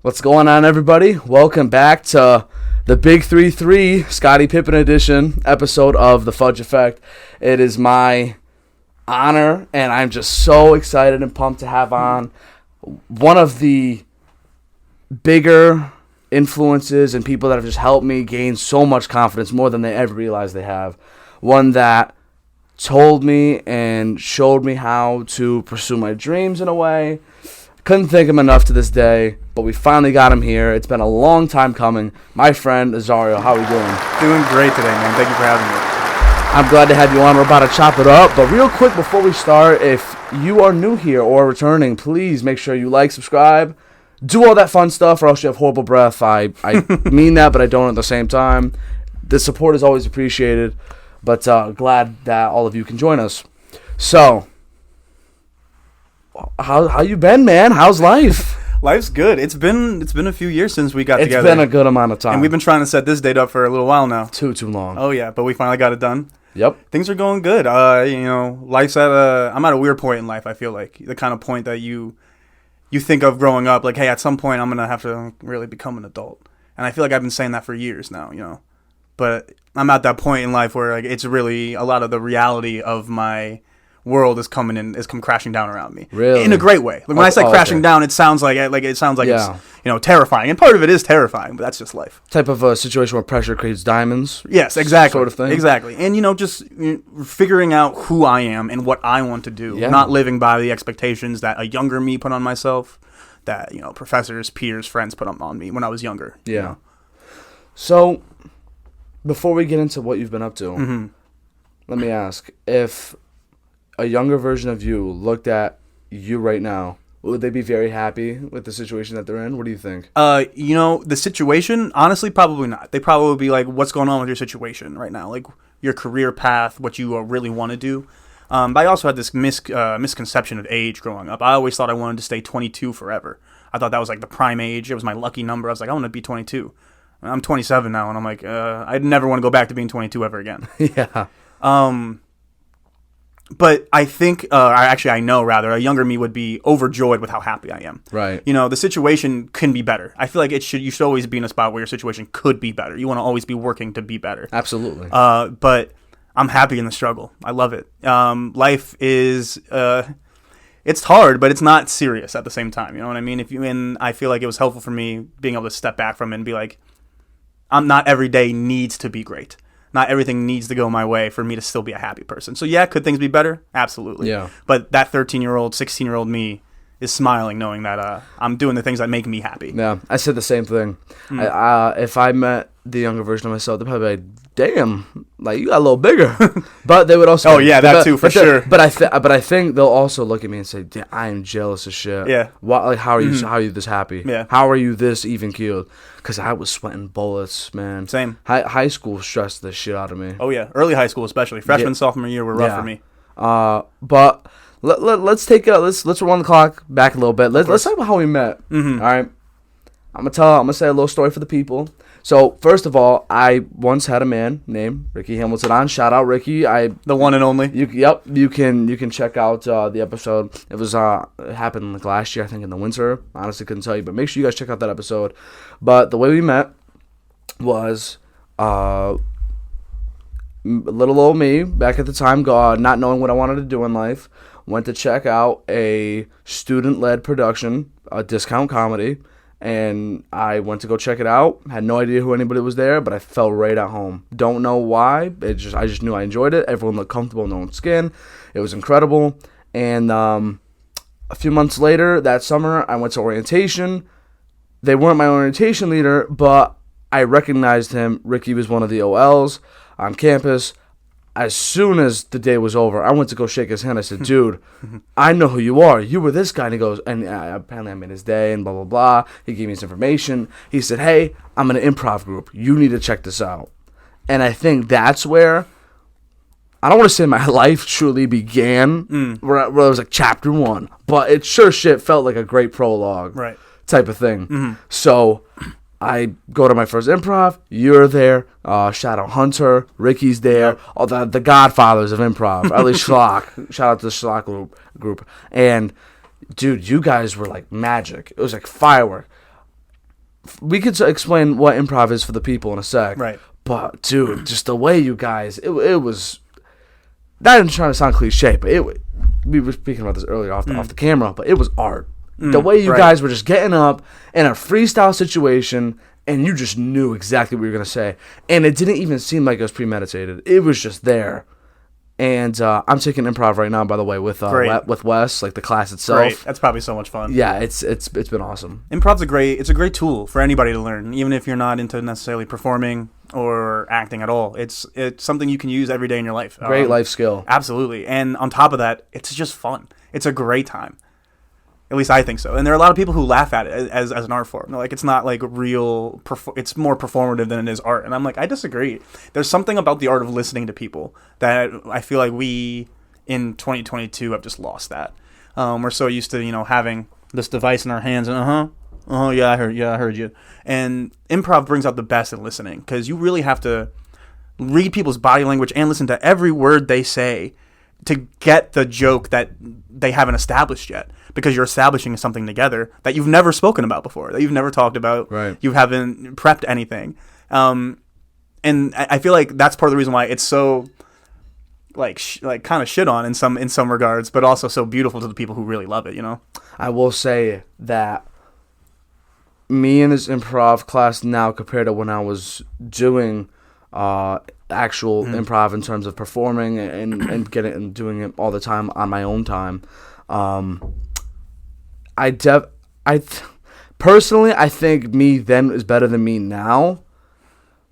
What's going on, everybody? Welcome back to the Big 3-3 Scottie Pippen edition episode of the Fudge Effect. It is my honor, and I'm just so excited and pumped to have on one of the bigger influences and people that have just helped me gain so much confidence, more than they ever realized they have. One that told me and showed me how to pursue my dreams in a way. Couldn't thank him enough to this day, but we finally got him here. It's been a long time coming. My friend, Azario, how are we doing? Doing great today, man. Thank you for having me. I'm glad to have you on. We're about to chop it up. But real quick before we start, if you are new here or returning, please make sure you like, subscribe, do all that fun stuff, or else you have horrible breath. I mean that, but I don't at the same time. The support is always appreciated, but glad that all of you can join us. So, how you been, man? How's life? Life's good. It's been a few years since we got together. It's been a good amount of time. And we've been trying to set this date up for a little while now. Too long. Oh, yeah, but we finally got it done. Yep. Things are going good. Life's I'm at a weird point in life, I feel like. The kind of point that you think of growing up, like, hey, at some point I'm going to have to really become an adult. And I feel like I've been saying that for years now, But I'm at that point in life where like it's really a lot of the reality of my world is come crashing down around me. Really? In a great way. Like when I say crashing down, it sounds like it's terrifying. And part of it is terrifying, but that's just life. Type of a situation where pressure creates diamonds. Yes, exactly. Sort of thing. Exactly. And just figuring out who I am and what I want to do. Yeah. Not living by the expectations that a younger me put on myself, that, professors, peers, friends put on me when I was younger. Yeah. So, before we get into what you've been up to, let me ask, if a younger version of you looked at you right now, would they be very happy with the situation that they're in? What do you think? The situation, honestly, probably not. They probably would be like, what's going on with your situation right now? Like, your career path, what you really want to do. But I also had this misconception of age growing up. I always thought I wanted to stay 22 forever. I thought that was like the prime age. It was my lucky number. I was like, I want to be 22. I'm 27 now, and I'm like, I'd never want to go back to being 22 ever again. Yeah. But I think, I know, a younger me would be overjoyed with how happy I am. Right. The situation can be better. I feel like you should always be in a spot where your situation could be better. You want to always be working to be better. Absolutely. But I'm happy in the struggle. I love it. Life is, it's hard, but it's not serious at the same time. You know what I mean? And I feel like it was helpful for me being able to step back from it and be like, not every day needs to be great. Not everything needs to go my way for me to still be a happy person. So yeah, could things be better? Absolutely. Yeah. But that 13-year-old, 16-year-old me is smiling knowing that I'm doing the things that make me happy. Yeah, I said the same thing. If I met the younger version of myself, they'd probably be like, damn, like you got a little bigger. But they would also... Oh, yeah, that too, for sure. But I think they'll also look at me and say, damn, I am jealous as shit. Yeah. How are you this happy? Yeah. How are you this even keeled? Because I was sweating bullets, man. Same. High school stressed the shit out of me. Oh, yeah. Early high school especially. Freshman, sophomore year were rough for me. But let's run the clock back a little bit. Let's talk about how we met. All right. I'm gonna say a little story for the people. So first of all, I once had a man named Ricky Hamilton on. Shout out Ricky. The one and only. You can check out the episode. It happened like last year, I think, in the winter. Honestly, couldn't tell you, but make sure you guys check out that episode. But the way we met was little old me back at the time, not knowing what I wanted to do in life, went to check out a student-led production, a discount comedy. And I went to go check it out. Had no idea who anybody was there, but I felt right at home. Don't know why. I just knew I enjoyed it. Everyone looked comfortable in their own skin. It was incredible. And a few months later, that summer, I went to orientation. They weren't my orientation leader, but I recognized him. Ricky was one of the OLs on campus. As soon as the day was over, I went to go shake his hand. I said, dude, I know who you are. You were this guy. And he goes, and apparently I made his day and blah, blah, blah. He gave me his information. He said, hey, I'm in an improv group. You need to check this out. And I think that's where, I don't want to say my life truly began, where it was like chapter 1. But it sure shit felt like a great prologue type of thing. So I go to my first improv. You're there. Shout out Hunter. Ricky's there. All the godfathers of improv. At least Schlock. Shout out to the Schlock group. And, dude, you guys were like magic. It was like firework. we could explain what improv is for the people in a sec. Right. But dude, just the way you guys, it was. Not even trying to sound cliche, but we were speaking about this earlier off the camera, but it was art. The way you guys were just getting up in a freestyle situation, and you just knew exactly what you were going to say. And it didn't even seem like it was premeditated. It was just there. And I'm taking improv right now, by the way, with Wes, like the class itself. Great. That's probably so much fun. Yeah, it's been awesome. Improv's a great tool for anybody to learn, even if you're not into necessarily performing or acting at all. It's something you can use every day in your life. Great life skill. Absolutely. And on top of that, it's just fun. It's a great time. At least I think so. And there are a lot of people who laugh at it as an art form. They're like, it's not like real, it's more performative than it is art. And I'm like, I disagree. There's something about the art of listening to people that I feel like we, in 2022, have just lost that. We're so used to, having this device in our hands and yeah, I heard you. And improv brings out the best in listening, because you really have to read people's body language and listen to every word they say to get the joke that they haven't established yet, because you're establishing something together that you've never spoken about before, that you've never talked about. Right. You haven't prepped anything. And I feel like that's part of the reason why it's so like kind of shit on in some regards, but also so beautiful to the people who really love it, I will say that me in this improv class now compared to when I was doing actual improv in terms of performing and doing it all the time on my own time, personally I think me then is better than me now,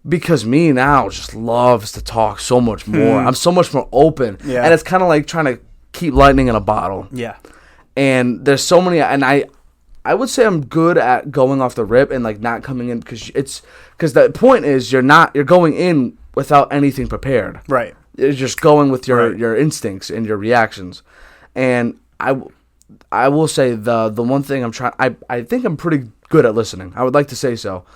because me now just loves to talk so much more. I'm so much more open, and it's kind of like trying to keep lightning in a bottle. Yeah, and there's so many, and I would say I'm good at going off the rip and like not coming in, because the point is you're going in without anything prepared. Right. You're just going with your instincts and your reactions. And I will say the one thing I think I'm pretty good at listening. I would like to say so.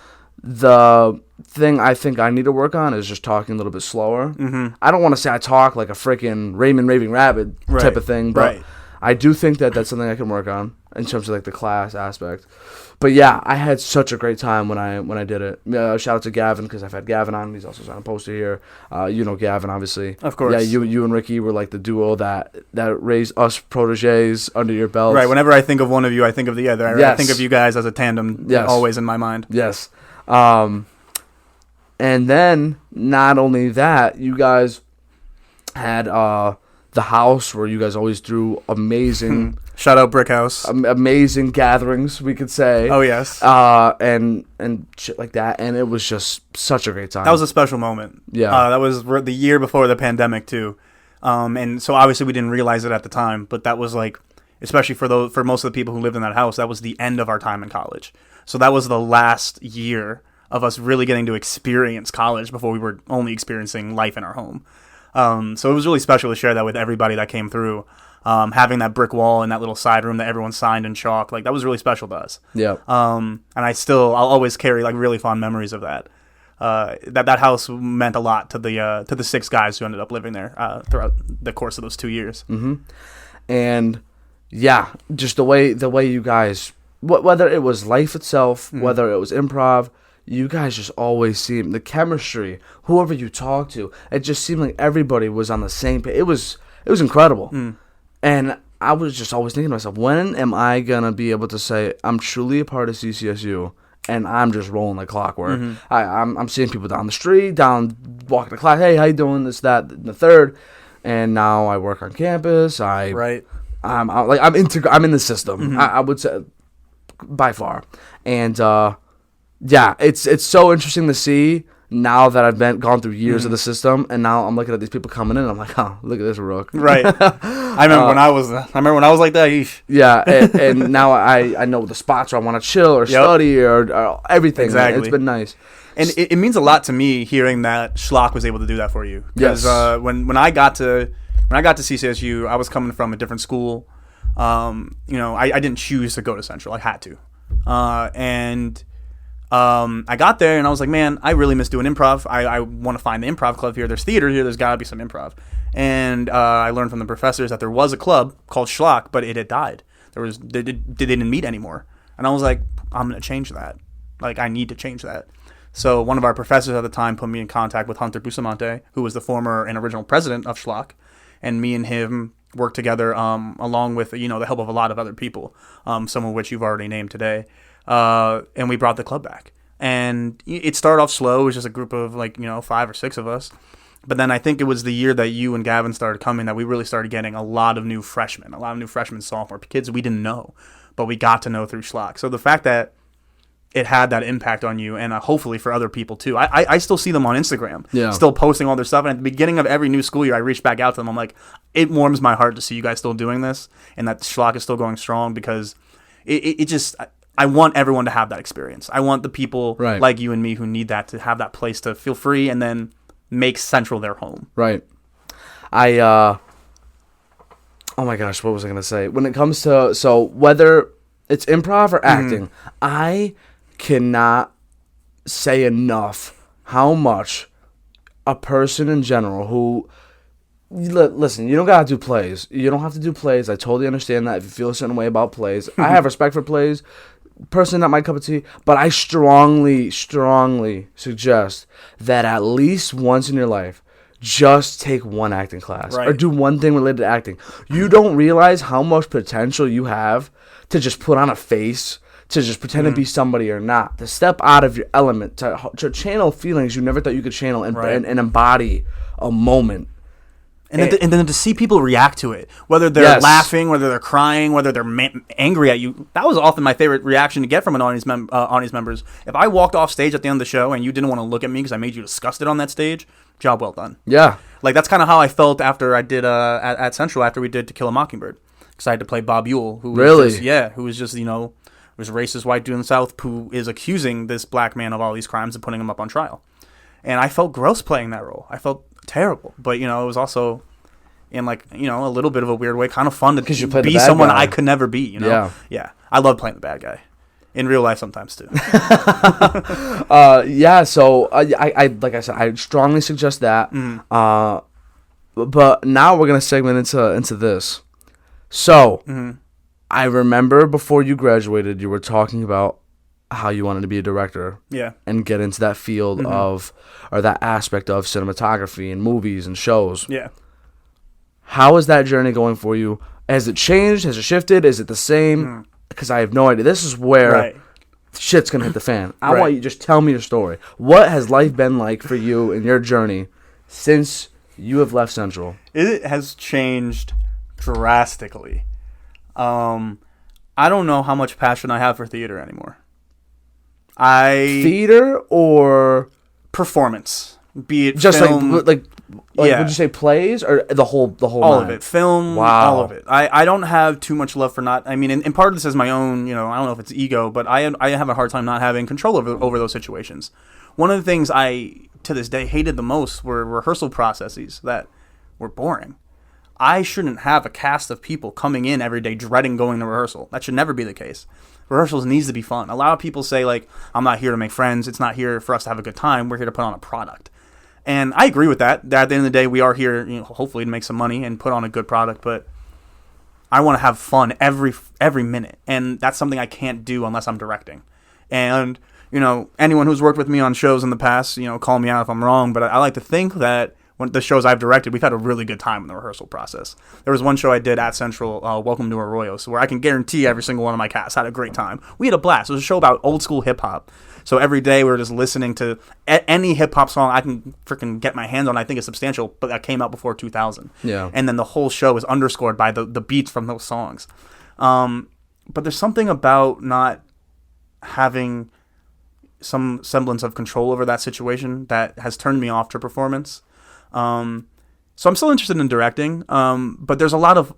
The thing I think I need to work on is just talking a little bit slower. Mm-hmm. I don't want to say I talk like a freaking Raymond Raving Rabbit type of thing, but I do think that that's something I can work on in terms of like the class aspect. But yeah, I had such a great time when I did it. Shout out to Gavin, because I've had Gavin on. He's also on a poster here. Gavin, obviously. Of course. Yeah, you and Ricky were like the duo that raised us proteges under your belt. Right. Whenever I think of one of you, I think of the other. Yes. I think of you guys as a tandem, always in my mind. Yes. And then not only that, you guys had the house where you guys always threw amazing. Shout out Brick House. Amazing gatherings, we could say. Oh, yes. And shit like that. And it was just such a great time. That was a special moment. Yeah. That was the year before the pandemic, too. And so obviously we didn't realize it at the time, but that was like, especially for most of the people who lived in that house, that was the end of our time in college. So that was the last year of us really getting to experience college before we were only experiencing life in our home. So it was really special to share that with everybody that came through. Having that brick wall and that little side room that everyone signed in chalk, like that was really special to us. Yeah. And I'll always carry like really fond memories of that. That house meant a lot to the 6 guys who ended up living there throughout the course of those 2 years. Mm-hmm. And yeah, just the way you guys, whether it was life itself, whether it was improv, you guys just always seemed, the chemistry, whoever you talked to, it just seemed like everybody was on the same page. It was incredible. And I was just always thinking to myself, when am I going to be able to say I'm truly a part of CCSU and I'm just rolling like clockwork? Mm-hmm. I'm seeing people down the street, walking to class, hey, how you doing, this, that, and the third. And now I work on campus. I'm in the system. Mm-hmm. I would say by far. And yeah, it's so interesting to see now that I've gone through years of the system, and now I'm looking at these people coming in, and I'm like, oh, look at this rook. Right. I remember when I was like that. Eesh. Yeah, and now I know the spots where I want to chill or study or everything. Exactly. It's been nice. And it means a lot to me hearing that Schlock was able to do that for you. Because when I got to CCSU, I was coming from a different school. I didn't choose to go to Central. I had to. I got there and I was like, man, I really miss doing improv. I want to find the improv club here. There's theater here. There's got to be some improv. And I learned from the professors that there was a club called Schlock, but it had died. They didn't meet anymore. And I was like, I'm going to change that. Like, I need to change that. So one of our professors at the time put me in contact with Hunter Bustamante, who was the former and original president of Schlock, and me and him worked together along with, the help of a lot of other people, some of which you've already named today, and we brought the club back. And it started off slow. It was just a group of 5 or 6 of us. But then I think it was the year that you and Gavin started coming that we really started getting a lot of new freshmen, sophomore kids we didn't know, but we got to know through Schlock. So the fact that it had that impact on you, and hopefully for other people too. I still see them on Instagram, still posting all their stuff. And at the beginning of every new school year, I reach back out to them. I'm like, it warms my heart to see you guys still doing this, and that Schlock is still going strong, because it just, I want everyone to have that experience. I want the people like you and me who need that to have that place to feel free and then make Central their home. Right. Oh my gosh, what was I going to say? When it comes to, so whether it's improv or acting, I cannot say enough how much a person in general who, listen, you don't gotta do plays. You don't have to do plays. I totally understand that if you feel a certain way about plays. I have respect for plays. Personally, not my cup of tea, but I strongly suggest that at least once in your life, just take one acting class or do one thing related to acting. You don't realize how much potential you have to just put on a face, to just pretend to be somebody or not, to step out of your element, to channel feelings you never thought you could channel and embody a moment. And then to see people react to it, whether they're laughing, whether they're crying, whether they're angry at you, that was often my favorite reaction to get from an audience members. If I walked off stage at the end of the show and you didn't want to look at me because I made you disgusted on that stage, job well done. Yeah. Like, that's kind of how I felt after I did at Central, after we did To Kill a Mockingbird. Because I had to play Bob Ewell, who was just, was a racist white dude in the South who is accusing this black man of all these crimes and putting him up on trial. And I felt gross playing that role. I felt terrible. But, it was also, in a little bit of a weird way, kind of fun to be someone I could never be, Yeah. I love playing the bad guy. In real life sometimes, too. So, I like I said, I strongly suggest that. But now we're going to segment into this. So, I remember before you graduated, you were talking about how you wanted to be a director. Yeah. And get into that field of, or that aspect of cinematography and movies and shows. Yeah. How is that journey going for you? Has it changed? Has it shifted? Is it the same? Because I have no idea. This is where shit's going to hit the fan. I want you to just tell me your story. What has life been like for you in your journey since you have left Central? It has changed drastically. I don't know how much passion I have for theater anymore. Theater or performance, be it just film, like would you say plays or the whole all of it, film, all of it. I don't have too much love for not. I mean, and part of this is my own. I don't know if it's ego, but I have a hard time not having control over those situations. One of the things I to this day hated the most were rehearsal processes that were boring. I shouldn't have a cast of people coming in every day dreading going to rehearsal. That should never be the case. Rehearsals needs to be fun. A lot of people say, I'm not here to make friends. It's not here for us to have a good time. We're here to put on a product. And I agree with that. At the end of the day, we are here, hopefully to make some money and put on a good product. But I want to have fun every minute. And that's something I can't do unless I'm directing. And, anyone who's worked with me on shows in the past, call me out if I'm wrong. But I like to think that when the shows I've directed, we've had a really good time in the rehearsal process. There was one show I did at Central, Welcome to Arroyos, where I can guarantee every single one of my cast had a great time. We had a blast. It was a show about old school hip hop. So every day we were just listening to any hip hop song I can freaking get my hands on. I think is substantial, but that came out before 2000. Yeah. And then the whole show is underscored by the beats from those songs. But there's something about not having some semblance of control over that situation that has turned me off to performance. So I'm still interested in directing, but there's a lot of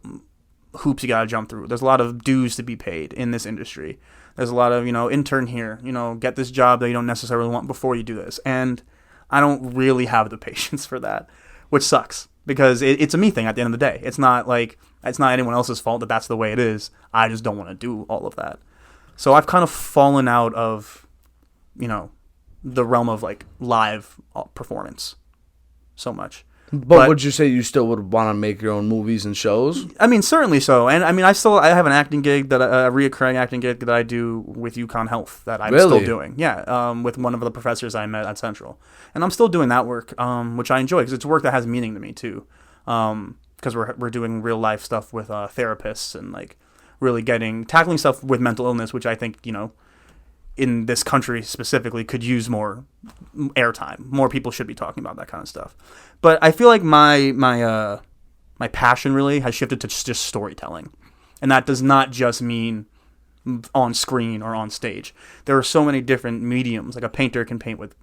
hoops you gotta jump through. There's a lot of dues to be paid in this industry. There's a lot of, intern here, get this job that you don't necessarily want before you do this. And I don't really have the patience for that, which sucks because it's a me thing at the end of the day. It's not anyone else's fault that that's the way it is. I just don't want to do all of that. So I've kind of fallen out of, the realm of live performance so much. But would you say you still would want to make your own movies and shows? I mean, certainly so. And I mean, I have an acting gig a reoccurring acting gig that I do with UConn Health that I'm still doing. Yeah, with one of the professors I met at Central, and I'm still doing that work, which I enjoy because it's work that has meaning to me too. Because we're doing real life stuff with therapists and like really tackling stuff with mental illness, which I think in this country specifically could use more airtime. More people should be talking about that kind of stuff. But I feel like my passion really has shifted to just storytelling. And that does not just mean on screen or on stage. There are so many different mediums. Like a painter can paint with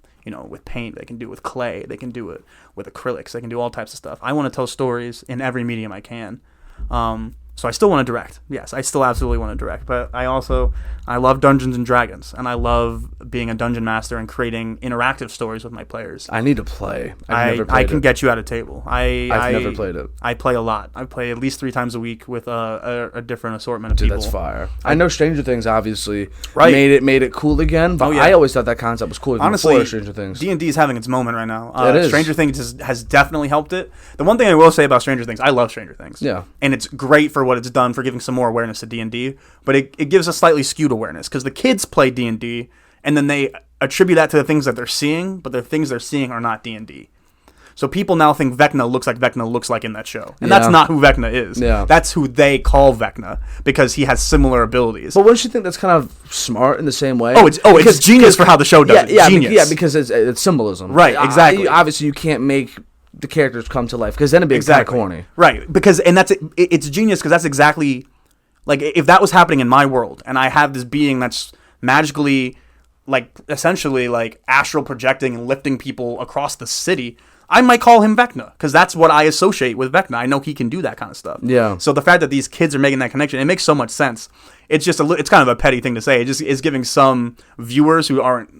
paint, they can do it with clay, they can do it with acrylics, they can do all types of stuff. I want to tell stories in every medium I can. So I still want to direct. Yes, I still absolutely want to direct. But I love Dungeons and Dragons, and I love being a dungeon master and creating interactive stories with my players. I need to play. I've never played I can get you at a table. I've never played it. I play a lot. I play at least 3 times a week with a different assortment of people. Dude, that's fire. I know Stranger Things obviously made it cool again, but I always thought that concept was cool even before Stranger Things. D&D is having its moment right now. It is. Stranger Things has definitely helped it. The one thing I will say about Stranger Things, I love Stranger Things. Yeah. And it's great for what it's done for giving some more awareness to D&D, but it gives a slightly skewed awareness because the kids play D&D and then they attribute that to the things that they're seeing, but the things they're seeing are not D&D. So people now think Vecna looks like in that show. And that's not who Vecna is. Yeah. That's who they call Vecna because he has similar abilities. But wouldn't you think that's kind of smart in the same way? It's genius for how the show does it. Genius. Because it's symbolism. Right, exactly. Obviously, you can't make the characters come to life because then it'd be kind of corny. Right, and it's genius because that's exactly... Like, if that was happening in my world, and I have this being that's magically, like, essentially, like, astral projecting and lifting people across the city, I might call him Vecna, because that's what I associate with Vecna. I know he can do that kind of stuff. Yeah. So the fact that these kids are making that connection, it makes so much sense. It's just it's kind of a petty thing to say. It just is giving some viewers who don't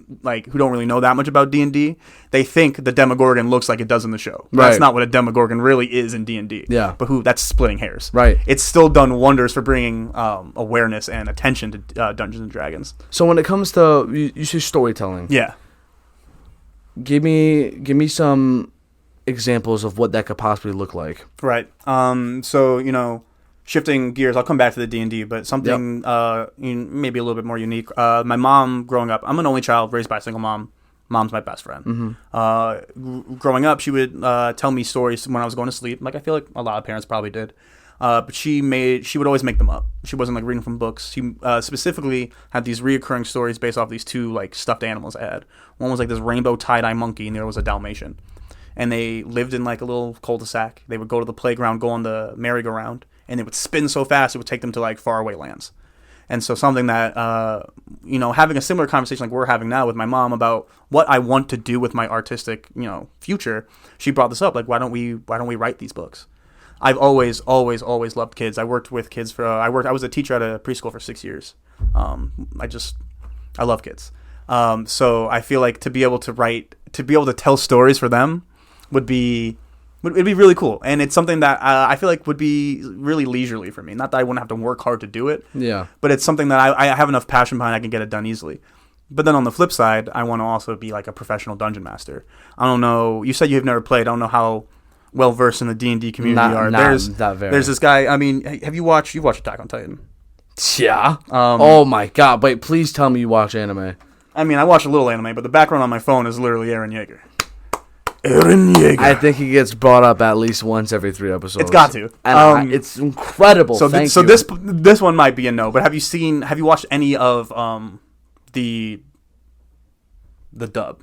really know that much about D&D, they think the Demogorgon looks like it does in the show. Right. That's not what a Demogorgon really is in D&D. Yeah. But that's splitting hairs. Right. It's still done wonders for bringing awareness and attention to Dungeons and Dragons. So when it comes to you say storytelling. Yeah. Give me some examples of what that could possibly look like. Right. So, shifting gears, I'll come back to the D&D, but something maybe a little bit more unique. My mom, growing up, I'm an only child raised by a single mom. Mom's my best friend. Mm-hmm. Growing up, she would tell me stories when I was going to sleep, like I feel like a lot of parents probably did. But she would always make them up. She wasn't like reading from books. She specifically had these reoccurring stories based off these 2 like stuffed animals I had. One was like this rainbow tie-dye monkey, and the other was a Dalmatian. And they lived in like a little cul-de-sac. They would go to the playground, go on the merry-go-round, and it would spin so fast it would take them to like faraway lands. And so something that having a similar conversation like we're having now with my mom about what I want to do with my artistic future, she brought this up, like why don't we write these books? I've always loved kids. I worked with kids I was a teacher at a preschool for 6 years. I love kids. So I feel like to be able to tell stories for them would be really cool, and it's something that I feel like would be really leisurely for me. Not that I wouldn't have to work hard to do it, but it's something that I have enough passion behind. I can get it done easily. But then on the flip side, I want to also be like a professional dungeon master. I don't know. You said you've never played. I don't know how well versed in the D&D community are. There's this guy. I mean, you've watched Attack on Titan? Yeah. Oh my god! Wait, please tell me you watch anime. I mean, I watch a little anime, but the background on my phone is literally Eren Yeager. Eren Yeager. I think he gets brought up at least once every 3 episodes. It's got to. And it's incredible. So this one might be a no. But have you watched any of the dub?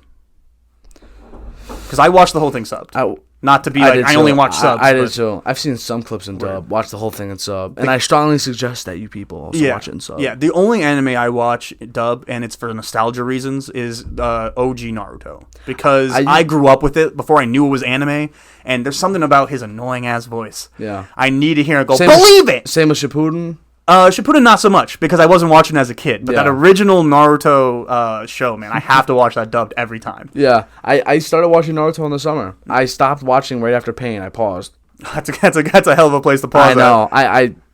Because I watched the whole thing subbed. Not to be I only watch subs. I did too. I've seen some clips in dub. Watch the whole thing in sub. And I strongly suggest that you people also watch it in sub. Yeah, the only anime I watch dub, and it's for nostalgia reasons, is OG Naruto. Because I grew up with it before I knew it was anime, and there's something about his annoying-ass voice. Yeah. I need to hear it go, believe it! Same with Shippuden? Shippuden not so much, because I wasn't watching as a kid. But that original Naruto show, man, I have to watch that dubbed every time. Yeah, I started watching Naruto in the summer. I stopped watching right after Pain. I paused. That's a hell of a place to pause. I know.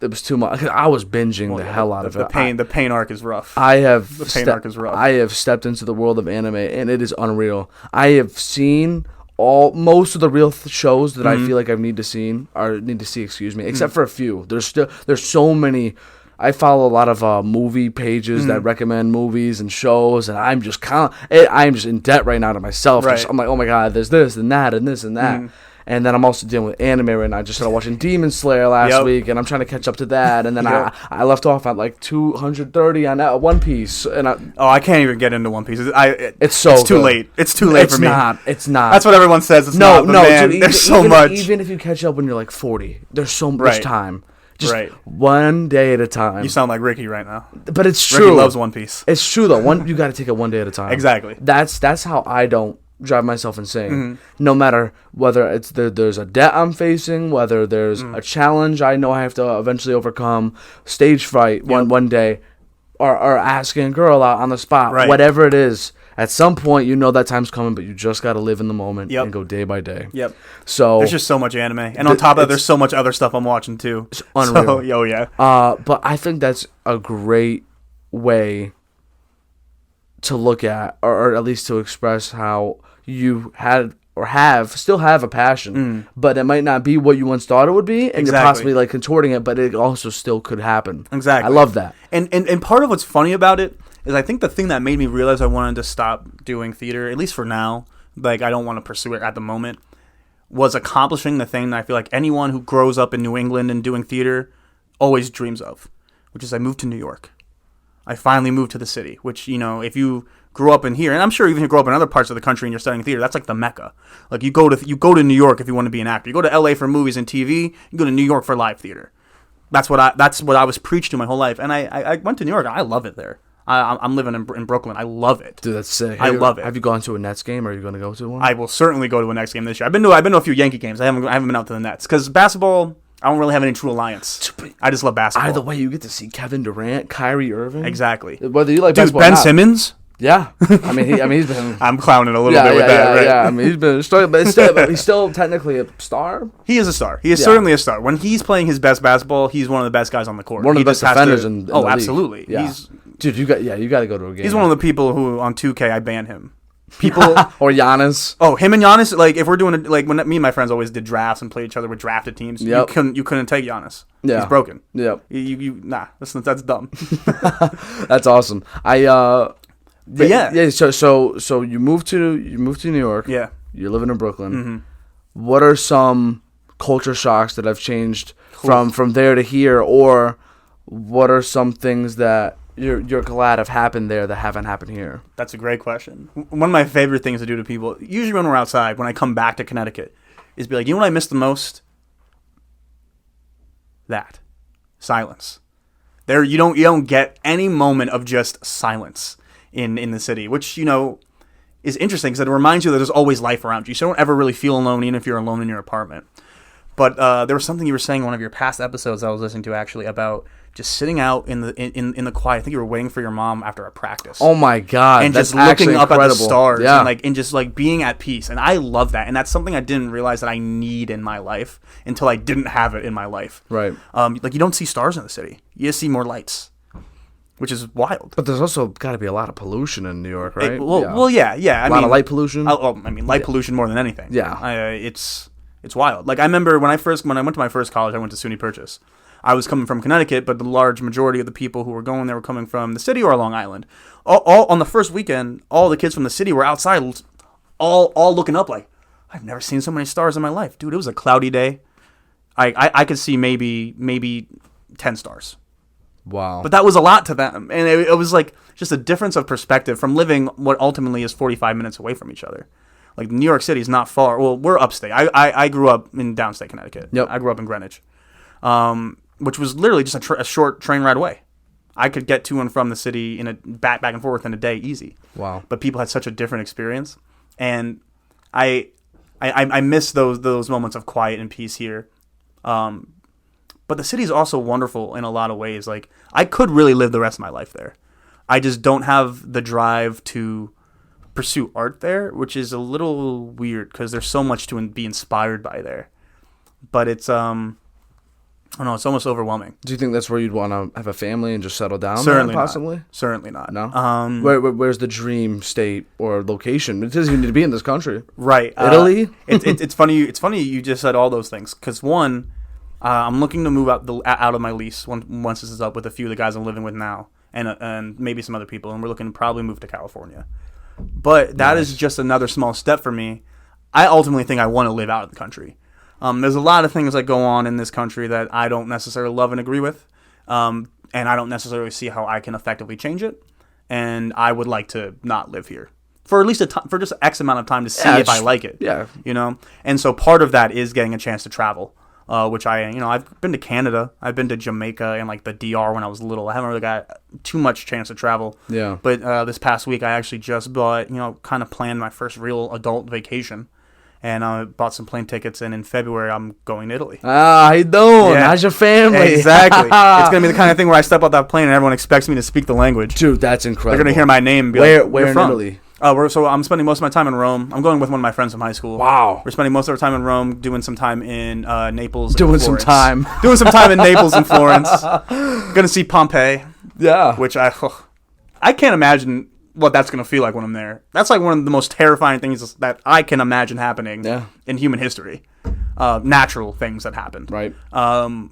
It was too much. I was binging the hell out of it. The pain arc is rough. The pain arc is rough. I have stepped into the world of anime, and it is unreal. I have seen most of the real shows that I feel like I need to see, except for a few. There's so many. I follow a lot of movie pages that recommend movies and shows, and I'm just in debt right now to myself. Right. I'm like, oh my god, there's this and that and this and that. And then I'm also dealing with anime right now. I just started watching Demon Slayer last week, and I'm trying to catch up to that. And then I left off at like 230 on One Piece. And I can't even get into One Piece. It's too good. Late. It's too late for me. It's not. That's what everyone says. It's not. But man, dude, there's so much. Even if you catch up when you're like 40, there's so much time. Just one day at a time. You sound like Ricky right now. But it's true. Ricky loves One Piece. It's true though. You got to take it one day at a time. Exactly. That's how I don't drive myself insane. No matter whether there's a debt I'm facing, whether there's a challenge I know I have to eventually overcome, stage fright one day, or asking a girl out on the spot, whatever it is. At some point, you know that time's coming, but you just got to live in the moment and go day by day. Yep. So there's just so much anime, and on top of that, there's so much other stuff I'm watching too. It's unreal. So, yeah. But I think that's a great way to look at, or at least to express how you had or still have a passion, but it might not be what you once thought it would be, and you're possibly like contorting it, but it also still could happen. Exactly. I love that. And part of what's funny about it is I think the thing that made me realize I wanted to stop doing theater, at least for now, like I don't want to pursue it at the moment, was accomplishing the thing that I feel like anyone who grows up in New England and doing theater always dreams of, which is I moved to New York. I finally moved to the city, which, if you grew up in here, and I'm sure even if you grew up in other parts of the country and you're studying theater, that's like the Mecca. Like you go to New York if you want to be an actor. You go to LA for movies and TV, you go to New York for live theater. That's what I was preached to my whole life. And I went to New York and I love it there. I'm living in Brooklyn. I love it. Dude, that's sick. I love it. Have you gone to a Nets game, or are you going to go to one? I will certainly go to a Nets game this year. I've been to a few Yankee games. I haven't been out to the Nets because basketball, I don't really have any true alliance. I just love basketball. Either way, you get to see Kevin Durant, Kyrie Irving. Exactly. Whether you like Dude, basketball Ben or not. Simmons. Yeah, I mean he's been. I'm clowning a little bit with that, right? Yeah, I mean he's been struggling, but he's still technically a star. He is a star. He is certainly a star. When he's playing his best basketball, he's one of the best guys on the court. One of the best defenders in the league. Absolutely. Yeah. Dude, you got to go to a game. He's one of the people who on 2K I ban him. People or Giannis. Oh, him and Giannis. Like if we're doing when me and my friends always did drafts and played each other with drafted teams. You couldn't take Giannis. Yeah, he's broken. Yep. That's dumb. That's awesome. But yeah. So you moved to New York. Yeah. You're living in Brooklyn. What are some culture shocks that have changed from there to here, or what are some things that you're glad have happened there that haven't happened here? That's a great question. One of my favorite things to do to people, usually when we're outside, when I come back to Connecticut, is be like, you know what I miss the most? That. Silence. There you don't get any moment of just silence in the city, which, is interesting because it reminds you that there's always life around you. So you don't ever really feel alone, even if you're alone in your apartment. But there was something you were saying in one of your past episodes I was listening to actually about just sitting out in the quiet. I think you were waiting for your mom after a practice. Oh my god! And that's just looking up incredible. at the stars, yeah. and just being at peace. And I love that. And that's something I didn't realize that I need in my life until I didn't have it in my life. Right. You don't see stars in the city. You just see more lights, which is wild. But there's also got to be a lot of pollution in New York, right? Yeah. A lot of light pollution. Light pollution more than anything. Yeah. It's wild. Like I remember when I went to my first college, I went to SUNY Purchase. I was coming from Connecticut, but the large majority of the people who were going there were coming from the city or Long Island. All on the first weekend, all the kids from the city were outside, all looking up like, I've never seen so many stars in my life, dude. It was a cloudy day. I could see maybe 10 stars. Wow. But that was a lot to them, and it was like just a difference of perspective from living what ultimately is 45 minutes away from each other. Like New York City is not far. Well, we're upstate. I grew up in downstate Connecticut. Yep. I grew up in Greenwich. Which was literally just a short train ride away. I could get to and from the city in a back and forth in a day easy. Wow. But people had such a different experience, and I miss those moments of quiet and peace here. But the city is also wonderful in a lot of ways. Like I could really live the rest of my life there. I just don't have the drive to pursue art there, which is a little weird because there's so much to be inspired by there. But it's Oh no, it's almost overwhelming. Do you think that's where you'd want to have a family and just settle down? Certainly there, possibly. not. Certainly not. No. Where's the dream state or location? It doesn't even need to be in this country. Right. Italy. It's funny. It's funny you just said all those things because one, I'm looking to move out of my lease once this is up with a few of the guys I'm living with now, and maybe some other people, and we're looking to probably move to California. But that is just another small step for me. I ultimately think I want to live out of the country. There's a lot of things that go on in this country that I don't necessarily love and agree with, and I don't necessarily see how I can effectively change it. And I would like to not live here for at least for just X amount of time to see if I like it. Yeah, And so part of that is getting a chance to travel, which I've been to Canada, I've been to Jamaica and like the DR when I was little. I haven't really got too much chance to travel. Yeah. But this past week I actually just bought, kind of planned my first real adult vacation. And I bought some plane tickets, and in February, I'm going to Italy. Ah, how you doing? Yeah. How's your family? Exactly. It's going to be the kind of thing where I step out that plane, and everyone expects me to speak the language. Dude, that's incredible. They're going to hear my name and be where in from? Italy? So I'm spending most of my time in Rome. I'm going with one of my friends from high school. Wow. We're spending most of our time in Rome, doing some time in Naples Doing and some Florence. time. Doing some time in Naples and Florence. Going to see Pompeii. Yeah. Which I can't imagine what that's going to feel like when I'm there. That's like one of the most terrifying things that I can imagine happening in human history. Natural things that happened. Right. And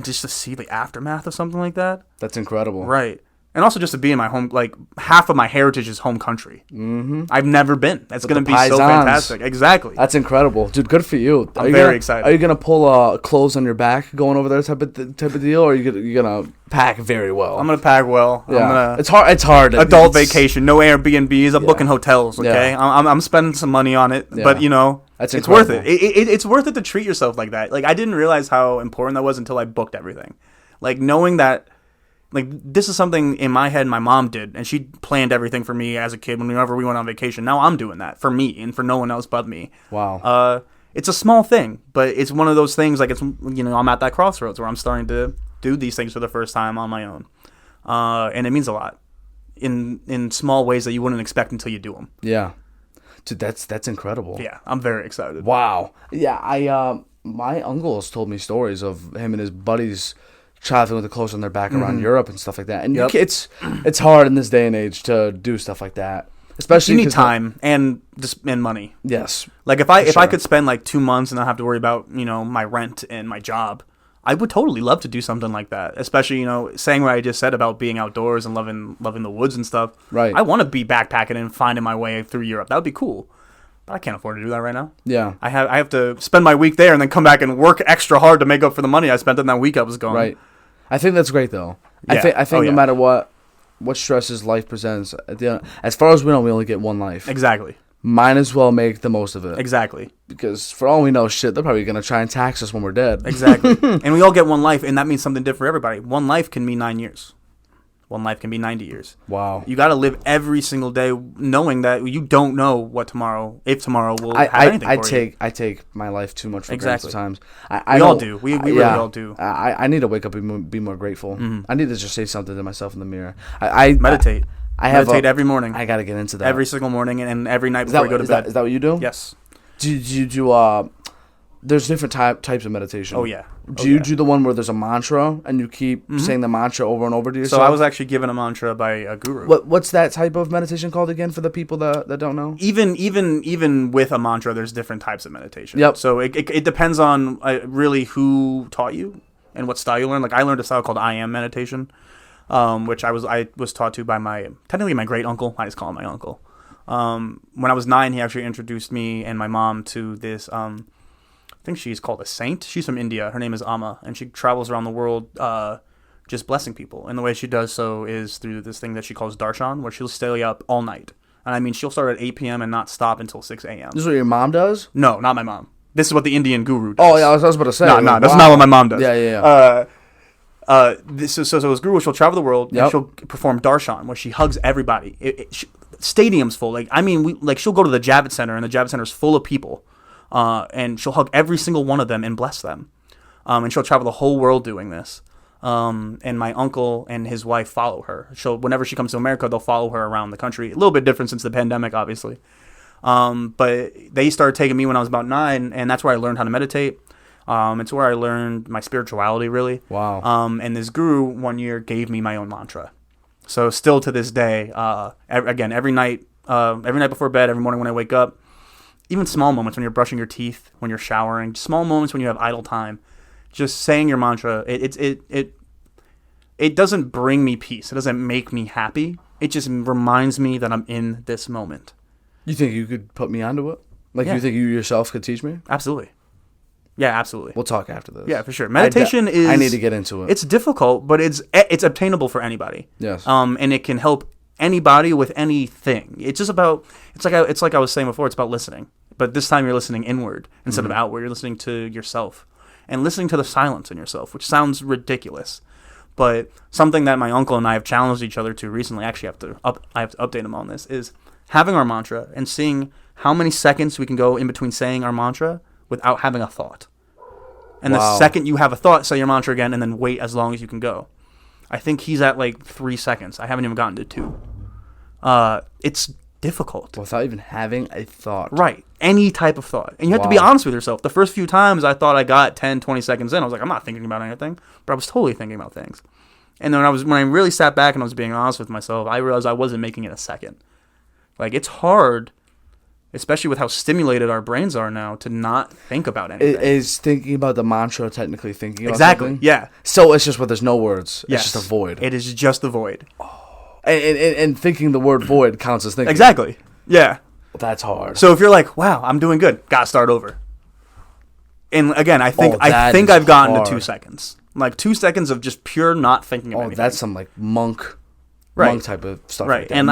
just to see the aftermath of something like that. That's incredible. Right. And also just to be in my home, like half of my heritage is home country. Mm-hmm. I've never been. That's going to be so fantastic. Exactly. That's incredible. Dude, good for you. I'm very excited. Are you going to pull clothes on your back going over there type of deal, or are you going to pack very well? I'm going to pack well. Yeah. It's hard. Adult vacation, no Airbnbs. I'm booking hotels, okay? Yeah. I'm spending some money on it, but it's worth it. It's worth it to treat yourself like that. Like I didn't realize how important that was until I booked everything. Like knowing that like this is something in my head my mom did, and she planned everything for me as a kid whenever we went on vacation. Now I'm doing that for me and for no one else but me. Wow. It's a small thing, but it's one of those things like it's I'm at that crossroads where I'm starting to do these things for the first time on my own. And it means a lot in small ways that you wouldn't expect until you do them. Yeah. Dude, that's incredible. Yeah, I'm very excited. Wow. Yeah, my uncle has told me stories of him and his buddies traveling with the clothes on their back around Europe and stuff like that. And it's hard in this day and age to do stuff like that. Especially you need time and money. Yes. Like if I could spend like 2 months and not have to worry about, my rent and my job, I would totally love to do something like that. Especially, saying what I just said about being outdoors and loving the woods and stuff. Right. I want to be backpacking and finding my way through Europe. That would be cool. But I can't afford to do that right now. Yeah. I have to spend my week there and then come back and work extra hard to make up for the money I spent in that week I was gone. Right. I think that's great though. Yeah. I think no matter what stresses life presents, as far as we know, we only get one life. Exactly. Might as well make the most of it. Exactly. Because for all we know, they're probably going to try and tax us when we're dead. Exactly. And we all get one life, and that means something different for everybody. One life can mean 9 years. One life can be 90 years. Wow. You got to live every single day knowing that you don't know if tomorrow will have anything for you. I take my life too much for granted sometimes. We all do. We really all do. I need to wake up and be more grateful. Mm-hmm. I need to just say something to myself in the mirror. Meditate. Meditate every morning. I got to get into that. Every single morning and every night before you go to bed. Is that what you do? Yes. Do you do there's different types of meditation. Oh, yeah. Do you do the one where there's a mantra and you keep saying the mantra over and over to yourself? So I was actually given a mantra by a guru. What's that type of meditation called again for the people that don't know? Even with a mantra, there's different types of meditation. Yep. So it depends on really who taught you and what style you learned. Like I learned a style called I Am meditation, which I was taught to by my great uncle. I just call him my uncle. When I was 9, he actually introduced me and my mom to this. I think she's called a saint. She's from India. Her name is Amma, and she travels around the world just blessing people. And the way she does so is through this thing that she calls darshan, where she'll stay up all night. And I mean, she'll start at 8 p.m. and not stop until 6 a.m. This is what your mom does? No, not my mom. This is what the Indian guru does. Oh, yeah, I was about to say. No, that's not what my mom does. Yeah. So this guru, she'll travel the world, and she'll perform darshan, where she hugs everybody. Stadiums full. Like, I mean, she'll go to the Javits Center, and the Javits Center is full of people. And she'll hug every single one of them and bless them. And she'll travel the whole world doing this. And my uncle and his wife follow her. Whenever she comes to America, they'll follow her around the country. A little bit different since the pandemic, obviously. But they started taking me when I was about 9, and that's where I learned how to meditate. It's where I learned my spirituality, really. Wow. And this guru one year gave me my own mantra. So still to this day, every night before bed, every morning when I wake up, even small moments when you're brushing your teeth, when you're showering, small moments when you have idle time, just saying your mantra, it doesn't bring me peace. It doesn't make me happy. It just reminds me that I'm in this moment. You think you could put me onto it? Like, Yeah. you think you yourself could teach me? Absolutely. Yeah, absolutely. We'll talk after this. Yeah, for sure. Meditation is... I need to get into it. It's difficult, but it's obtainable for anybody. Yes. And it can help anybody with anything. It's just about... It's like I was saying before, it's about listening. But this time you're listening inward instead of outward. You're listening to yourself. And listening to the silence in yourself, which sounds ridiculous. But something that my uncle and I have challenged each other to recently, actually I have to update him on this, is having our mantra and seeing how many seconds we can go in between saying our mantra without having a thought. And Wow. the second you have a thought, say your mantra again, and then wait as long as you can go. I think he's at like 3 seconds. I haven't even gotten to 2. It's difficult. Without even having a thought. Right. Any type of thought. And you have to be Wow. honest with yourself. The first few times I thought I got 10, 20 seconds in, I was like, I'm not thinking about anything. But I was totally thinking about things. And then when I really sat back and I was being honest with myself, I realized I wasn't making it a second. Like, it's hard, especially with how stimulated our brains are now, to not think about anything. Is thinking about the mantra technically thinking about Exactly. something? Yeah. So it's just where there's no words. Yes. It's just a void. It is just a void. And thinking the word void counts as thinking. Exactly. Yeah. That's hard. So if you're like, wow, I'm doing good, gotta start over. And again, I think that is I've gotten hard. to 2 seconds. Like 2 seconds of just pure not thinking of anything. That's some like monk Right. type of stuff. Right. Like that. And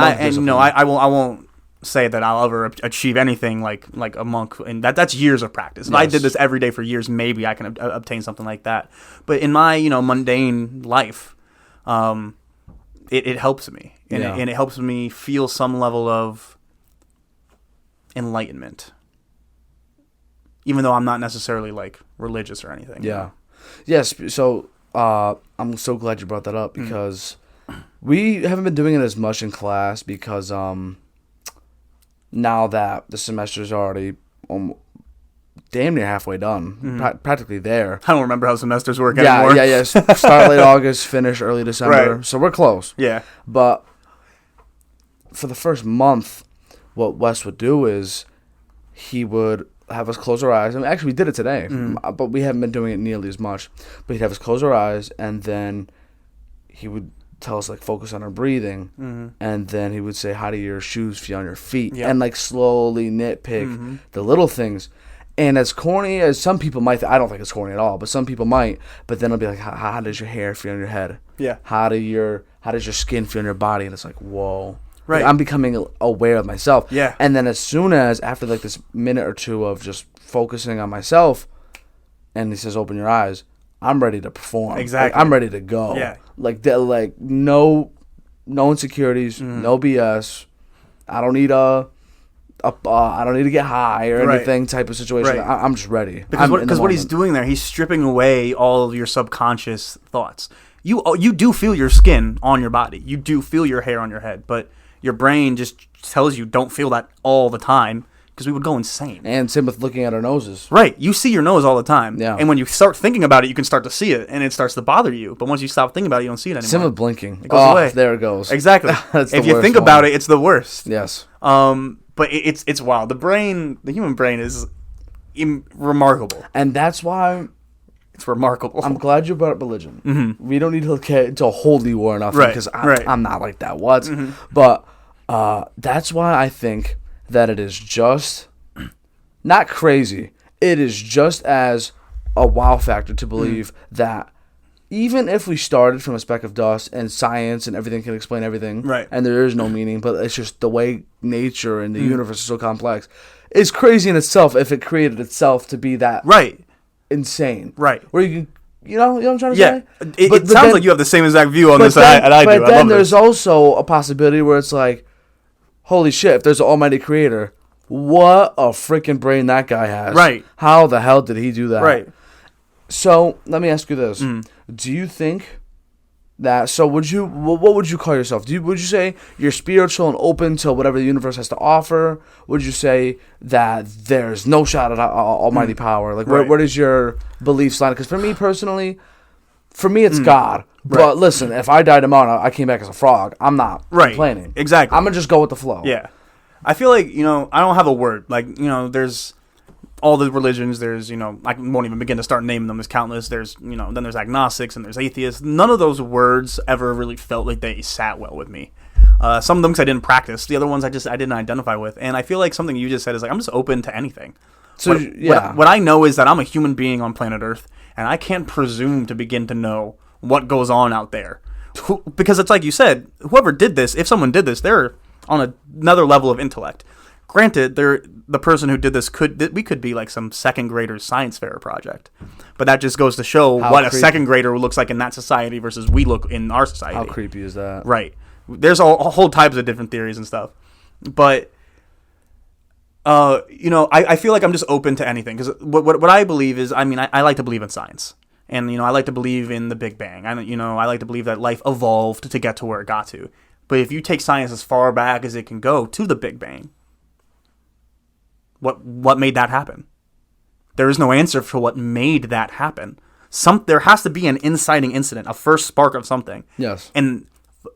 Monk I won't say that I'll ever achieve anything like a monk, and that's years of practice. If I Yes. did this every day for years, maybe I can obtain something like that. But in my mundane life, it helps me, and, Yeah. it helps me feel some level of enlightenment, even though I'm not necessarily like religious or anything. Yeah. Yes. So I'm so glad you brought that up because we haven't been doing it as much in class because now that the semester's already damn near halfway done, practically there. I don't remember how semesters work Yeah, anymore. yeah. Start late August, finish early December. Right. So we're close. Yeah. But for the first month, what Wes would do is he would have us close our eyes. I mean, actually, we did it today, but we haven't been doing it nearly as much. But he'd have us close our eyes, and then he would tell us, like, focus on our breathing. And then he would say, how do your shoes feel on your feet? Yep. And, like, slowly nitpick the little things. And as corny as some people might, I don't think it's corny at all, but some people might. But then it'll be like, how does your hair feel on your head? Yeah. How does your skin feel on your body? And it's like, whoa. Right. Like, I'm becoming aware of myself. Yeah. And then as soon as, after like this minute or two of just focusing on myself, and he says, open your eyes, I'm ready to perform. Exactly. Like, I'm ready to go. Yeah. Like no insecurities, no BS. I don't need I don't need to get high or Right. anything type of situation. Right. I'm just ready. Because what he's doing there, he's stripping away all of your subconscious thoughts. You do feel your skin on your body. You do feel your hair on your head, but your brain just tells you don't feel that all the time because we would go insane. And same with looking at our noses. Right. You see your nose all the time. Yeah. And when you start thinking about it, you can start to see it, and it starts to bother you. But once you stop thinking about it, you don't see it anymore. Same with blinking. It goes away. There it goes. Exactly. That's the if you worst think one. about it, it's the worst. Yes. But it's wild. The human brain is remarkable. And that's why It's remarkable. I'm glad you brought up religion. We don't need to get into a holy war or nothing Right, because right. I'm not like that. What? But that's why I think that it is just not crazy. It is just as a wow factor to believe that even if we started from a speck of dust and science and everything can explain everything, Right. and there is no meaning, but it's just the way nature and the universe is so complex, it's crazy in itself if it created itself to be that Right. insane. Right. Where you can, you know what I'm trying to Yeah. say? It sounds then- like you have the same exact view on but this then, that I do. But I then love there's this. also a possibility where it's like, holy shit, if there's an almighty creator, what a freaking brain that guy has. Right. How the hell did he do that? Right. So let me ask you this. Do you think that. So what would you call yourself? Would you say you're spiritual and open to whatever the universe has to offer? Would you say that there's no shot at almighty power? Like, where does your beliefs lie? Because for me personally, it's God. Right. But listen, if I died tomorrow and I came back as a frog, I'm not complaining. Exactly. I'm going to just go with the flow. Yeah. I feel like, I don't have a word. Like, there's all the religions. There's, I won't even begin to start naming them. There's countless. There's, then there's agnostics and there's atheists. None of those words ever really felt like they sat well with me. Some of them because I didn't practice. The other ones I didn't identify with. And I feel like something you just said is like, I'm just open to anything. So, what I know is that I'm a human being on planet Earth, and I can't presume to begin to know what goes on out there. Because it's like you said, whoever did this, if someone did this, they're on another level of intellect. Granted, the person who did this we could be like some second grader's science fair project. But that just goes to show what a second grader looks like in that society versus we look in our society. How creepy is that? Right. There's a whole types of different theories and stuff. But I feel like I'm just open to anything because what I believe is, I like to believe in science. And, I like to believe in the Big Bang. I like to believe that life evolved to get to where it got to. But if you take science as far back as it can go to the Big Bang, what made that happen? There is no answer for what made that happen. There has to be an inciting incident, a first spark of something. Yes. And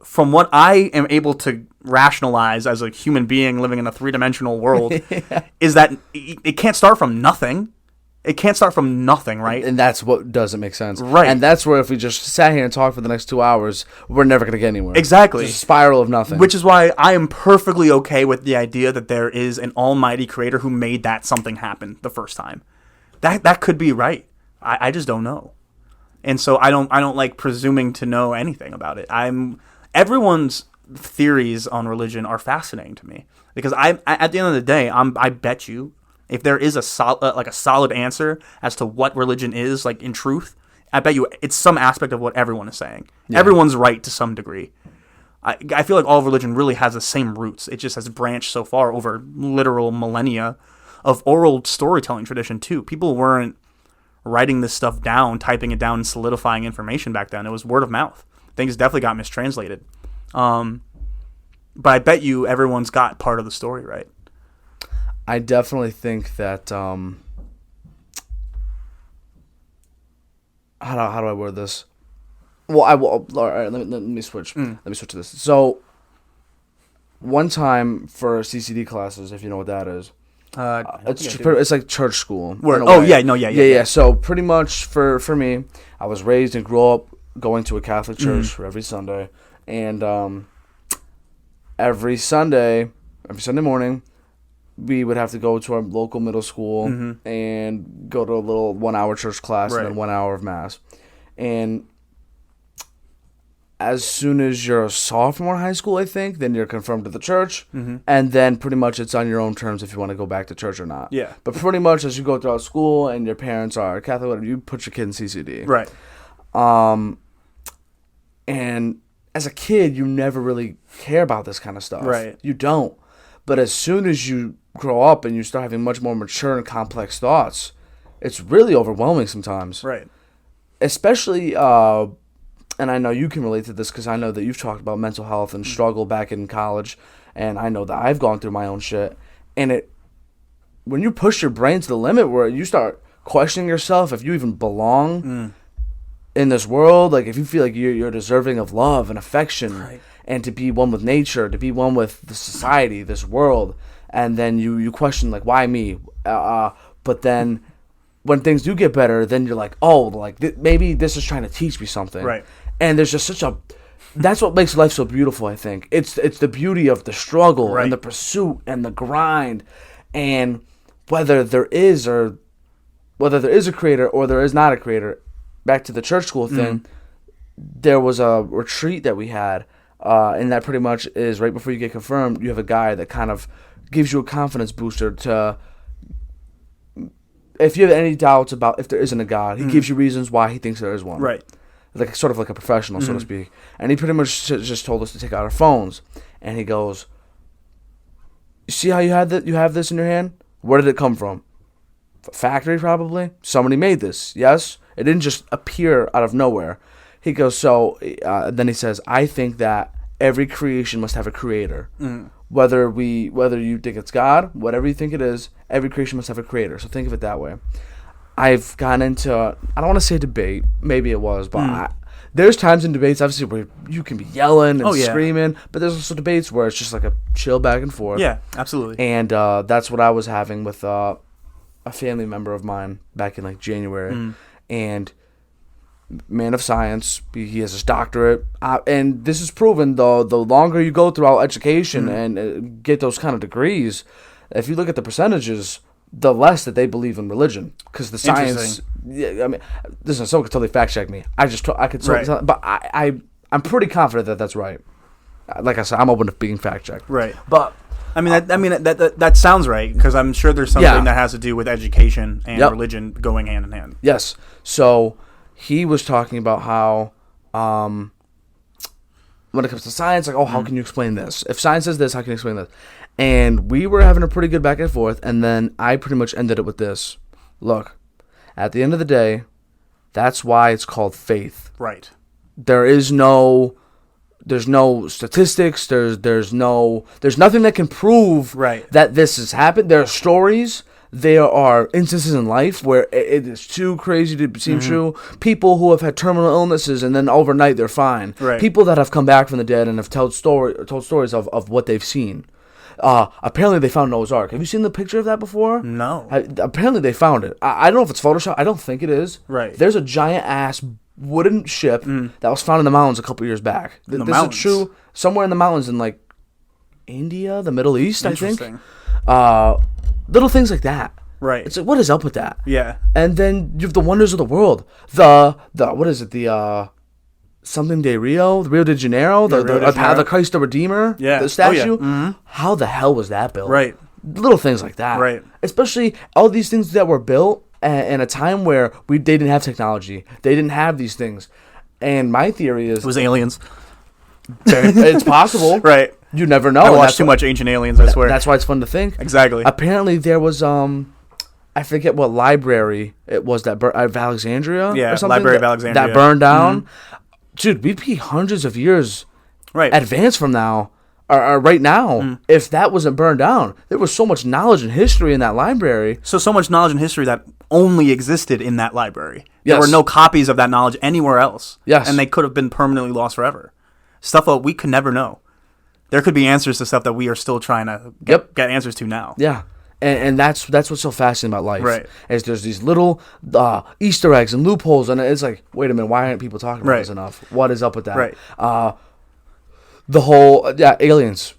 from what I am able to rationalize as a human being living in a three-dimensional world, is that it can't start from nothing. It can't start from nothing, right? And that's what doesn't make sense. Right. And that's where if we just sat here and talked for the next 2 hours, we're never going to get anywhere. Exactly. It's just a spiral of nothing. Which is why I am perfectly okay with the idea that there is an almighty creator who made that something happen the first time. That could be right. I just don't know. And so I don't like presuming to know anything about it. Everyone's theories on religion are fascinating to me because at the end of the day, I bet you if there is a solid answer as to what religion is, like in truth, I bet you it's some aspect of what everyone is saying. Yeah. Everyone's right to some degree. I feel like all of religion really has the same roots. It just has branched so far over literal millennia of oral storytelling tradition too. People weren't writing this stuff down, typing it down, and solidifying information back then. It was word of mouth. Things definitely got mistranslated. But I bet you everyone's got part of the story right. I definitely think that how do I word this? Well, all right. Let me switch. Let me switch to this. So, one time for CCD classes, if you know what that is, it's like church school. Yeah. So pretty much for me, I was raised and grew up going to a Catholic church every Sunday, and every Sunday morning, we would have to go to our local middle school and go to a little 1 hour church class and then 1 hour of mass. And as soon as you're a sophomore in high school, I think, then you're confirmed to the church. And then pretty much it's on your own terms if you want to go back to church or not. Yeah. But pretty much as you go throughout school and your parents are Catholic, whatever, you put your kid in CCD. Right. And as a kid, you never really care about this kind of stuff. Right. You don't. But as soon as you grow up and you start having much more mature and complex thoughts, it's really overwhelming sometimes. Right. Especially, and I know you can relate to this because I know that you've talked about mental health and struggle back in college, and I know that I've gone through my own shit. And when you push your brain to the limit where you start questioning yourself if you even belong in this world, like if you feel like you're deserving of love and affection. Right. And to be one with nature, to be one with the society, this world, and then you question like, why me? But then when things do get better, then you're like, oh, like maybe this is trying to teach me something, right? And there's just that's what makes life so beautiful. I think it's the beauty of the struggle and the pursuit and the grind, and whether there is a creator or there is not a creator. Back to the church school thing, there was a retreat that we had. And that pretty much is right before you get confirmed, you have a guy that kind of gives you a confidence booster to, if you have any doubts about if there isn't a God, he gives you reasons why he thinks there is one. Right. Like sort of like a professional, so to speak. And he pretty much just told us to take out our phones. And he goes, you see how you have this in your hand? Where did it come from? Factory, probably. Somebody made this. Yes? It didn't just appear out of nowhere. He goes, so then he says, I think that every creation must have a creator. Whether you think it's God, whatever you think it is, every creation must have a creator. So think of it that way. I've gone into, I don't want to say debate, maybe it was, but there's times in debates, obviously, where you can be yelling and screaming, but there's also debates where it's just like a chill back and forth. Yeah, absolutely. And that's what I was having with a family member of mine back in like January. And man of science, he has his doctorate, and this is proven, though, the longer you go throughout education and get those kind of degrees, if you look at the percentages, the less that they believe in religion, because the science. Yeah, I mean, listen, someone could totally fact check me. But I'm pretty confident that that's right. Like I said, I'm open to being fact checked. Right, but that sounds right, because I'm sure there's something that has to do with education and religion going hand in hand. Yes. So he was talking about how when it comes to science, like, how can you explain this? If science says this, how can you explain this? And we were having a pretty good back and forth, and then I pretty much ended it with this. Look, at the end of the day, that's why it's called faith. Right. There's no statistics, there's nothing that can prove that this has happened. There are stories, there are instances in life where it is too crazy to seem true. People who have had terminal illnesses and then overnight they're fine. Right. People that have come back from the dead and have told stories of what they've seen. Apparently they found Noah's Ark. Have you seen the picture of that before? No. Apparently they found it. I don't know if it's Photoshop. I don't think it is. Right. There's a giant ass wooden ship that was found in the mountains a couple years back. This is true. Somewhere in the mountains in like India, the Middle East, I think. Little things like that. Right. It's like, what is up with that? Yeah. And then you have the wonders of the world. The what is it? The something de Rio, the Rio de Janeiro, the Christ the Redeemer, the statue. How the hell was that built? Right. Little things like that. Right. Especially all these things that were built in a time where they didn't have technology. They didn't have these things. And my theory is... It was aliens. It's possible. Right. You never know. I watched too much Ancient Aliens, I swear. That's why it's fun to think. Exactly. Apparently there was... I forget what library it was that of Alexandria. Yeah, or something, Library of Alexandria. That burned down. Dude, we'd be hundreds of years advanced from now, or right now, if that wasn't burned down. There was so much knowledge and history in that library. So much knowledge and history that only existed in that library. Yes. There were no copies of that knowledge anywhere else. Yes. And they could have been permanently lost forever. Stuff that we could never know. There could be answers to stuff that we are still trying to get answers to now. Yeah. And that's what's so fascinating about life. Right. Is there's these little Easter eggs and loopholes, and it's like, wait a minute, why aren't people talking about this enough? What is up with that? Right. The whole aliens.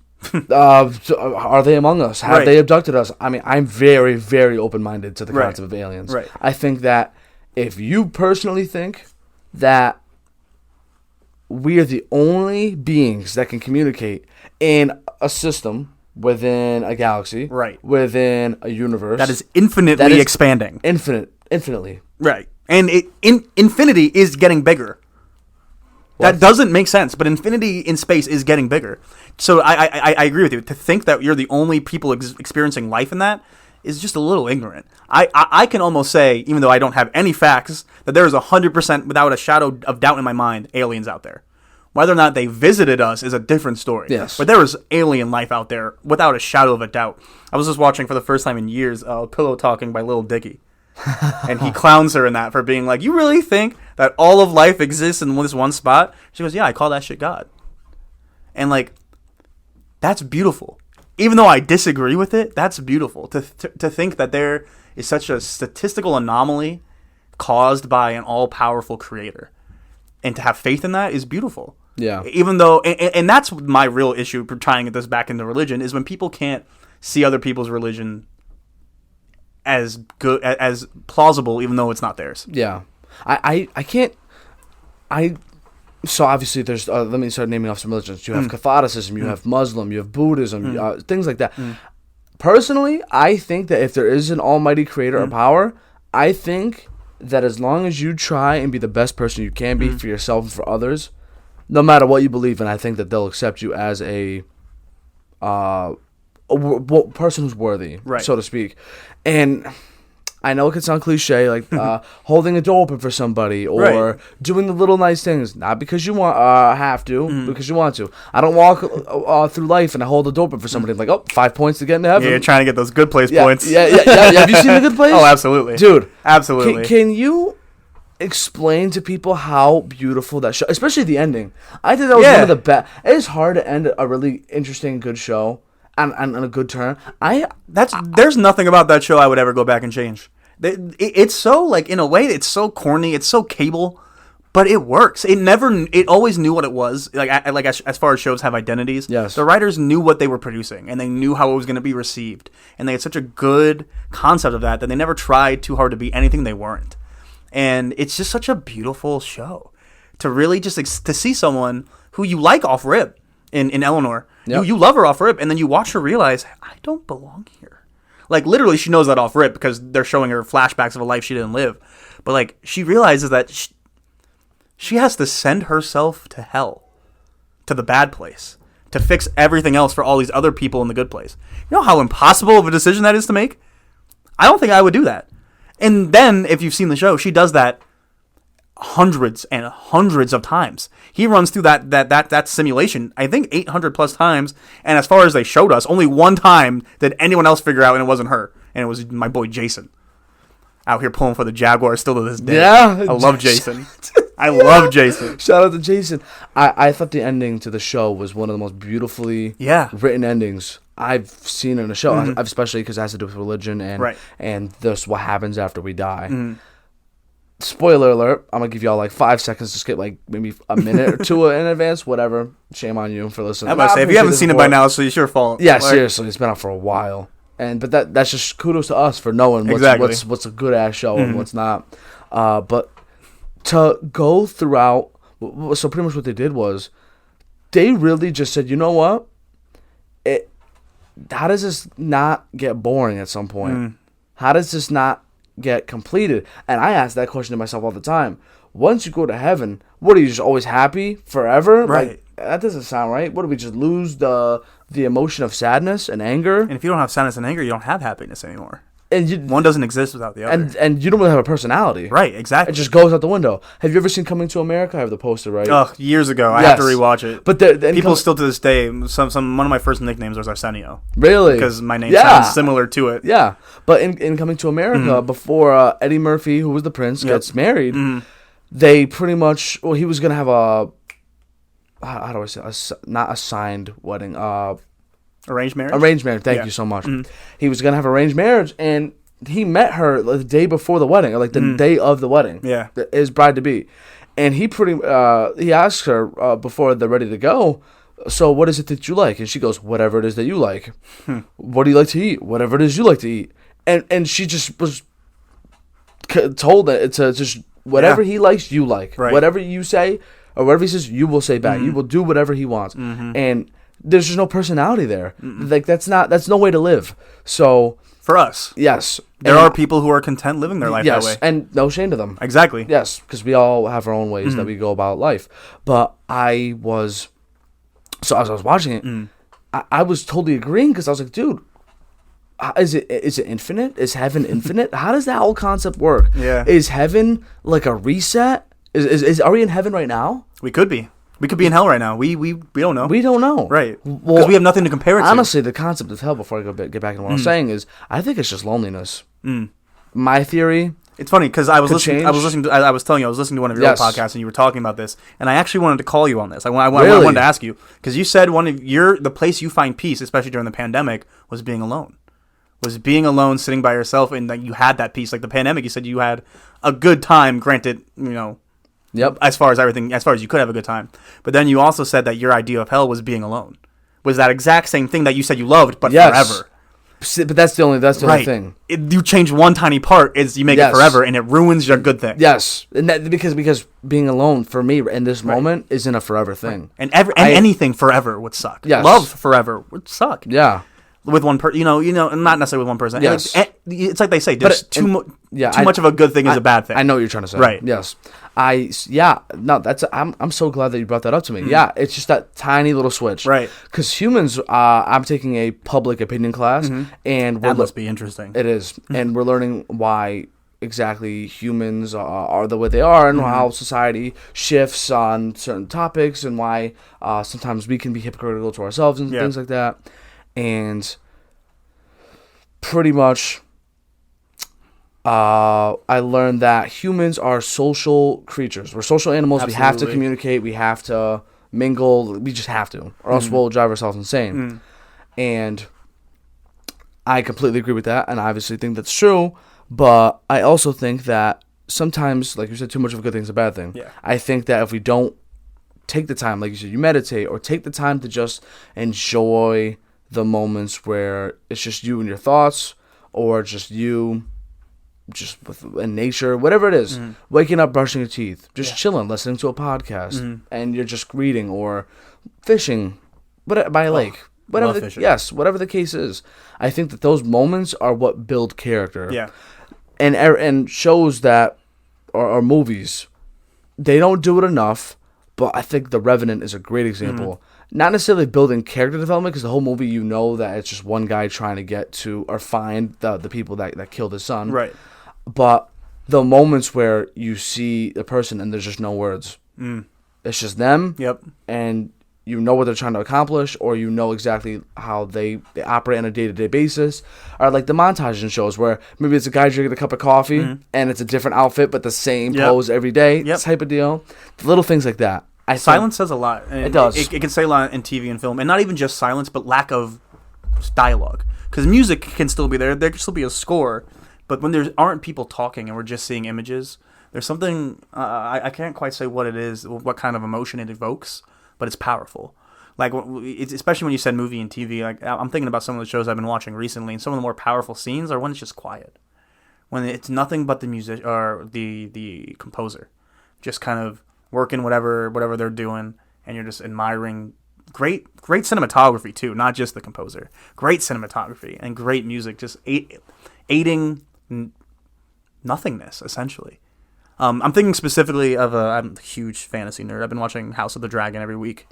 Are they among us? Have they abducted us? I mean, I'm very, very open-minded to the concept of aliens. Right. I think that if you personally think that we are the only beings that can communicate in a system within a galaxy, within a universe that is infinitely expanding, infinitely, right? And infinity is getting bigger. That doesn't make sense, but infinity in space is getting bigger. So I agree with you. To think that you're the only people experiencing life in that is just a little ignorant. I can almost say, even though I don't have any facts, that there is 100%, without a shadow of doubt in my mind, aliens out there. Whether or not they visited us is a different story. Yes. But there is alien life out there without a shadow of a doubt. I was just watching for the first time in years Pillow Talking by Lil Dicky. And he clowns her in that for being like, you really think that all of life exists in this one spot? She goes, yeah, I call that shit God. And like, that's beautiful. Even though I disagree with it, that's beautiful. To think that there is such a statistical anomaly caused by an all-powerful creator. And to have faith in that is beautiful. Yeah. Even though, and that's my real issue for trying to get this back into religion, is when people can't see other people's religion as good, as plausible, even though it's not theirs. Yeah. I can't. So obviously there's, let me start naming off some religions. You have Catholicism, you have Muslim, you have Buddhism, things like that. Personally, I think that if there is an almighty creator or power, I think that as long as you try and be the best person you can be for yourself and for others, no matter what you believe in, I think that they'll accept you as a person who's worthy, so to speak. And I know it can sound cliche, like holding a door open for somebody or doing the little nice things, not because you want have to, because you want to. I don't walk through life and I hold the door open for somebody like, oh, 5 points to get into heaven. Yeah, you're trying to get those good place points. Yeah. Have you seen The Good Place? Oh, absolutely. Dude. Absolutely. Can you explain to people how beautiful that show, especially the ending? I think that was one of the best. It is hard to end a really interesting, good show on a good turn. There's nothing about that show I would ever go back and change. It's so, like, in a way, it's so corny, it's so cable, but it works. It always knew what it was. As far as shows have identities, yes, the writers knew what they were producing, and they knew how it was going to be received, and they had such a good concept of that they never tried too hard to be anything they weren't. And it's just such a beautiful show to really just to see someone who you like off rip in Eleanor. Yep. You love her off rip, and then you watch her realize, I don't belong here. Like, literally, she knows that off rip because they're showing her flashbacks of a life she didn't live. But, like, she realizes that she has to send herself to hell, to the bad place, to fix everything else for all these other people in the good place. You know how impossible of a decision that is to make? I don't think I would do that. And then, if you've seen the show, she does that hundreds and hundreds of times. He runs through that simulation, I think 800 plus times, and as far as they showed us, only one time did anyone else figure out, and it wasn't her, and it was my boy Jason, out here pulling for the Jaguars still to this day. Yeah, I love Jason. I love Jason. Shout out to Jason. I thought the ending to the show was one of the most beautifully written endings I've seen in a show, especially because it has to do with religion and this what happens after we die. Spoiler alert, I'm going to give y'all like 5 seconds to skip like maybe a minute or two in advance, whatever. Shame on you for listening. I'm about to say, if you haven't seen it by now, so it's your fault. Yeah, seriously, it's been out for a while. But that's just kudos to us for knowing what's a good-ass show and what's not. But to go throughout, so pretty much what they did was, they really just said, you know what? How does this not get boring at some point? How does this not get completed? And I ask that question to myself all the time. Once you go to heaven, what are you, just always happy forever? Right. Like, that doesn't sound right. What do we just lose the emotion of sadness and anger? And if you don't have sadness and anger, you don't have happiness anymore. And one doesn't exist without the other. And you don't really have a personality. Right, exactly. It just goes out the window. Have you ever seen Coming to America? I have the poster, right? Oh, years ago. I have to rewatch it. But people still to this day, one of my first nicknames was Arsenio. Really? Because my name sounds similar to it. Yeah. But in Coming to America, before Eddie Murphy, who was the prince, gets married, they pretty much, he was going to have how do I say, not a signed wedding, Arranged marriage? Arranged marriage, thank you so much. He was going to have arranged marriage, and he met her the day before the wedding, or like the day of the wedding. Yeah. His bride-to-be. And he he asked her before they're ready to go, so what is it that you like? And she goes, whatever it is that you like. What do you like to eat? Whatever it is you like to eat. And she just was told that to just, whatever he likes, you like. Right. Whatever you say, or whatever he says, you will say back. You will do whatever he wants. And there's just no personality there. Like, that's no way to live. So for us, yes, there are people who are content living their life that way, and no shame to them. Exactly. Yes, because we all have our own ways that we go about life. But as I was watching it, I was totally agreeing, because I was like, dude, is it infinite? Is heaven infinite? How does that whole concept work? Yeah. Is heaven like a reset? Are we in heaven right now? We could be. We could be in hell right now. We don't know. We don't know. Right. Because we have nothing to compare it to. Honestly, the concept of hell, before I get back into what I'm saying, is I think it's just loneliness. My theory. It's funny because I was telling you, I was listening to one of your old podcasts, and you were talking about this, and I actually wanted to call you on this. I wanted to ask you, because you said the place you find peace, especially during the pandemic, was being alone. Was being alone, sitting by yourself, and that you had that peace. Like the pandemic, you said you had a good time. Granted, Yep. As far as you could have a good time. But then you also said that your idea of hell was being alone. Was that exact same thing that you said you loved, but forever? But that's the only thing. You change one tiny part, is you make it forever, and it ruins your good thing. Yes, and that because being alone for me in this moment isn't a forever thing. Right. And anything forever would suck. Yes. Love forever would suck. Yeah. with one person. Not necessarily with one person. Yes. It's like they say, just too much of a good thing is a bad thing. I know what you're trying to say. Right. Yes. I'm so glad that you brought that up to me. Yeah, it's just that tiny little switch. Right. Because humans, I'm taking a public opinion class, and that must be interesting. It is, and we're learning why exactly humans are the way they are, and how society shifts on certain topics, and why sometimes we can be hypocritical to ourselves and things like that. And pretty much, I learned that humans are social creatures. We're social animals. Absolutely. We have to communicate. We have to mingle. We just have to, or else we'll drive ourselves insane. And I completely agree with that, and I obviously think that's true. But I also think that sometimes, like you said, too much of a good thing is a bad thing. Yeah. I think that if we don't take the time, like you said, you meditate, or take the time to just enjoy the moments where it's just you and your thoughts, or just you just in nature, whatever it is, waking up, brushing your teeth, just chilling, listening to a podcast, and you're just reading or fishing by a lake. Whatever whatever the case is. I think that those moments are what build character. Yeah. And shows that, or movies, they don't do it enough, but I think The Revenant is a great example. Not necessarily building character development, because the whole movie, you know that it's just one guy trying to get to, or find the people that killed his son. Right. But the moments where you see the person and there's just no words. It's just them. Yep. And you know what they're trying to accomplish, or you know exactly how they operate on a day-to-day basis. Or like the montage in shows where maybe it's a guy drinking a cup of coffee and it's a different outfit but the same pose every day, type of deal. The little things like that. Silence says a lot. It does. It can say a lot in TV and film, and not even just silence, but lack of dialogue. Because music can still be there. There can still be a score, but when there aren't people talking and we're just seeing images, there's something, I can't quite say what it is, what kind of emotion it evokes, but it's powerful. Like, especially when you said movie and TV, like I'm thinking about some of the shows I've been watching recently, and some of the more powerful scenes are when it's just quiet, when it's nothing but the music or the composer, just kind of working whatever they're doing, and you're just admiring great cinematography too, not just the composer. Great cinematography and great music, just aiding nothingness essentially. I'm thinking specifically of I'm a huge fantasy nerd. I've been watching House of the Dragon every week.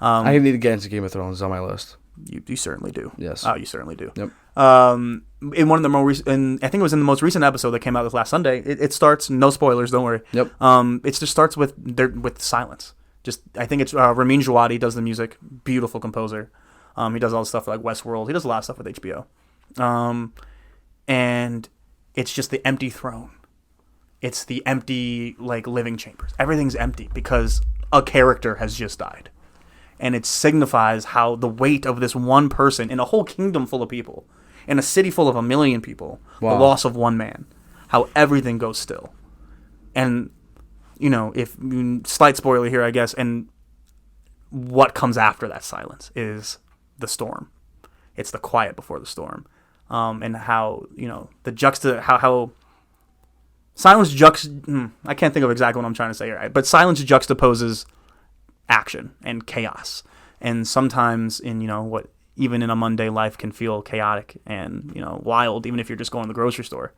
I need to get into Game of Thrones. It's on my list. You certainly do. Yes. Oh, you certainly do. Yep. In one of the more recent, I think it was in the most recent episode that came out this last Sunday. It starts. No spoilers. Don't worry. Yep. It just starts with silence. Just I think it's Ramin Djawadi does the music. Beautiful composer. He does all the stuff for like Westworld. He does a lot of stuff with HBO. And it's just the empty throne. It's the empty, like, living chambers. Everything's empty because a character has just died. And it signifies how the weight of this one person in a whole kingdom full of people, in a city full of 1 million people, the loss of one man, how everything goes still. And, if slight spoiler here, I guess, and what comes after that silence is the storm. It's the quiet before the storm. And how, how silence I can't think of exactly what I'm trying to say here, but silence juxtaposes action and chaos. And sometimes what even in a mundane life can feel chaotic and, wild, even if you're just going to the grocery store.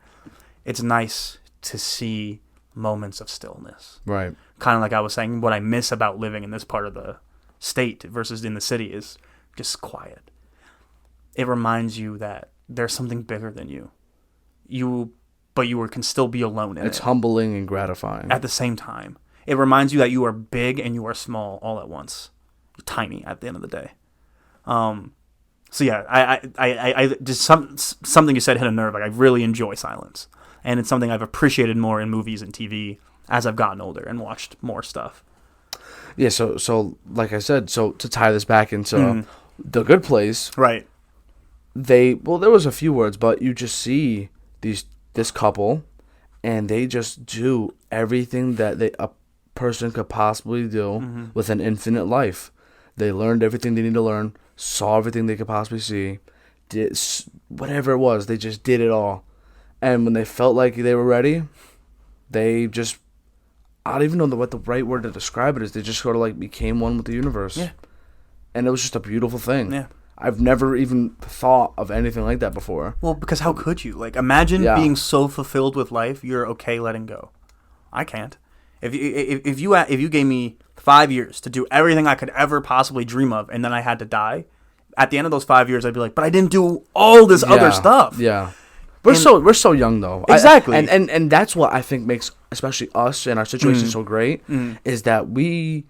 It's nice to see moments of stillness. Right. Kind of like I was saying, what I miss about living in this part of the state versus in the city is just quiet. It reminds you that there's something bigger than you. But you can still be alone in it. It's humbling and gratifying. At the same time. It reminds you that you are big and you are small all at once. You're tiny at the end of the day. So yeah, I just something you said hit a nerve. Like, I really enjoy silence. And it's something I've appreciated more in movies and TV as I've gotten older and watched more stuff. Yeah, so like I said, so to tie this back into The Good Place. Right. There was a few words, but you just see this couple, and they just do everything that a person could possibly do with an infinite life. They learned everything they need to learn, saw everything they could possibly see, did whatever it was. They just did it all. And when they felt like they were ready, they just, I don't even know what the right word to describe it is. They just sort of like became one with the universe. Yeah. And it was just a beautiful thing. Yeah. I've never even thought of anything like that before. Well, because how could you? Like, imagine being so fulfilled with life, you're okay letting go. I can't. If you gave me 5 years to do everything I could ever possibly dream of, and then I had to die, at the end of those 5 years, I'd be like, but I didn't do all this other stuff. Yeah. We're so young though. Exactly. And that's what I think makes especially us and our situation so great is that we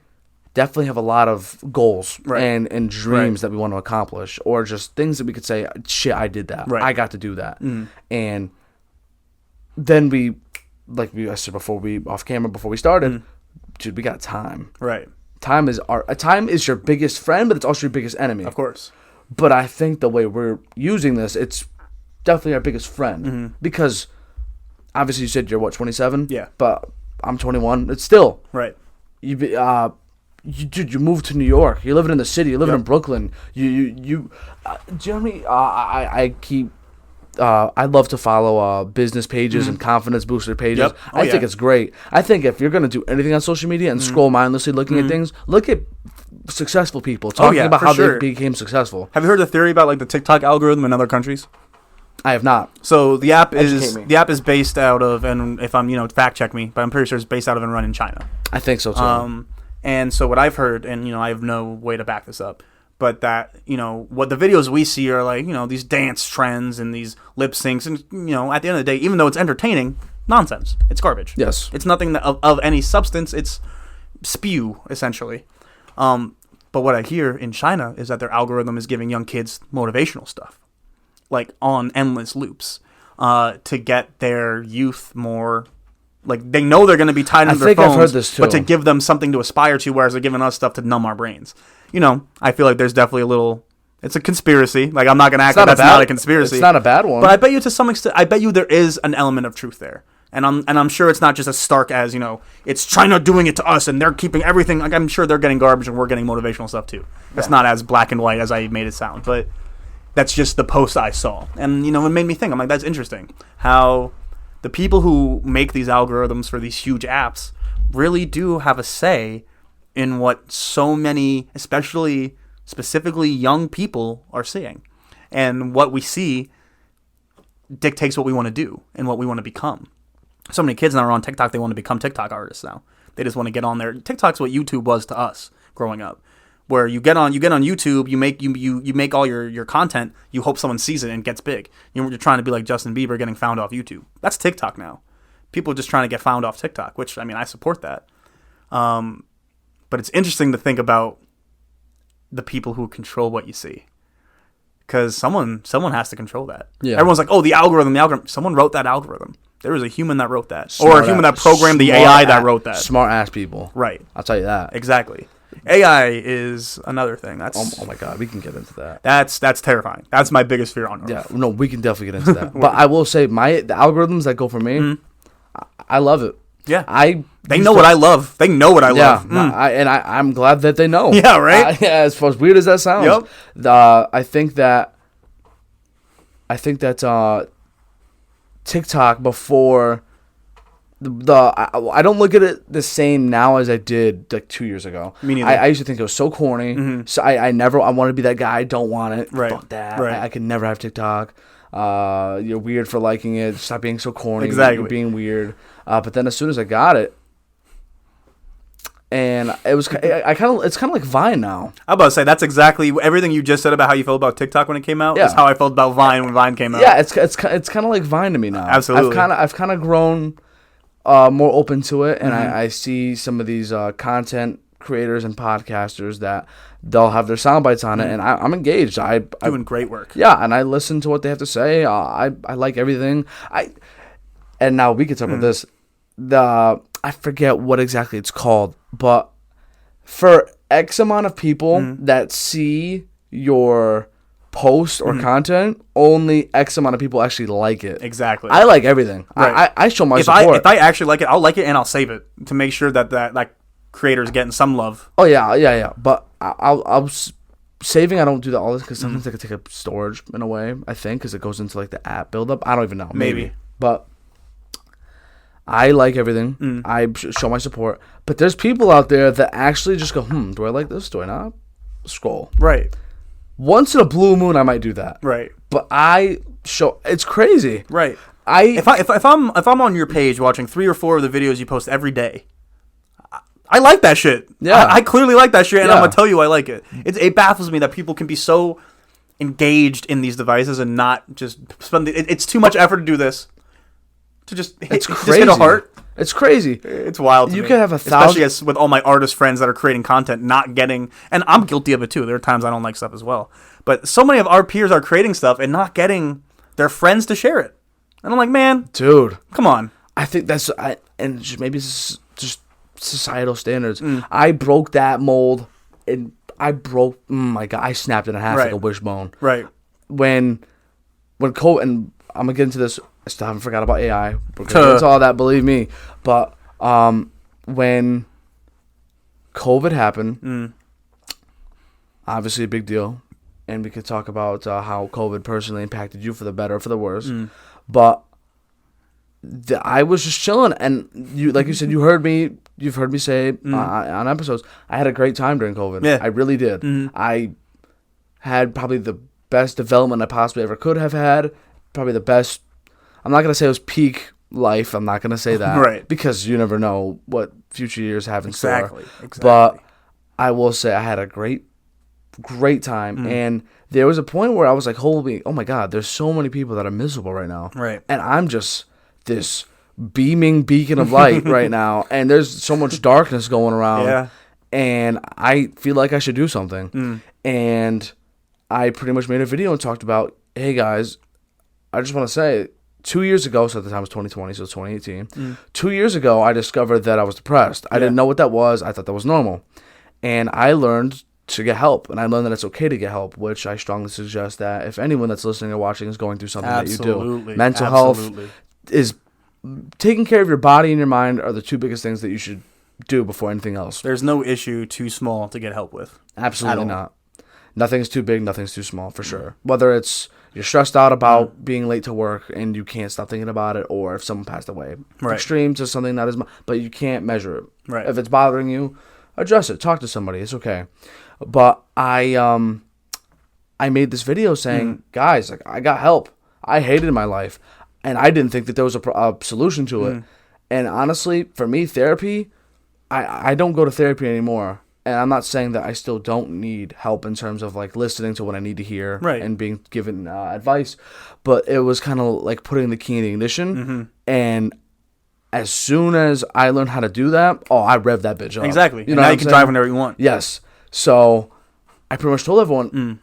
definitely have a lot of goals and dreams that we want to accomplish, or just things that we could say, shit, I did that. I got to do that. And then I said before we started, dude, we got time. Right. Time is your biggest friend, but it's also your biggest enemy. Of course. But I think the way we're using this, it's definitely our biggest friend because obviously you said you're 27? Yeah. But I'm 21. It's still right. You moved to New York. You're living in the city. You're living in Brooklyn. Jeremy, I love to follow business pages and confidence booster pages. Yep. I think it's great. I think if you're going to do anything on social media and scroll mindlessly looking at things, look at successful people talking about how they became successful. Have you heard the theory about like the TikTok algorithm in other countries? I have not. So the app is based out of, and if I'm fact check me, but I'm pretty sure it's based out of and run in China. I think so too. And so what I've heard, and I have no way to back this up, but that what the videos we see are like these dance trends and these lip syncs, and at the end of the day, even though it's entertaining, nonsense. It's garbage. Yes. It's nothing of any substance. It's spew essentially. But what I hear in China is that their algorithm is giving young kids motivational stuff, like on endless loops, to get their youth more. Like, they know they're going to be tied into their phones, I've heard this too. But to give them something to aspire to, whereas they're giving us stuff to numb our brains. I feel like there's definitely a little... It's a conspiracy. Like, I'm not going to act like that's not a conspiracy. It's not a bad one. But I bet you to some extent, there is an element of truth there. And I'm sure it's not just as stark as, it's China doing it to us and they're keeping everything... Like, I'm sure they're getting garbage and we're getting motivational stuff too. It's not as black and white as I made it sound. But that's just the post I saw. And, it made me think. I'm like, that's interesting. How... the people who make these algorithms for these huge apps really do have a say in what so many, specifically young people, are seeing. And what we see dictates what we want to do and what we want to become. So many kids now are on TikTok, they want to become TikTok artists now. They just want to get on there. TikTok's what YouTube was to us growing up. Where you get on YouTube, you make all your content, you hope someone sees it and gets big. You're trying to be like Justin Bieber getting found off YouTube. That's TikTok now. People are just trying to get found off TikTok, which, I support that. But it's interesting to think about the people who control what you see. Because someone has to control that. Yeah. Everyone's like, oh, the algorithm. Someone wrote that algorithm. There was a human that wrote that. Or a human that programmed the AI that wrote that. Smart ass people. Right. I'll tell you that. Exactly. AI is another thing. That's oh my god, we can get into that. That's terrifying. That's my biggest fear on earth. Yeah, no, we can definitely get into that. But I will say, the algorithms that go for me, I love it. Yeah, they know what I love. They know what I love. I'm glad that they know. Yeah, right. As weird as that sounds. Yep. I think that TikTok before. I don't look at it the same now as I did like 2 years ago. Me neither. I used to think it was so corny. So I want to be that guy. I don't want it. Right. Fuck that. Right. I can never have TikTok. You're weird for liking it. Stop being so corny. Exactly. You're being weird. But then as soon as I got it, and it's kind of like Vine now. I'm about to say that's exactly everything you just said about how you felt about TikTok when it came out. Yeah. Is how I felt about Vine when Vine came out. Yeah, it's kind of like Vine to me now. Absolutely. I've kind of grown more open to it, and I see some of these content creators and podcasters that they'll have their sound bites on it, and I'm engaged. Doing great work. Yeah, and I listen to what they have to say. I like everything. And now we can talk about this. I forget what exactly it's called, but for X amount of people that see your post or content, only X amount of people actually like it. Exactly. I like everything. Right. I show my support. If I actually like it, I'll like it and I'll save it to make sure that creator's getting some love. Oh yeah. But I'll saving. I don't do that all this because sometimes I could take up storage in a way. I think because it goes into like the app buildup. I don't even know. Maybe. But I like everything. I show my support. But there's people out there that actually just go, do I like this? Do I not? Scroll. Right. Once in a blue moon, I might do that. Right. But it's crazy. Right. If I'm on your page watching 3 or 4 of the videos you post every day, I like that shit. Yeah. I clearly like that shit, and Yeah. I'm gonna tell you I like it. It baffles me that people can be so engaged in these devices and not just spend. It's too much effort to do this. To just It's just crazy. hit a heart. It's crazy. It's wild. To You me. could have 1,000. especially as with all my artist friends that are creating content, not getting, and I'm guilty of it too. There are times I don't like stuff as well, but so many of our peers are creating stuff and not getting their friends to share it, and I'm like, man, Dude. come on. I think and maybe it's just societal standards. I broke that mold, and my God, I snapped it in half like Right. a wishbone. Right. When COVID, and I'm gonna get into this. I still haven't forgot about AI. We're gonna get into all that, believe me. But when COVID happened, obviously a big deal, and we could talk about how COVID personally impacted you for the better or for the worse. But I was just chilling, and you, like you said, you've heard me say on episodes, I had a great time during COVID. Yeah. I really did. I had probably the best development I possibly ever could have had. Probably the best. I'm not gonna say it was peak life. I'm not gonna say that, Right. Because you never know what future years have in store. Exactly. But I will say I had a great time, and there was a point where I was like, "Holy, oh my God!" There's so many people that are miserable right now, Right. And I'm just this beaming beacon of light right now, and there's so much darkness going around, Yeah. and I feel like I should do something, and I pretty much made a video and talked about, hey guys, I just want to say, 2 years ago, so at the time it was 2020, so it's 2018. 2 years ago, I discovered that I was depressed. I didn't know what that was. I thought that was normal. And I learned to get help. And I learned that it's okay to get help, which I strongly suggest that if anyone that's listening or watching is going through something that you do. Mental health is taking care of your body and your mind are the two biggest things that you should do before anything else. There's no issue too small to get help with. Absolutely not. Nothing's too big, nothing's too small, for sure. Whether it's you're stressed out about being late to work and you can't stop thinking about it, or if someone passed away. Right. Extreme to something that is, but you can't measure it. Right. If it's bothering you, address it. Talk to somebody. It's okay. But I made this video saying, guys, like, I got help. I hated my life, and I didn't think that there was a solution to it. And honestly, for me, therapy, I don't go to therapy anymore. And I'm not saying that I still don't need help in terms of like listening to what I need to hear and being given advice, but it was kind of like putting the key in the ignition. And as soon as I learned how to do that, I revved that bitch up. Exactly. You know, now you can drive whenever you want. Yes. So I pretty much told everyone,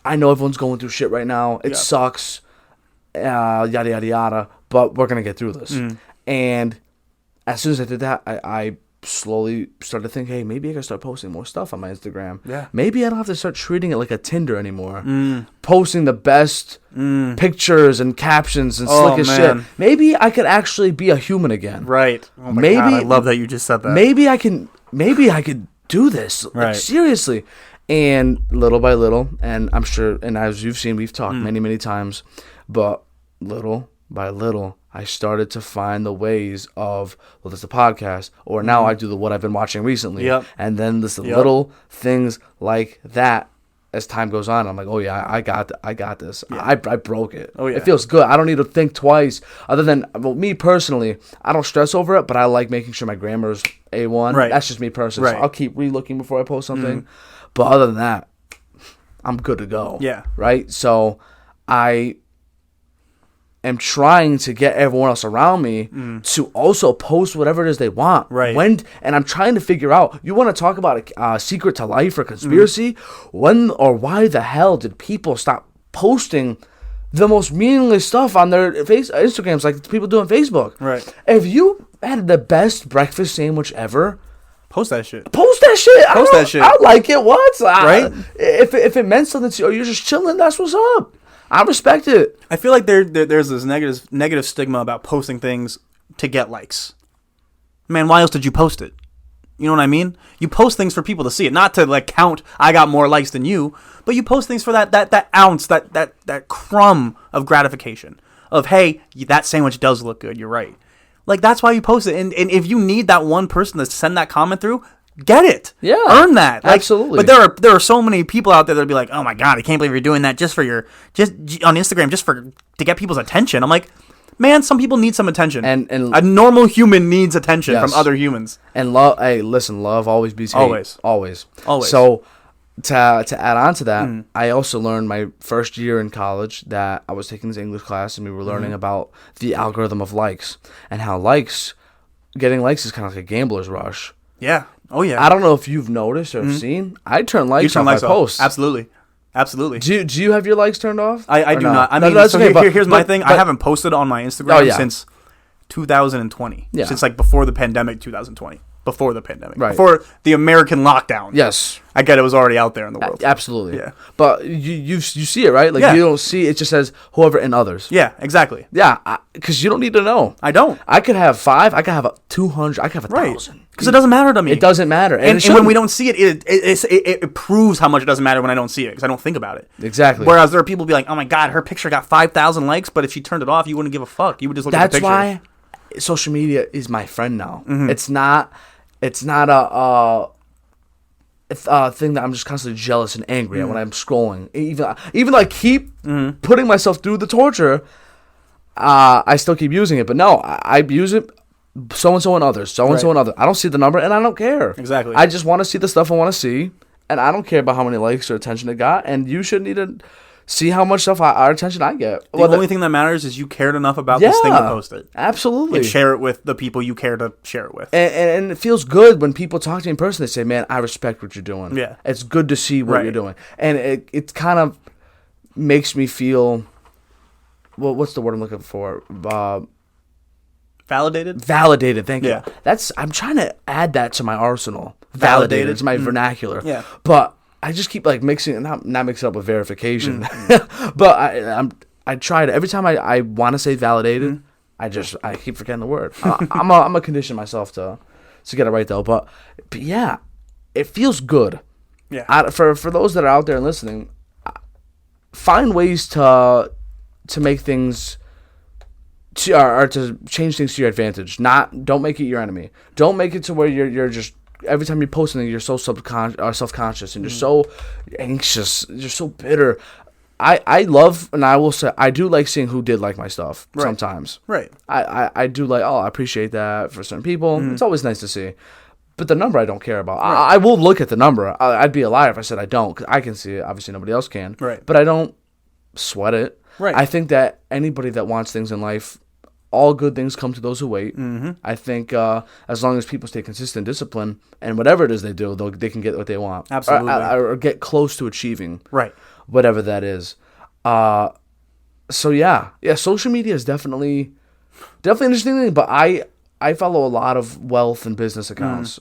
I know everyone's going through shit right now. It sucks, yada, yada, yada, but we're going to get through this. And as soon as I did that, I slowly started to think, hey, maybe I can start posting more stuff on my Instagram. Yeah. Maybe I don't have to start treating it like a Tinder anymore. Posting the best pictures and captions and slick as shit. Maybe I could actually be a human again. Right. Oh my Maybe, God, I love that you just said that. Maybe I could do this. Like, Right. seriously. And little by little, and I'm sure, and as you've seen, we've talked many, many times, but little by little, I started to find the ways of, well, there's the podcast, or now I do what I've been watching recently. And then there's the little things like that as time goes on. I'm like, oh yeah, I got this. I broke it. Oh yeah. It feels good. I don't need to think twice. Other than, well, me personally, I don't stress over it, but I like making sure my grammar's A1. Right. That's just me personally. Right. So I'll keep re-looking before I post something. But other than that, I'm good to go. Yeah. Right? So I am trying to get everyone else around me to also post whatever it is they want. Right. And I'm trying to figure out, you want to talk about a secret to life or conspiracy? When or why the hell did people stop posting the most meaningless stuff on their Instagrams like people do on Facebook? Right. If you had the best breakfast sandwich ever, Post that shit. post that shit. Post that shit. I like it. What? Right? If it meant something to you, or you're just chilling, that's what's up. I respect it. I feel like there's this negative stigma about posting things to get likes. Man, why else did you post it? You know what I mean? You post things for people to see it, not to like count I got more likes than you, but you post things for that ounce, that crumb of gratification of, hey, that sandwich does look good. You're right. Like, that's why you post it. And if you need that one person to send that comment through, get it. Yeah. Earn that. Like, Absolutely. But there are so many people out there that'll be like, oh my God, I can't believe you're doing that just on Instagram, to get people's attention. I'm like, man, some people need some attention. And a normal human needs attention from other humans. And love, hey, listen, love always beats hate. Always. So to add on to that, I also learned my first year in college that I was taking this English class, and we were learning about the algorithm of likes and how getting likes is kind of like a gambler's rush. Yeah. Oh yeah. I don't know if you've noticed or seen. I turn likes off my posts. Absolutely. Do you have your likes turned off? I do not. I mean, here's my thing. I haven't posted on my Instagram since 2020. Yeah. Since like before the pandemic, 2020. Before the pandemic. Right. Before the American lockdown. Yes. I get it was already out there in the world. Absolutely. Yeah. But you see it, right? Like you don't see it just says whoever and others. Yeah, exactly. Yeah, because you don't need to know. I don't. I could have 5. I could have 200. I could have 1,000. Because it doesn't matter to me. It doesn't matter. And when we don't see it, it proves how much it doesn't matter when I don't see it because I don't think about it. Exactly. Whereas there are people who be like, oh my God, her picture got 5,000 likes, but if she turned it off, you wouldn't give a fuck. You would just look at the picture. That's why social media is my friend now. It's not a thing that I'm just constantly jealous and angry at when I'm scrolling. Even I keep putting myself through the torture. I still keep using it, but no, I use it. So and so and others. I don't see the number, and I don't care. Exactly. I just want to see the stuff I want to see, and I don't care about how many likes or attention it got. And you shouldn't need to see how much our attention I get. The only thing that matters is you cared enough about this thing to post it. Absolutely. And share it with the people you care to share it with. And it feels good when people talk to you in person. They say, man, I respect what you're doing. Yeah. It's good to see what you're doing. And it kind of makes me feel, well, what's the word I'm looking for? Validated, thank you. I'm trying to add that to my arsenal. Validated. It's my vernacular. Yeah. But I just keep like mixing, not mixing up with verification. But I try to, every time I want to say validated, I keep forgetting the word. I'm a condition myself to get it right though. But yeah, it feels good. Yeah. For those that are out there and listening, find ways to make things or to change things to your advantage. Don't make it your enemy. Don't make it to where you're just every time you post something you're so self-conscious and you're so anxious, you're so bitter. I love, and I will say, I do like seeing who did like my stuff sometimes. Right. I do like, I appreciate that for certain people. It's always nice to see. But the number I don't care about. I will look at the number. I'd be a liar if I said I don't, because I can see it. Obviously nobody else can. Right. But I don't sweat it. Right. I think that anybody that wants things in life, all good things come to those who wait. I think as long as people stay consistent, disciplined, and whatever it is they do, they can get what they want. Absolutely. Or get close to achieving. Right. Whatever that is. So yeah, social media is definitely an interesting thing, but I follow a lot of wealth and business accounts.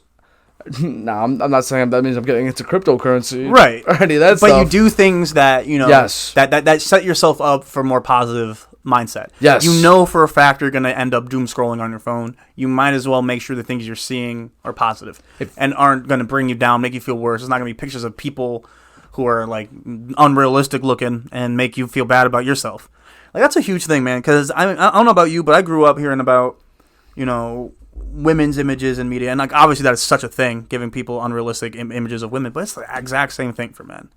No, I'm not saying that means I'm getting into cryptocurrency. Right. Or any of that but stuff. you do things that, that set yourself up for more positive mindset. Yes. You know for a fact you're going to end up doom scrolling on your phone. You might as well make sure the things you're seeing are positive and aren't going to bring you down, make you feel worse. It's not going to be pictures of people who are like unrealistic looking and make you feel bad about yourself. Like that's a huge thing, man, because I don't know about you, but I grew up hearing about, women's images in media, and like obviously that is such a thing, giving people unrealistic images of women, but it's the exact same thing for men.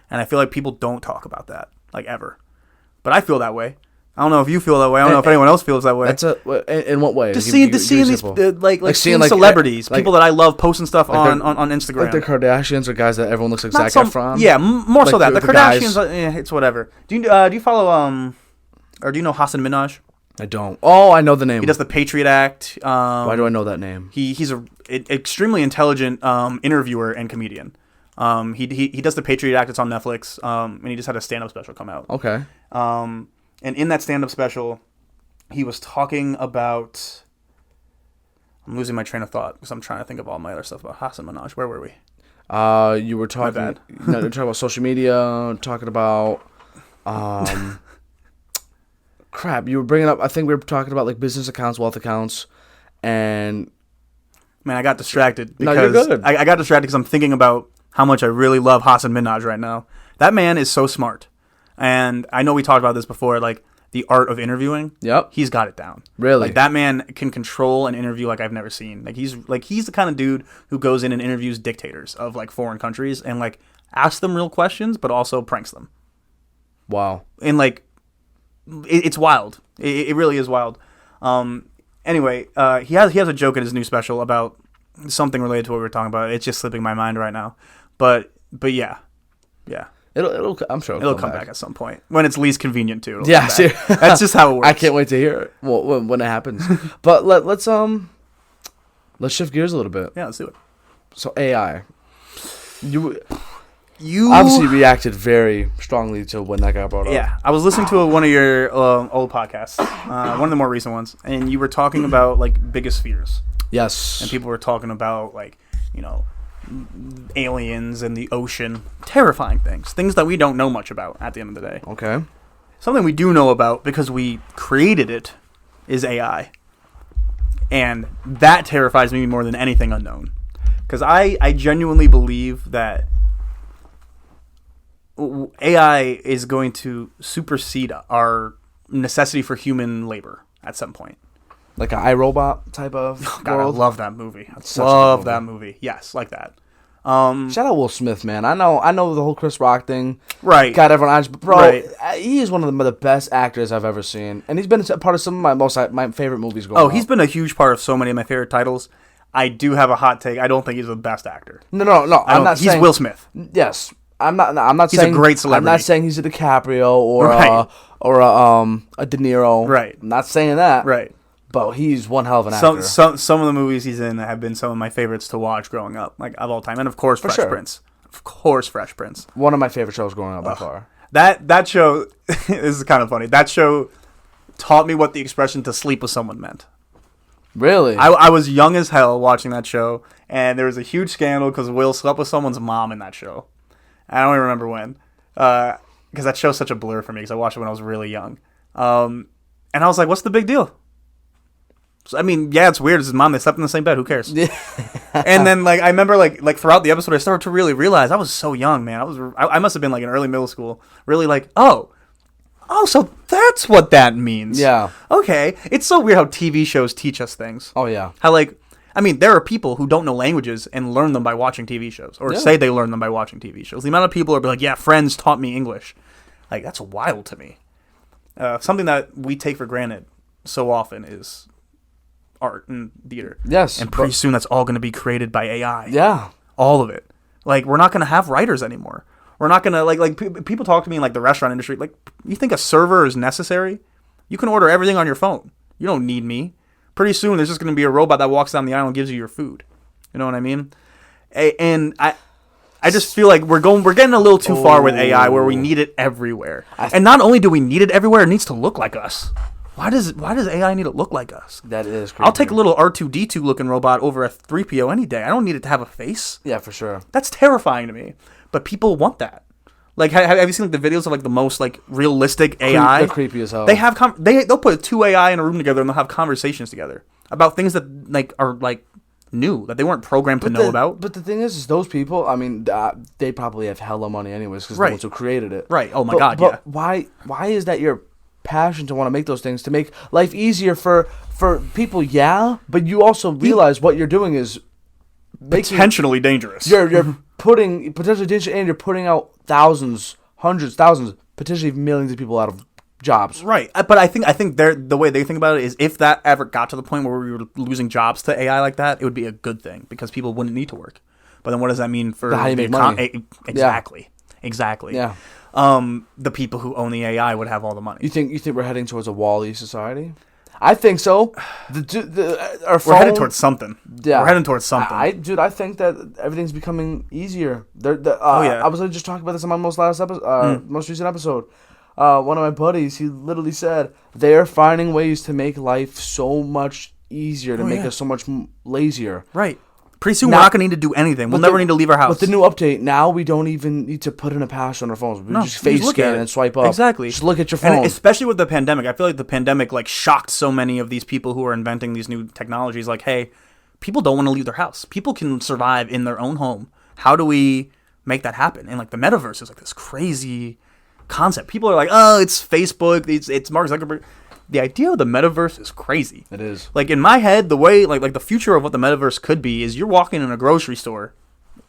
And I feel like people don't talk about that, like ever. But I feel that way. I don't know if you feel that way. I don't know if anyone else feels that way. That's in what way? Just seeing these seeing celebrities, people that I love posting stuff on Instagram, like the Kardashians or guys that everyone looks like Zac Efron. Yeah, more so that the Kardashians. Guys. It's whatever. Do you follow or do you know Hassan Minhaj? I don't. Oh, I know the name. He does the Patriot Act. Why do I know that name? He's an extremely intelligent interviewer and comedian. He does the Patriot Act. It's on Netflix. And he just had a stand-up special come out. Okay. And in that stand-up special, he was talking about. I'm losing my train of thought because I'm trying to think of all my other stuff about Hassan Minhaj. Where were we? You were talking. You're talking about social media. Talking about. Crap, you were bringing up, I think we were talking about like business accounts, wealth accounts, and... Man, I got distracted. No, you're good. I got distracted because I'm thinking about how much I really love Hassan Minhaj right now. That man is so smart. And I know we talked about this before, like, the art of interviewing, Yep. he's got it down. Really? Like, that man can control an interview like I've never seen. He's the kind of dude who goes in and interviews dictators of like foreign countries and like asks them real questions, but also pranks them. Wow. And like, it's wild. It really is wild. Anyway, he has a joke in his new special about something related to what we were talking about. It's just slipping my mind right now. But yeah. I'm sure It'll come back at some point when it's least convenient too. Yeah, That's just how it works. I can't wait to hear it when it happens. But let's shift gears a little bit. Yeah, let's do it. So AI, you obviously reacted very strongly to when that got brought up. Yeah, I was listening to one of your old podcasts, one of the more recent ones, and you were talking about like biggest fears. Yes. And people were talking about like, you know, aliens and the ocean, terrifying things that we don't know much about at the end of the day. Okay. Something we do know about because we created it is AI. And that terrifies me more than anything unknown. Because I genuinely believe that AI is going to supersede our necessity for human labor at some point. Like an iRobot type of God, world. I love that movie. Such a Love good that movie. Yes, like that. Shout out Will Smith, man. I know the whole Chris Rock thing. Right. Got everyone on, but bro, Right. He is one of the best actors I've ever seen, and he's been a part of some of my favorite movies going on. He's been a huge part of so many of my favorite titles. I do have a hot take. I don't think he's the best actor. No. I'm not saying he's Will Smith. Yes, I'm not He's saying a great celebrity. I'm not saying he's a DiCaprio or Right. a De Niro. Right. I'm not saying that. Right. But he's one hell of an actor. Some of the movies he's in have been some of my favorites to watch growing up, like of all time, and of course Fresh Prince. Of course, Fresh Prince. One of my favorite shows growing up by far. That show this is kind of funny. That show taught me what the expression "to sleep with someone" meant. Really? I was young as hell watching that show, and there was a huge scandal because Will slept with someone's mom in that show. I don't even remember when, because that show's such a blur for me because I watched it when I was really young. And I was like, "What's the big deal?" I mean, yeah, it's weird. It's his mom. They slept in the same bed. Who cares? And then, like, I remember, like throughout the episode, I started to really realize I was so young, man. I must have been like in early middle school. Really, like, oh, so that's what that means. Yeah. Okay. It's so weird how TV shows teach us things. Oh yeah. How I mean, there are people who don't know languages and learn them by watching TV shows, or say they learn them by watching TV shows. The amount of people are like, yeah, Friends taught me English. Like, that's wild to me. Something that we take for granted so often is art and theater. Yes. And pretty soon that's all going to be created by AI. Yeah. All of it. Like, we're not going to have writers anymore. We're not going to, people talk to me in, like, the restaurant industry. Like, you think a server is necessary? You can order everything on your phone. You don't need me. Pretty soon there's just going to be a robot that walks down the aisle and gives you your food. You know what I mean? And I just feel like we're getting a little too far with AI where we need it everywhere. And not only do we need it everywhere, it needs to look like us. Why does AI need to look like us? That is crazy. I'll take a little R2-D2 looking robot over a 3PO any day. I don't need it to have a face. Yeah, for sure. That's terrifying to me. But people want that. Like, have you seen like the videos of like the most like realistic AI? They're creepy as hell. They have they'll put two AI in a room together and they'll have conversations together about things that like are like new that they weren't programmed to know about. But the thing is those people, I mean, they probably have hella money anyways because the ones who created it. Right. Oh my God. But why is that your passion to want to make those things, to make life easier for people? Yeah, but you also realize what you're doing is potentially dangerous. You're putting potentially danger, and you're putting out hundreds, thousands, potentially millions of people out of jobs. Right. But I think the way they think about it is if that ever got to the point where we were losing jobs to AI like that, it would be a good thing because people wouldn't need to work. But then what does that mean for how you make money? Exactly. Exactly. Yeah. The people who own the AI would have all the money. You think we're heading towards a Wall-E society? I think so. We're headed towards something. Yeah, we're heading towards something. I think that everything's becoming easier. Yeah. I was just talking about this in my most recent episode. One of my buddies, he literally said they're finding ways to make life so much easier, to make us so much lazier. Right. Pretty soon we're not going to need to do anything. We'll never need to leave our house. With the new update, now we don't even need to put in a password on our phones. We just face scan and swipe up. Exactly. Just look at your phone. And especially with the pandemic, I feel like the pandemic like shocked so many of these people who are inventing these new technologies. Like, hey, people don't want to leave their house. People can survive in their own home. How do we make that happen? And like the metaverse is like this crazy concept. People are like, oh, it's Facebook, it's Mark Zuckerberg. The idea of the metaverse is crazy. It is. Like, in my head, the way, like the future of what the metaverse could be is you're walking in a grocery store,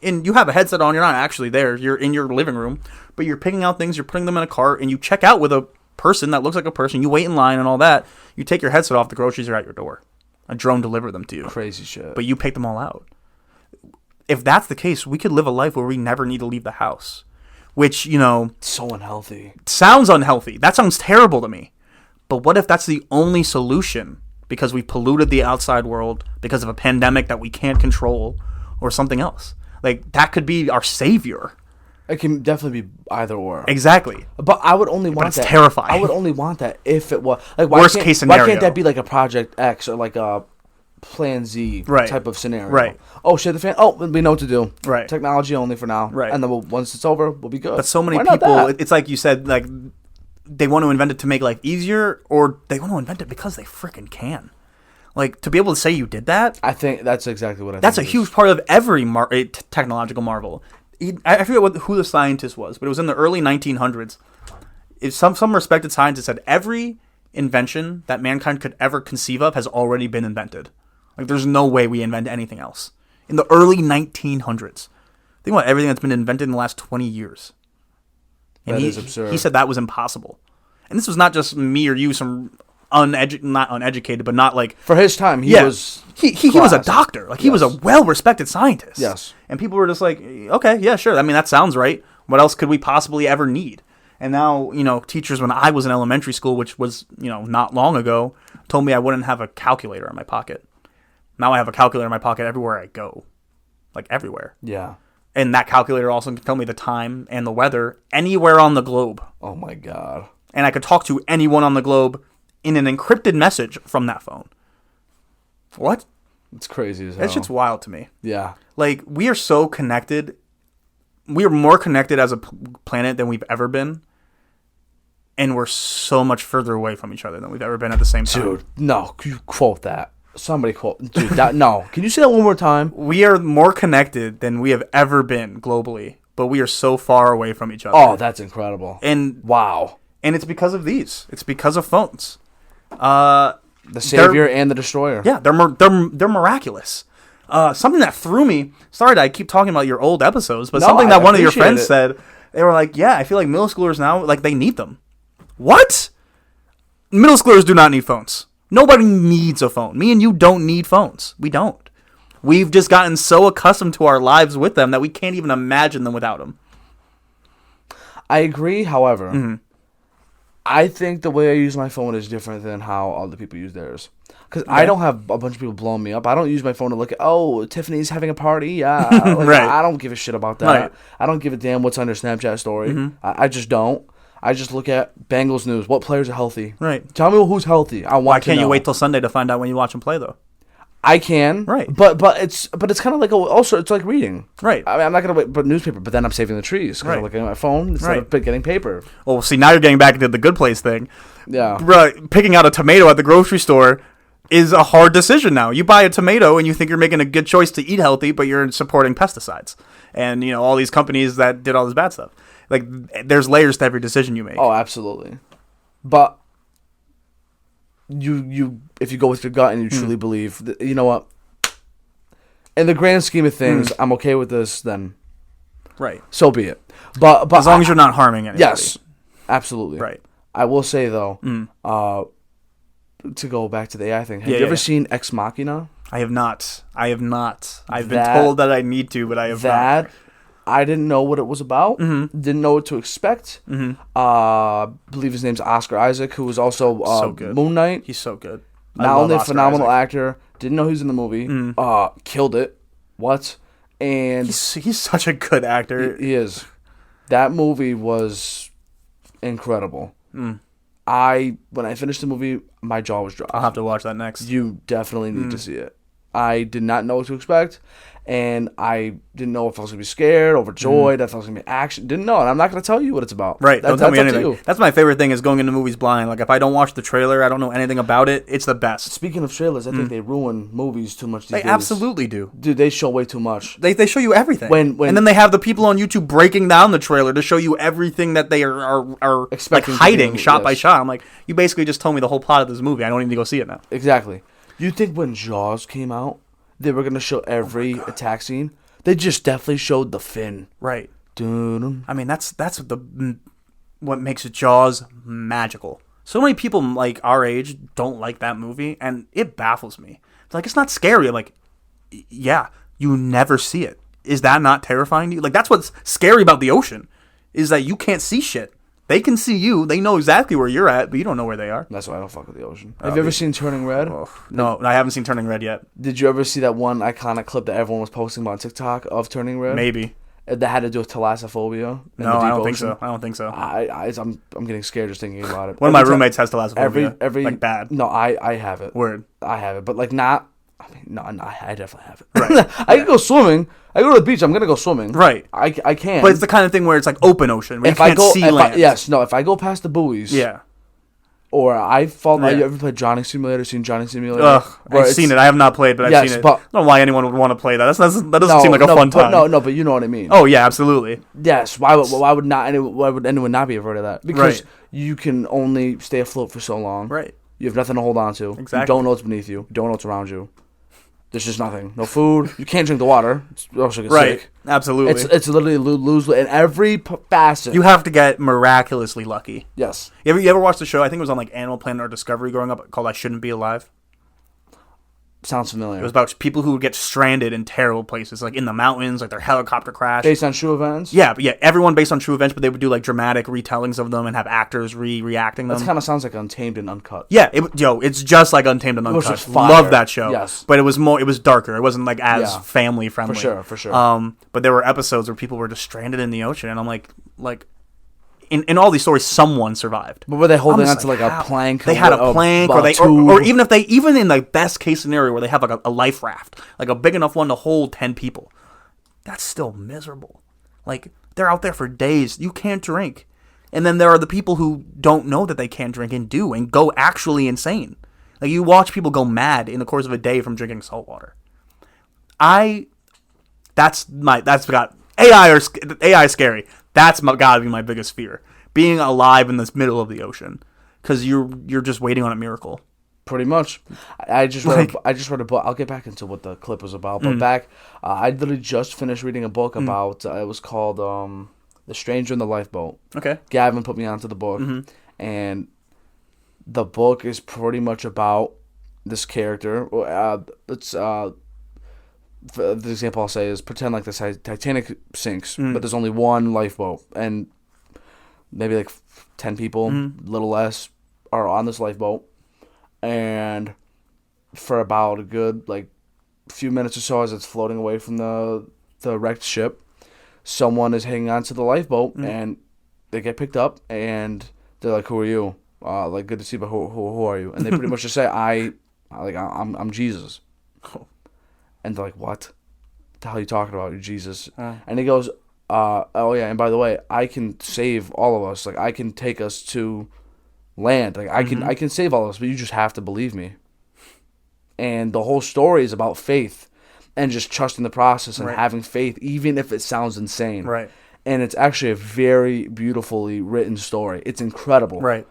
and you have a headset on, you're not actually there, you're in your living room, but you're picking out things, you're putting them in a cart, and you check out with a person that looks like a person, you wait in line and all that, you take your headset off, the groceries are at your door. A drone delivered them to you. Crazy shit. But you pick them all out. If that's the case, we could live a life where we never need to leave the house. Which, so unhealthy. Sounds unhealthy. That sounds terrible to me. But what if that's the only solution? Because we've polluted the outside world because of a pandemic that we can't control or something else. Like, that could be our savior. It can definitely be either or. Exactly. But I would only want that. It's terrifying. I would only want that if it was like worst case scenario. Why can't that be like a Project X or like a Plan Z type of scenario? Right. Oh shit, the fan. Oh, we know what to do. Right. Technology only for now. Right. And then once it's over, we'll be good. But so many people, it's like you said, like they want to invent it to make life easier, or they want to invent it because they freaking can. Like, to be able to say you did that, I think that's exactly what I think. That's a huge part of every technological marvel. I forget who the scientist was, but it was in the early 1900s. Some respected scientist said every invention that mankind could ever conceive of has already been invented. Like, there's no way we invent anything else. In the early 1900s. Think about everything that's been invented in the last 20 years. And that is absurd. He said that was impossible. And this was not just me or you, some not uneducated, but not like... For his time, he was... He was a doctor. Like, he was a well-respected scientist. Yes. And people were just like, okay, yeah, sure. I mean, that sounds right. What else could we possibly ever need? And now, teachers, when I was in elementary school, which was, not long ago, told me I wouldn't have a calculator in my pocket. Now I have a calculator in my pocket everywhere I go. Like, everywhere. Yeah. And that calculator also can tell me the time and the weather anywhere on the globe. Oh, my God. And I could talk to anyone on the globe in an encrypted message from that phone. What? It's crazy as hell. That shit's wild to me. Yeah. Like, we are so connected. We are more connected as a planet than we've ever been. And we're so much further away from each other than we've ever been at the same time. Dude, no. Can you quote that? Somebody quote. Dude, no. Can you say that one more time? We are more connected than we have ever been globally. But we are so far away from each other. Oh, that's incredible. And wow. And it's because of these. It's because of phones. The savior and the destroyer. Yeah, they're miraculous. Something that threw me. Sorry that I keep talking about your old episodes, but something that one of your friends said. They were like, "Yeah, I feel like middle schoolers now, like, they need them." What? Middle schoolers do not need phones. Nobody needs a phone. Me and you don't need phones. We don't. We've just gotten so accustomed to our lives with them that we can't even imagine them without them. I agree. However, I think the way I use my phone is different than how other people use theirs. Because I don't have a bunch of people blowing me up. I don't use my phone to look at, oh, Tiffany's having a party. Yeah. Like, right. I don't give a shit about that. Right. I don't give a damn what's on your Snapchat story. I just don't. I just look at Bengals news. What players are healthy? Right. Tell me who's healthy. I want to know. Why can't you wait till Sunday to find out when you watch them play, though? I can. Right. But it's kind of like, also, it's like reading. Right. I mean, I'm not going to wait for newspaper, but then I'm saving the trees because I'm looking at my phone instead of getting paper. Well, see, now you're getting back into the good place thing. Yeah. Right. Picking out a tomato at the grocery store is a hard decision now. You buy a tomato and you think you're making a good choice to eat healthy, but you're supporting pesticides and, all these companies that did all this bad stuff. Like, there's layers to every decision you make. Oh, absolutely. But you if you go with your gut and you truly believe that, you know what? In the grand scheme of things, I'm okay with this, then right. So be it. But as long as you're not harming anybody. Yes. Absolutely. Right. I will say though, to go back to the AI thing, have you ever seen Ex Machina? I have not. I've been told that I need to, but I have not. I didn't know what it was about. Didn't know what to expect. Believe his name's Oscar Isaac, who was also so good. Moon Knight. He's so good. Not only a phenomenal actor, didn't know he was in the movie. Killed it. What? And he's such a good actor. He is. That movie was incredible. When I finished the movie, my jaw was dropped. I'll have to watch that next. You definitely need to see it. I did not know what to expect, and I didn't know if I was going to be scared, overjoyed, if I was going to be action. Didn't know, and I'm not going to tell you what it's about. Right, don't tell me that's up to anything. you. That's my favorite thing is going into movies blind. Like, if I don't watch the trailer, I don't know anything about it, it's the best. Speaking of trailers, I think they ruin movies too much these They days. absolutely do. Dude, they show way too much. They show you everything. When and then they have the people on YouTube breaking down the trailer to show you everything that they are Expecting like to hiding be, shot by yes. shot. I'm like, you basically just told me the whole plot of this movie. I don't need to go see it now. Exactly. You think when Jaws came out, they were going to show every attack scene? They just definitely showed the fin. Right. Dun-dun. I mean, that's what makes Jaws magical. So many people like our age don't like that movie, and it baffles me. It's like, it's not scary. I'm like, yeah, you never see it. Is that not terrifying to you? Like, that's what's scary about the ocean, is that you can't see shit. They can see you. They know exactly where you're at, but you don't know where they are. That's why I don't fuck with the ocean. Have you ever seen Turning Red? Oh, no, I haven't seen Turning Red yet. Did you ever see that one iconic clip that everyone was posting about on TikTok of Turning Red? Maybe. That had to do with thalassophobia. in No, the deep I don't think ocean. so. I don't think so. I'm getting scared just thinking about it. One of my roommates has thalassophobia. Every like bad. No, I have it. Word. I have it, but like not. I mean, no, I definitely have it. Right. I can go swimming. I go to the beach. I'm gonna go swimming. Right. I can. But it's the kind of thing where it's like open ocean where if you can't see land. if I go past the buoys. Yeah. Or I fall. Yeah. You ever played Johnny Simulator? Seen Johnny Simulator? Ugh, Where I've seen it. I have not played, but I've seen it. I don't know why anyone would want to play that. That doesn't seem like a fun time. But you know what I mean. Oh yeah, absolutely. Yes. Why would anyone not be afraid of that? Because you can only stay afloat for so long. Right. You have nothing to hold on to. Exactly. You don't know what's beneath you. You don't know what's around you. There's just nothing. No food. You can't drink the water. You also get sick. Absolutely. It's literally lose in every facet. You have to get miraculously lucky. Yes. You ever watched the show? I think it was on like Animal Planet or Discovery growing up, called I Shouldn't Be Alive. Sounds familiar. It was about people who would get stranded in terrible places, like in the mountains, like their helicopter crash. Based on true events? Yeah, everyone based on true events, but they would do like dramatic retellings of them and have actors reacting them. That kind of sounds like Untamed and Uncut. Yeah, it's just like Untamed and Uncut. just fire. Love that show. Yes. But it was darker. It wasn't like as family friendly. For sure. But there were episodes where people were just stranded in the ocean, and I'm like in all these stories, someone survived. But were they holding I'm on just to like a plank? They had a plank, or even in the best case scenario where they have like a life raft, like a big enough one to hold 10 people. That's still miserable. Like, they're out there for days. You can't drink. And then there are the people who don't know that they can't drink and do, and go actually insane. Like, you watch people go mad in the course of a day from drinking salt water. That's got AI is scary. That's gotta be my biggest fear. Being alive in this middle of the ocean, because you're just waiting on a miracle. Pretty much. I just read a book. I'll get back into what the clip was about. But I literally just finished reading a book about. It was called "The Stranger in the Lifeboat." Okay. Gavin put me onto the book, and the book is pretty much about this character. The example I'll say is pretend like the Titanic sinks, but there's only one lifeboat, and maybe like 10 people, a little less, are on this lifeboat, and for about a good like few minutes or so as it's floating away from the wrecked ship, someone is hanging on to the lifeboat, and they get picked up, and they're like, "Who are you? Like, good to see you, but who are you?" And they pretty much just say, I'm Jesus." And they're like, "What the hell are you talking about? You're Jesus." And he goes, "Oh yeah, and by the way, I can save all of us. Like, I can take us to land. Like, I can save all of us, but you just have to believe me." And the whole story is about faith and just trusting the process and having faith, even if it sounds insane. Right. And it's actually a very beautifully written story. It's incredible. Right.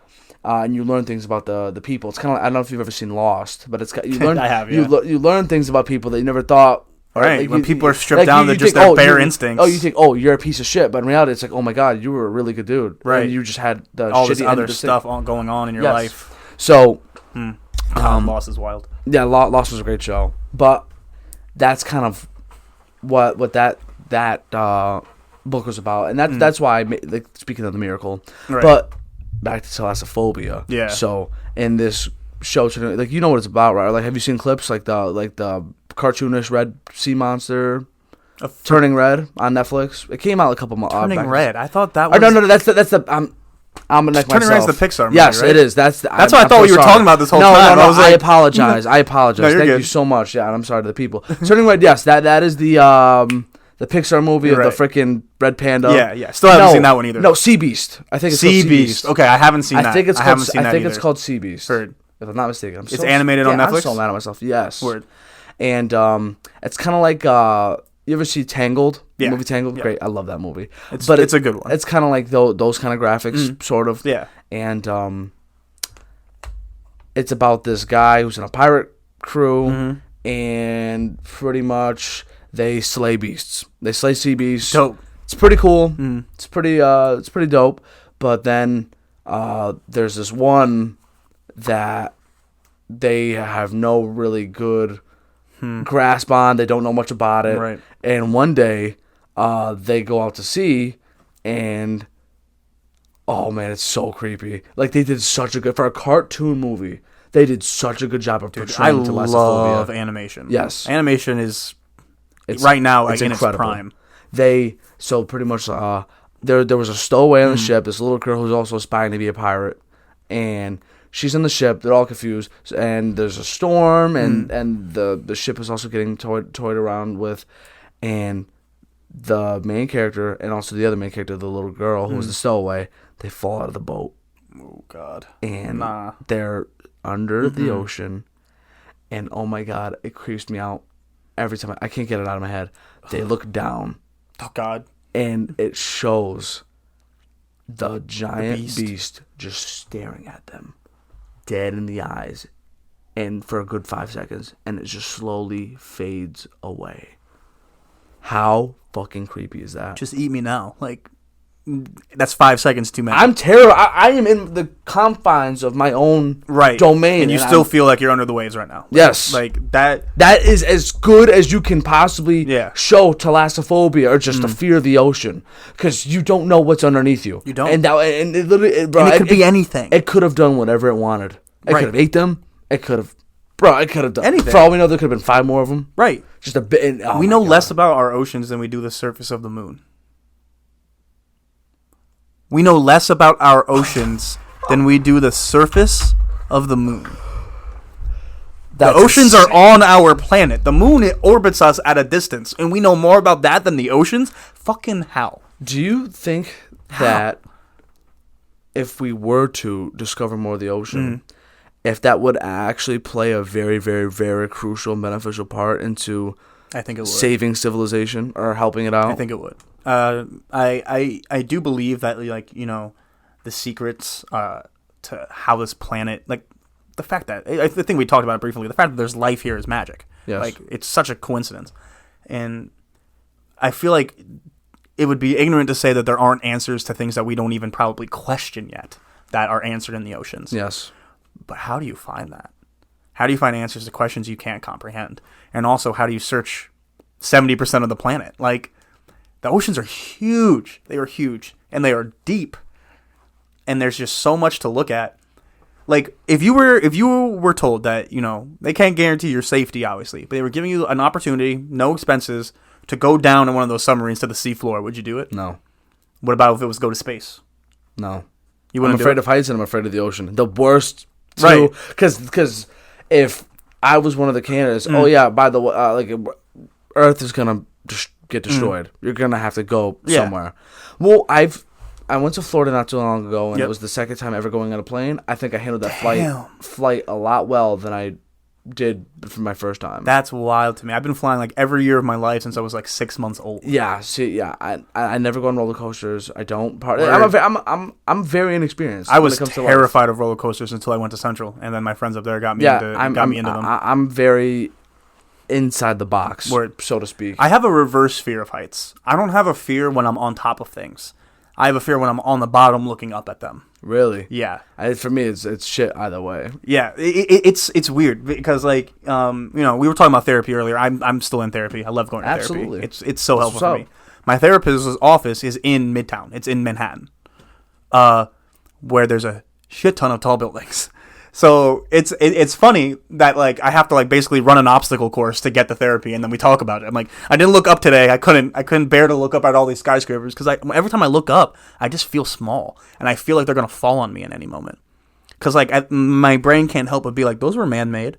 And you learn things about the people. It's kind of like, I don't know if you've ever seen Lost, but it's you learn. I have, yeah. You learn things about people that you never thought. Right. Like, when people are stripped down to just their bare instincts. Oh, you think, you're a piece of shit, but in reality, it's like, oh my god, you were a really good dude. Right. And you just had the all shitty this other end of the stuff stick. going on in your life. So, Lost is wild. Yeah, Lost was a great show, but that's kind of what that book was about, and that's why I like, speaking of the miracle, but back to thalassophobia. Yeah. So in this show, like, you know what it's about, right? Like, have you seen clips like the cartoonish red sea monster Turning Red on Netflix? It came out a couple months. Turning Red. I thought that was. No. That's the. I'm gonna neck Turning myself. Around's the Pixar movie, Yes, right? it is. That's what I thought you were talking about this whole time. time. No, I was I like, apologize. I apologize. No, you're Thank good. you so much. Yeah, and I'm sorry to the people. Turning Red. Yes, that is the Pixar movie You're of the freaking red panda. Yeah. Still haven't seen that one either. No, Sea Beast. I think it's Sea called Beast. Okay, I haven't seen that. I think it's I called. haven't seen I that think either. it's called Sea Beast. Heard. If I'm not mistaken. It's animated on Netflix? I'm so mad at myself. Yes. Word. And it's kind of like you ever see Tangled? Yeah. The movie Tangled? Yeah. Great. I love that movie. It's a good one. It's kind of like those kind of graphics, sort of. Yeah. And it's about this guy who's in a pirate crew, and pretty much they slay beasts. They slay sea beasts. Dope. It's pretty cool. It's pretty dope. But then there's this one that they have no really good grasp on. They don't know much about it. Right. And one day they go out to sea, and oh man, it's so creepy. Like they did such a good for a cartoon movie. They did such a good job of portraying I thalassophobia. love animation. Yes. Animation is right now like it's in incredible. its prime. So pretty much there was a stowaway on the ship, this little girl who's also aspiring to be a pirate, and she's in the ship. They're all confused, and there's a storm, and the ship is also getting toyed around with, and the main character and also the other main character, the little girl who was the stowaway, they fall out of the boat. Oh God. And they're under the ocean, and oh my God, it creeps me out every time. I can't get it out of my head. They look down. Oh God. And it shows the giant the beast just staring at them, dead in the eyes, and for a good 5 seconds, and it just slowly fades away. How fucking creepy is that? Just eat me now. Like that's 5 seconds too many. I'm terrible. I am in the confines of my own domain, and you still feel like you're under the waves right now. Yes, like that. That is as good as you can possibly show thalassophobia or just a fear of the ocean, because you don't know what's underneath you. You don't, and it literally, bro, and it could be anything. It could have done whatever it wanted. It could have ate them. It could have, it could have done anything. For all we know, there could have been 5 more of them. Right, just a bit. And, we know less about our oceans than we do the surface of the moon. We know less about our oceans than we do the surface of the moon. The oceans are on our planet. The moon, it orbits us at a distance, and we know more about that than the oceans? Fucking how? Do you think that if we were to discover more of the ocean, if that would actually play a very, very, very crucial and beneficial part into I think it would. Saving civilization or helping it out? I think it would. I do believe that, like, you know, the secrets to how this planet, like the fact that I think we talked about it briefly, the fact that there's life here is magic. Yes. Like it's such a coincidence, and I feel like it would be ignorant to say that there aren't answers to things that we don't even probably question yet that are answered in the oceans. Yes. But how do you find that? How do you find answers to questions you can't comprehend? And also, how do you search 70% of the planet? Like, the oceans are huge. They are huge. And they are deep. And there's just so much to look at. Like, if you were told that, you know, they can't guarantee your safety, obviously, but they were giving you an opportunity, no expenses, to go down in one of those submarines to the seafloor, would you do it? No. What about if it was go to space? No. You wouldn't I'm afraid of heights and I'm afraid of the ocean. The worst, too. Right. Because if I was one of the candidates, oh yeah, by the way, like Earth is gonna just get destroyed. You're gonna have to go somewhere. Well, I went to Florida not too long ago, and it was the second time ever going on a plane. I think I handled that flight a lot well than I did for my first time. That's wild to me. I've been flying like every year of my life since I was like 6 months old. Yeah, I never go on roller coasters. I don't. I'm very inexperienced. I was terrified of roller coasters until I went to Central, and then my friends up there got me into them. I'm very inside the box, so to speak. I have a reverse fear of heights. I don't have a fear when I'm on top of things. I have a fear when I'm on the bottom looking up at them. Really? Yeah. For me, it's shit either way. Yeah, it's weird because, like, you know, we were talking about therapy earlier. I'm still in therapy. I love going to therapy. It's so helpful for me. My therapist's office is in Midtown. It's in Manhattan, where there's a shit ton of tall buildings. So it's funny that like I have to like basically run an obstacle course to get to therapy, and then we talk about it. I'm like, I didn't look up today. I couldn't bear to look up at all these skyscrapers because every time I look up, I just feel small, and I feel like they're gonna fall on me in any moment. Because like my brain can't help but be like, those were man-made.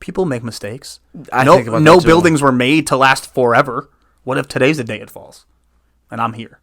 People make mistakes. I think about no that too. buildings were made to last forever. What if today's the day it falls, and I'm here?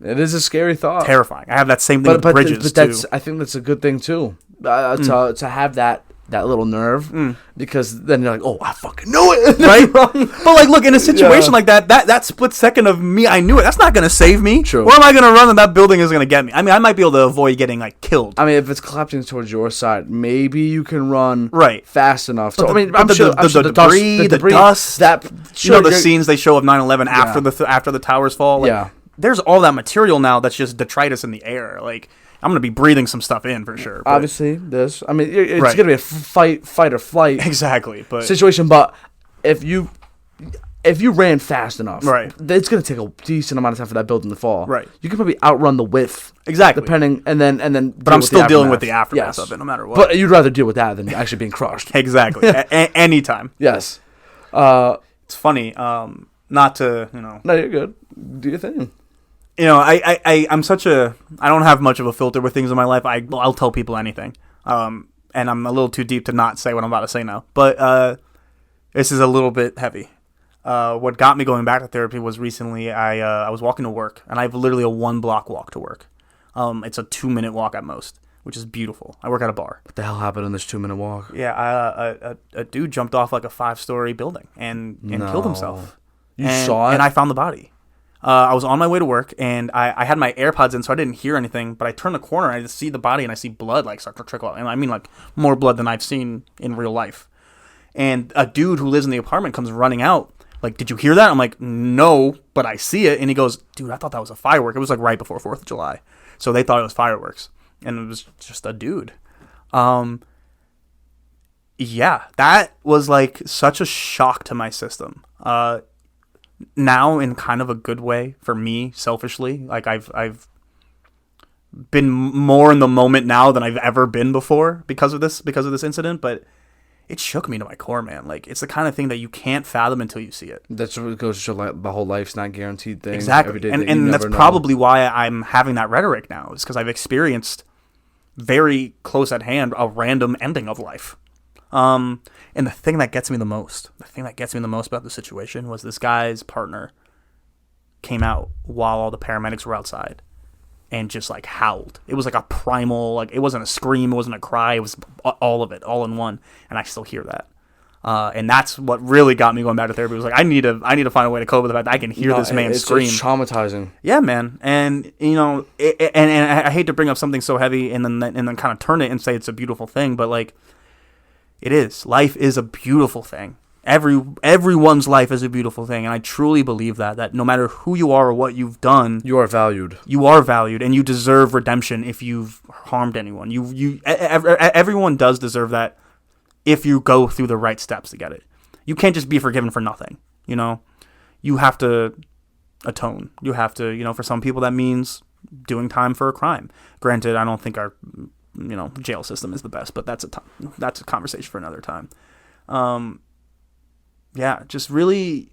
It is a scary thought. Terrifying. I have that same thing with bridges too. I think that's a good thing too. To have that little nerve, because then you're like, oh, I fucking knew it, Right? But like, look, in a situation like that split second of me, I knew it. That's not gonna save me. True. Where am I gonna run? And that building is gonna get me. I mean, I might be able to avoid getting like killed. I mean, if it's collapsing towards your side, maybe you can run Right. fast enough. But So I mean, the I'm sure debris, the dust. that You know the scenes they show of 9/11 after the towers fall. Like, Yeah. There's all that material now that's just detritus in the air. Like, I'm gonna be breathing some stuff in for sure. But Obviously, it's Right. gonna be a fight or flight exactly. But situation. But if you ran fast enough, Right. it's gonna take a decent amount of time for that building to fall. Right. You can probably outrun the width. exactly. Depending, and then. But I'm still dealing with the aftermath of it, no matter what. But you'd rather deal with that than actually being crushed. exactly. Anytime. Yes. It's funny. Not to No, you're good. Do your thing. I'm such a, I don't have much of a filter with things in my life. I'll tell people anything. And I'm a little too deep to not say what I'm about to say now. But this is a little bit heavy. What got me going back to therapy was recently I was walking to work, and I have literally a 1-block walk to work. It's a 2-minute walk at most, which is beautiful. I work at a bar. What the hell happened in this 2-minute walk? Yeah, a dude jumped off like a 5-story building and killed himself. You saw it? And I found the body. I was on my way to work, and I had my AirPods in, so I didn't hear anything. But I turn the corner, and I just see the body, and I see blood like start to trickle out. And I mean, like more blood than I've seen in real life. And a dude who lives in the apartment comes running out. Like, did you hear that? I'm like, no, but I see it. And he goes, dude, I thought that was a firework. It was like right before 4th of July, so they thought it was fireworks, and it was just a dude. Yeah, that was like such a shock to my system. Now in kind of a good way for me, selfishly. Like I've been more in the moment now than I've ever been before because of this incident, but it shook me to my core, man. Like, it's the kind of thing that you can't fathom until you see it. That's what goes to show, like, the whole life's not guaranteed thing. Exactly. And that's probably why I'm having that rhetoric now, is because I've experienced very close at hand a random ending of life. And the thing that gets me the most about the situation was this guy's partner came out while all the paramedics were outside and just like howled. It was like a primal, like it wasn't a scream, it wasn't a cry, it was all of it, all in one. And I still hear that. And that's what really got me going back to therapy. It was like, I need to find a way to cope with the fact that I can hear this man scream. It's traumatizing. Yeah, man. And and I hate to bring up something so heavy and then kind of turn it and say it's a beautiful thing, but like, it is. Life is a beautiful thing. Everyone's life is a beautiful thing, and I truly believe that no matter who you are or what you've done, you are valued. You are valued, and you deserve redemption if you've harmed anyone. Everyone does deserve that if you go through the right steps to get it. You can't just be forgiven for nothing. You have to atone. You have to, for some people that means doing time for a crime. Granted, I don't think our jail system is the best, but that's a conversation for another time. Yeah, just really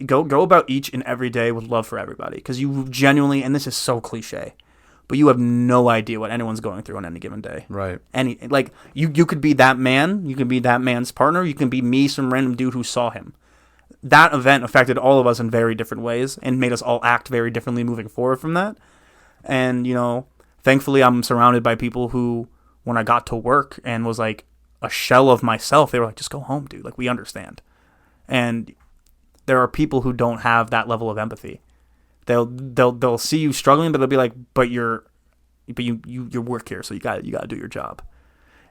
go about each and every day with love for everybody, because you genuinely, and this is so cliche, but you have no idea what anyone's going through on any given day. Right. You could be that man, you could be that man's partner, you can be me, some random dude who saw him. That event affected all of us in very different ways and made us all act very differently moving forward from that. And, thankfully, I'm surrounded by people who, when I got to work and was like a shell of myself, they were like, just go home, dude. Like, we understand. And there are people who don't have that level of empathy. They'll see you struggling, but they'll be like, but you work here, so you got to do your job.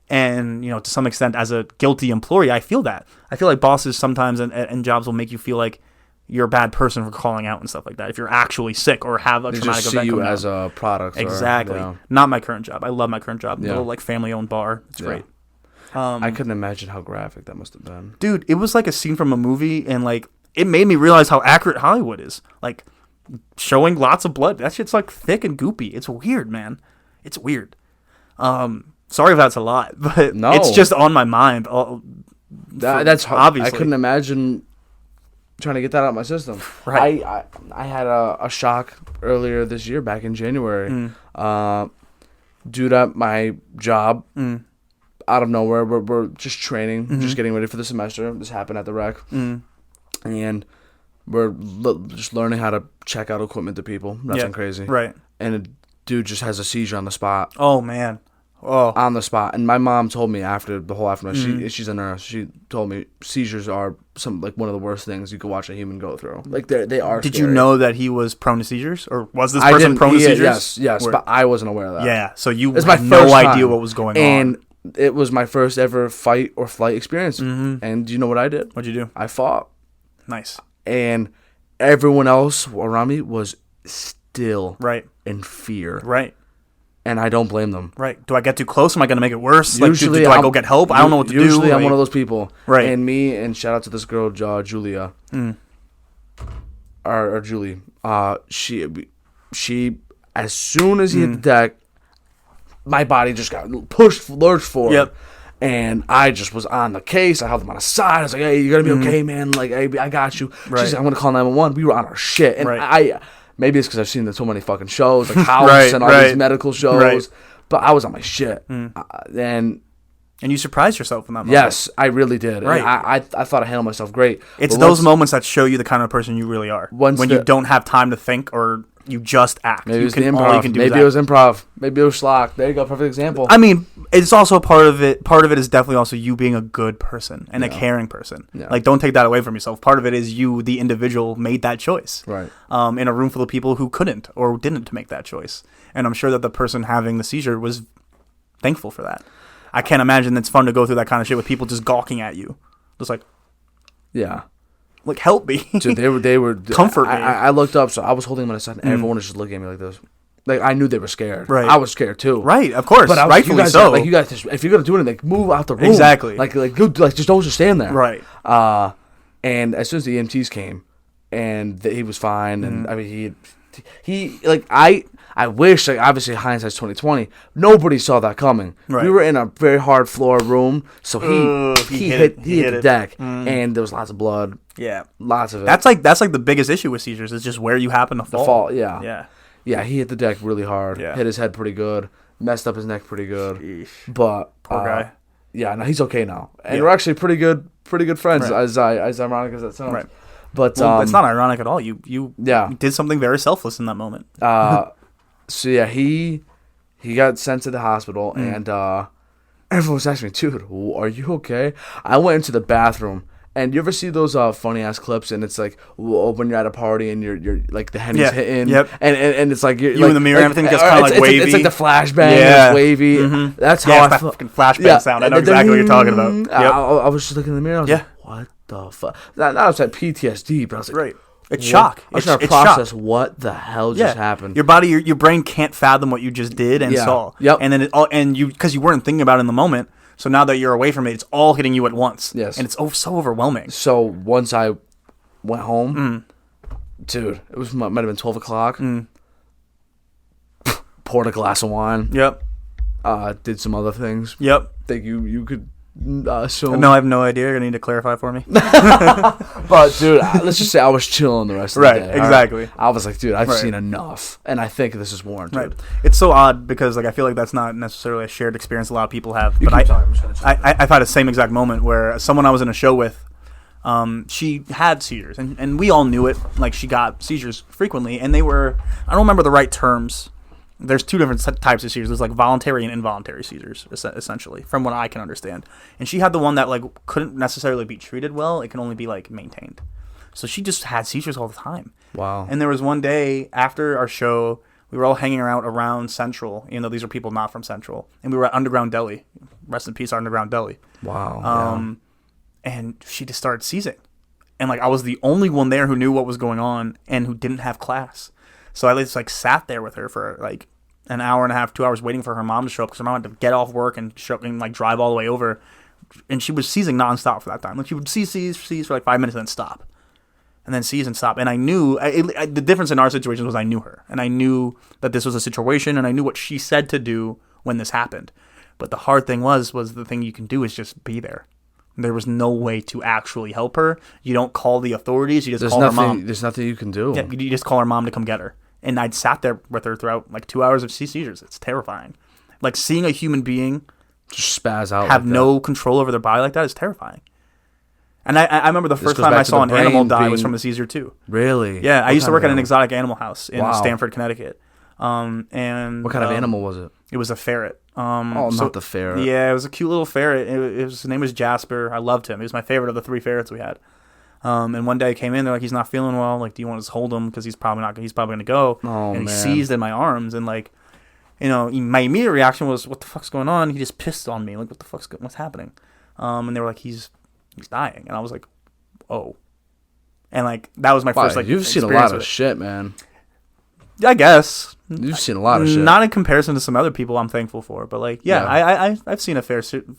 And, to some extent, as a guilty employee, I feel that. I feel like bosses sometimes and jobs will make you feel like you're a bad person for calling out and stuff like that. If you're actually sick or have a traumatic event coming as a product. Exactly. Not my current job. I love my current job. Yeah. Little family-owned bar. It's great. I couldn't imagine how graphic that must have been. Dude, it was like a scene from a movie, and it made me realize how accurate Hollywood is. Showing lots of blood. That shit's thick and goopy. It's weird, man. It's weird. Sorry if that's a lot, but No. it's just on my mind. That's hard. Obviously. I couldn't imagine trying to get that out of my system. Right. I had a shock earlier this year, back in January. Due to my job, out of nowhere, we're just training, just getting ready for the semester. This happened at the rec. And we're just learning how to check out equipment to people. Nothing crazy. Right. And a dude just has a seizure on the spot. Oh, man. Oh. On the spot. And my mom told me after the whole aftermath, she's a nurse, she told me seizures are one of the worst things you could watch a human go through. Like, they are Did scary. you know that he was prone to seizures? Or was this person prone to seizures? Yes, but I wasn't aware of that. Yeah, so you It's my had no first idea time. what was going And on. it was my first ever fight or flight experience. And do you know what I did? What'd you do? I fought. Nice. And everyone else around me was still Right. in fear. Right. And I don't blame them. Right. Do I get too close? Am I going to make it worse? Usually, do I go get help? I don't know what to do. Usually, I'm one of those people. Right. And shout out to this girl, Julia. Or Julie. She, as soon as he hit the deck, my body just got lurched forward. Yep. And I just was on the case. I held him on the side. I was like, "Hey, you're gonna be okay, man. Like, hey, I got you." Right. She said, "I'm gonna call 911." We were on our shit, and Right. maybe it's because I've seen so many fucking shows, like House Right, and all right. these medical shows. Right. But I was on my shit, and you surprised yourself in that moment. yes, I really did. Right. And I thought I handled myself great. It's But those moments that show you the kind of person you really are. When you don't have time to think or you just act. Maybe it was all you improv. can do Maybe it was improv. Maybe it was schlock. There you go, perfect example. I mean, it's also part of it. Part of it is definitely also you being a good person and a caring person. Yeah. Like, don't take that away from yourself. Part of it is you, the individual, made that choice. Right. In a room full of people who couldn't or didn't make that choice. And I'm sure that the person having the seizure was thankful for that. I can't imagine it's fun to go through that kind of shit with people just gawking at you. Just Yeah. like, help me. Dude, they were Comfort me. I looked up, so I was holding him on the side, and everyone was just looking at me like this. Like, I knew they were scared. Right. I was scared too. Right, of course. But I was rightfully like, so. you guys, if you're gonna do anything, move out the room. Exactly. Like, just don't just stand there. Right. And as soon as the EMTs came, and he was fine, and I mean he like I wish, like, obviously hindsight's 2020. Nobody saw that coming. Right. We were in a very hard floor room, so he hit the deck, and there was lots of blood. Yeah. Lots of it. That's like the biggest issue with seizures is just where you happen to fall. Yeah. Yeah. Yeah, he hit the deck really hard. Yeah. Hit his head pretty good. Messed up his neck pretty good. Eesh. But Poor guy. Yeah, no, he's okay now, and we're actually pretty good friends. Right. As ironic as that sounds. Right. But Well, it's not ironic at all. You Yeah. did something very selfless in that moment. So yeah, he got sent to the hospital, and everyone was asking me, "Dude, are you okay?" I went into the bathroom. And you ever see those funny ass clips? And it's like when you're at a party and you're like the henny's hitting, and it's like you're You in the mirror, everything gets kinda like wavy. It's like the flashbang, Yeah. it's wavy. Mhm. That's how Yeah, I that felt. fucking flashbang sound. I know exactly what you're talking about. Yep. I was just looking in the mirror. I was Yeah. like, what the fuck? Not I was at PTSD, but I was like, Right. It's what? shock. I was trying to It's process shock. what the hell just happened. Your body, your brain can't fathom what you just did and Yeah. saw. Yep. And then because you weren't thinking about it in the moment. So now that you're away from it, it's all hitting you at once. Yes. And it's so overwhelming. So once I went home, dude, it was might have been 12 o'clock. Poured a glass of wine. Yep. Did some other things. Yep. Think you could assume. No, I have no idea. You're going to need to clarify for me. But dude, let's just say I was chilling the rest of the day. Right, exactly. I was like, dude, I've Right. seen enough, and I think this is warranted. Right. It's so odd because I feel like that's not necessarily a shared experience a lot of people have. You But keep talking, I'm just gonna check. I've had the same exact moment where someone I was in a show with, she had seizures, and we all knew it. Like, she got seizures frequently, and they were, I don't remember the right terms. There's two different types of seizures. There's like voluntary and involuntary seizures, essentially, from what I can understand. And she had the one that like couldn't necessarily be treated well. It can only be like maintained. So she just had seizures all the time. Wow. And there was one day after our show, we were all hanging around Central, even though these are people not from Central. And we were at Underground Deli. Rest in peace, Underground Deli. Wow. And she just started seizing. And like I was the only one there who knew what was going on and who didn't have class. So I just like sat there with her for like an hour and a half, 2 hours waiting for her mom to show up because her mom had to get off work and show up and like drive all the way over. And she was seizing nonstop for that time. Like she would seize for like 5 minutes and then stop. And then seize and stop. And I knew, the difference in our situation was I knew her. And I knew that this was a situation and I knew what she said to do when this happened. But the hard thing was the thing you can do is just be there. There was no way to actually help her. You don't call the authorities. You just call her mom. There's nothing you can do. Yeah, you just call her mom to come get her. And I'd sat there with her throughout like 2 hours of seizures. It's terrifying. Like seeing a human being just spaz out, have no control over their body like that is terrifying. And I remember the first time I saw an animal die was from a seizure too. Really? Yeah, I used to work at an exotic animal house in Wow. Stamford, Connecticut. And What kind of animal was it? It was a ferret. Not the ferret. Yeah, it was a cute little ferret. His name was Jasper. I loved him. He was my favorite of the 3 ferrets we had. And one day I came in, they're like, he's not feeling well. Like, do you want to just hold him? Because he's probably going to go. Oh, and man. he seized in my arms. And, like, you know, my immediate reaction was, what the fuck's going on? He just pissed on me. Like, what's happening? And they were like, he's dying. And I was like, oh. And, like, that was my first, like, you've seen a lot of shit, man. I guess. You've seen a lot of shit. Not in comparison to some other people I'm thankful for, but like, I've seen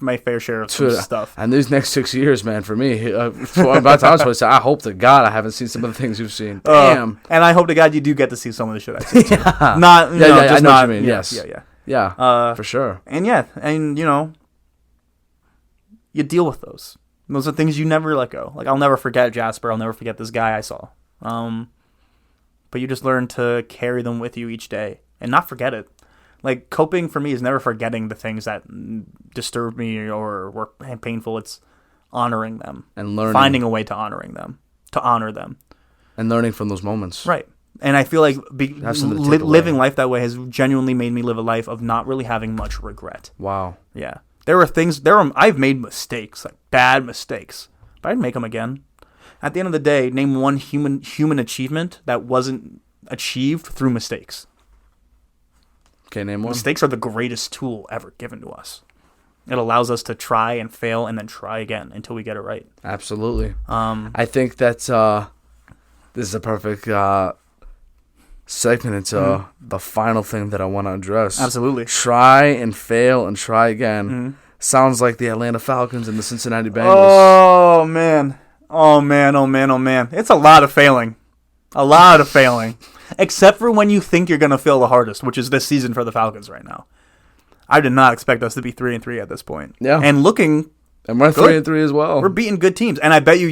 my fair share of some stuff. And these next 6 years, man, for me, by the time I say, I hope to God I haven't seen some of the things you've seen. Damn. And I hope to God you do get to see some of the shit I've seen. Too. Yeah. I know what you mean. Yes. Yeah. For sure. And you know, you deal with those. Those are things you never let go. Like, I'll never forget Jasper. I'll never forget this guy I saw. But you just learn to carry them with you each day and not forget it. Like, coping for me is never forgetting the things that disturbed me or were painful. It's honoring them and learning, finding a way to honor them, and learning from those moments. Right. And I feel like living life that way has genuinely made me live a life of not really having much regret. Wow. Yeah. I've made mistakes, like bad mistakes, but I'd make them again. At the end of the day, name one human achievement that wasn't achieved through mistakes. Okay, name one. Mistakes are the greatest tool ever given to us. It allows us to try and fail and then try again until we get it right. Absolutely. I think that's this is a perfect segment into the final thing that I want to address. Absolutely. Try and fail and try again. Sounds like the Atlanta Falcons and the Cincinnati Bengals. Oh, man. Oh, man. It's a lot of failing. Except for when you think you're going to fail the hardest, which is this season for the Falcons right now. I did not expect us to be 3-3 at this point. Yeah. And looking... And we're 3-3 as well. We're beating good teams. And I bet you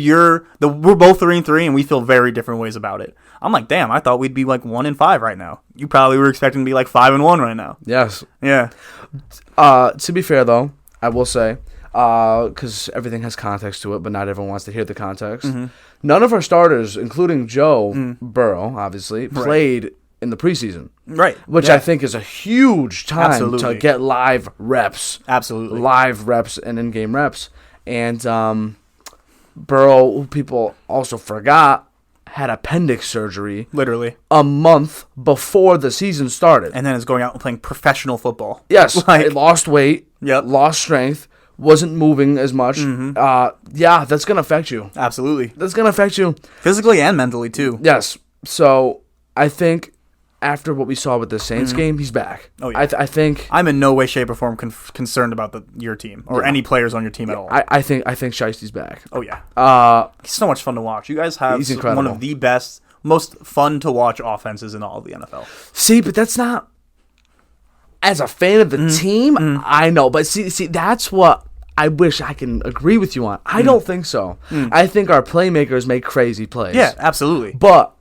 we're both 3-3 and we feel very different ways about it. I'm like, damn, I thought we'd be like 1-5 right now. You probably were expecting to be like 5-1 right now. Yes. Yeah. To be fair, though, I will say... because everything has context to it, but not everyone wants to hear the context. None of our starters, including Joe Burrow, obviously, played in the preseason. Right. Which I think is a huge time to get live reps. Absolutely. Live reps and in-game reps. And Burrow, who people also forgot, had appendix surgery. Literally. A month before the season started. And then is going out and playing professional football. Yes. He lost weight. Yep. Lost strength. Wasn't moving as much. Yeah, that's going to affect you. Absolutely. That's going to affect you. Physically and mentally, too. Yes. So, I think after what we saw with the Saints game, he's back. Oh, yeah. I think... I'm in no way, shape, or form concerned about your team or any players on your team at all. I think Shiesty's back. Oh, yeah. He's so much fun to watch. You guys have one of the best, most fun to watch offenses in all of the NFL. See, but that's not... As a fan of the team, I know. But see, that's what I wish I can agree with you on. I don't think so. I think our playmakers make crazy plays. Yeah, absolutely. But...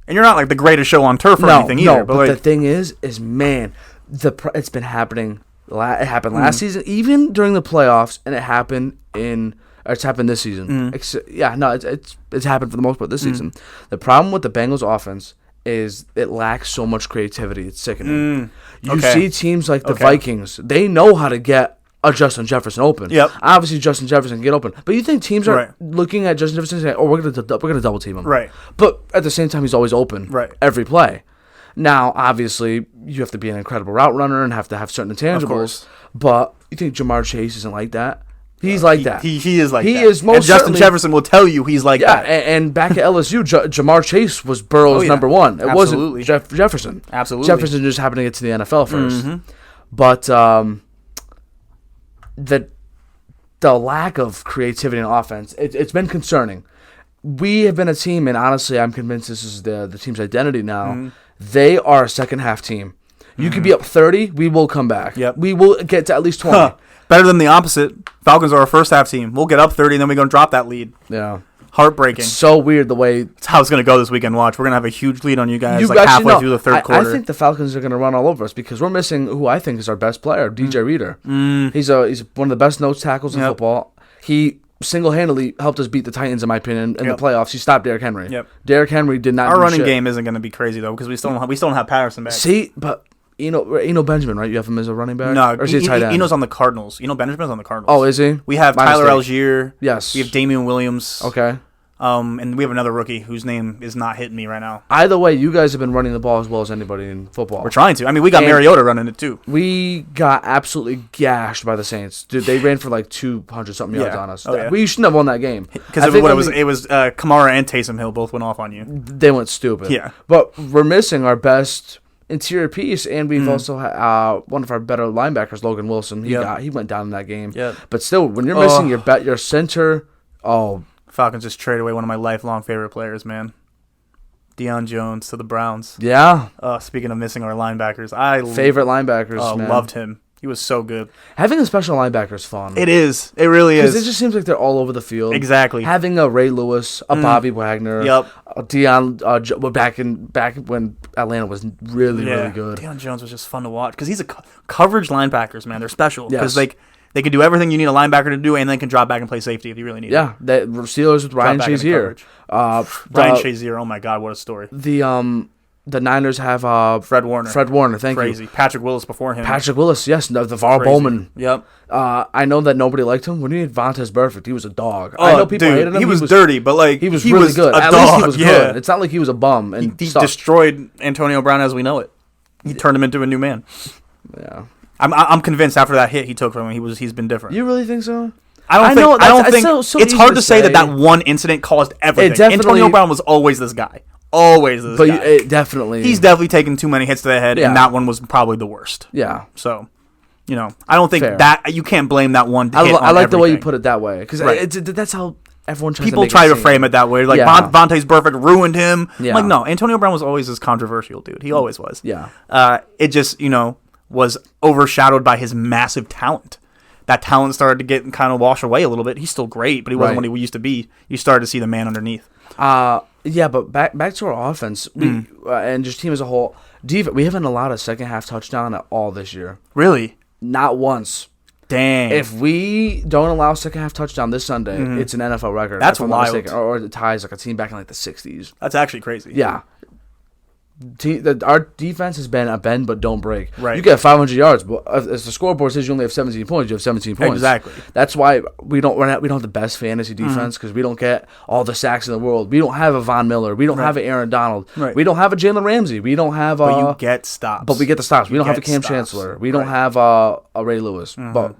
And you're not like the greatest show on turf or anything either. No, but the thing is man, it's been happening. It happened last season, even during the playoffs, and it's happened this season. It's happened for the most part this season. The problem with the Bengals offense is it lacks so much creativity. It's sickening. You see teams like the Vikings, they know how to get a Justin Jefferson open. Yep. Obviously, Justin Jefferson can get open. But you think teams are looking at Justin Jefferson and saying, we're going to double team him. Right. But at the same time, he's always open. Right. Every play. Now, obviously, you have to be an incredible route runner and have to have certain intangibles. Of course. But you think Jamar Chase isn't like that? He's like that. He is like that. He is most and Justin Jefferson will tell you he's like that. And back at LSU, Jamar Chase was Burrow's number one. It wasn't Jefferson. Absolutely. Jefferson just happened to get to the NFL first. But the lack of creativity in offense, it's been concerning. We have been a team, and honestly, I'm convinced this is the team's identity now. They are a second-half team. You could be up 30. We will come back. Yep. We will get to at least 20. Huh. Better than the opposite. Falcons are a first half team. We'll get up 30, and then we're going to drop that lead. Yeah. Heartbreaking. So weird the way. That's how it's going to go this weekend. Watch. We're going to have a huge lead on you guys halfway through the third quarter. I think the Falcons are going to run all over us because we're missing who I think is our best player, DJ Reader. He's one of the best nose tackles in football. He single-handedly helped us beat the Titans, in my opinion, in the playoffs. He stopped Derrick Henry. Yep. Derrick Henry did not. Our do running shit. game isn't going to be crazy though because we still don't have Patterson back. See, but Eno Benjamin, right? You have him as a running back. No, or is he a tight end? Eno's on the Cardinals. Benjamin's on the Cardinals. Oh, is he? We have Tyler Algier. Yes. We have Damian Williams. Okay. And we have another rookie whose name is not hitting me right now. Either way, you guys have been running the ball as well as anybody in football. We're trying to. I mean, we got Mariota running it too. We got absolutely gashed by the Saints. Dude, they ran for like 200-something yards on us. We shouldn't have won that game. Because it was Kamara and Taysom Hill both went off on you. They went stupid. Yeah. But we're missing our best interior piece, and we've also one of our better linebackers, Logan Wilson. He went down in that game. Yep. But still, when you're missing your center, Falcons just traded away one of my lifelong favorite players, man. Deion Jones to the Browns. Yeah. Speaking of missing our linebackers, favorite linebackers, man. Loved him. He was so good. Having a special linebacker is fun. It is. It really is. Because it just seems like they're all over the field. Exactly. Having a Ray Lewis, a Bobby Wagner, Deion, back when Atlanta was really good. Deion Jones was just fun to watch because he's a coverage linebackers, man. They're special because Yes. they can do everything you need a linebacker to do, and then can drop back and play safety if you really need it. Yeah, the Steelers with Ryan Shazier. Ryan Shazier, oh my God, what a story. The Niners have Fred Warner. Thank you. Crazy. Patrick Willis before him. Patrick Willis, yes. The VAR Bowman. Yep. I know that nobody liked him. When he had Vontaze Burfict, he was a dog. Oh, I know people hated him. He was dirty, but he was really good. At least he was good. It's not like he was a bum. And he destroyed Antonio Brown as we know it. He turned him into a new man. Yeah. I'm convinced after that hit he took from him, he's been different. You really think so? I don't think it's hard to say that one incident caused everything. Antonio Brown was always this guy. Always this guy. But definitely. He's definitely taken too many hits to the head, and that one was probably the worst. Yeah. So, I don't think that you can't blame that one hit I like everything. the way you put it that way. Because that's how everyone tries People to make try it to seem. frame it that way. Like, Vontaze Burfict ruined him. Yeah. Like, no, Antonio Brown was always this controversial dude. He always was. Yeah. It just, was overshadowed by his massive talent. That talent started to get kind of wash away a little bit. He's still great, but he wasn't what he used to be. You started to see the man underneath. Yeah, but back to our offense and just team as a whole. We haven't allowed a second half touchdown at all this year. Really? Not once. Dang. If we don't allow a second half touchdown this Sunday, it's an NFL record. That's if I'm wild. not mistaken. Or it ties like a team back in like the 60s. That's actually crazy. Yeah. Our defense has been a bend but don't break. Right. You get 500 yards, but as the scoreboard says, you only have 17 points. You have 17 points. Exactly. That's why we don't have the best fantasy defense because we don't get all the sacks in the world. We don't have a Von Miller. We don't have an Aaron Donald. Right. We don't have a Jalen Ramsey. We don't have. But you get stops. But we get the stops. We don't have a Cam Chancellor. We don't have a Ray Lewis. But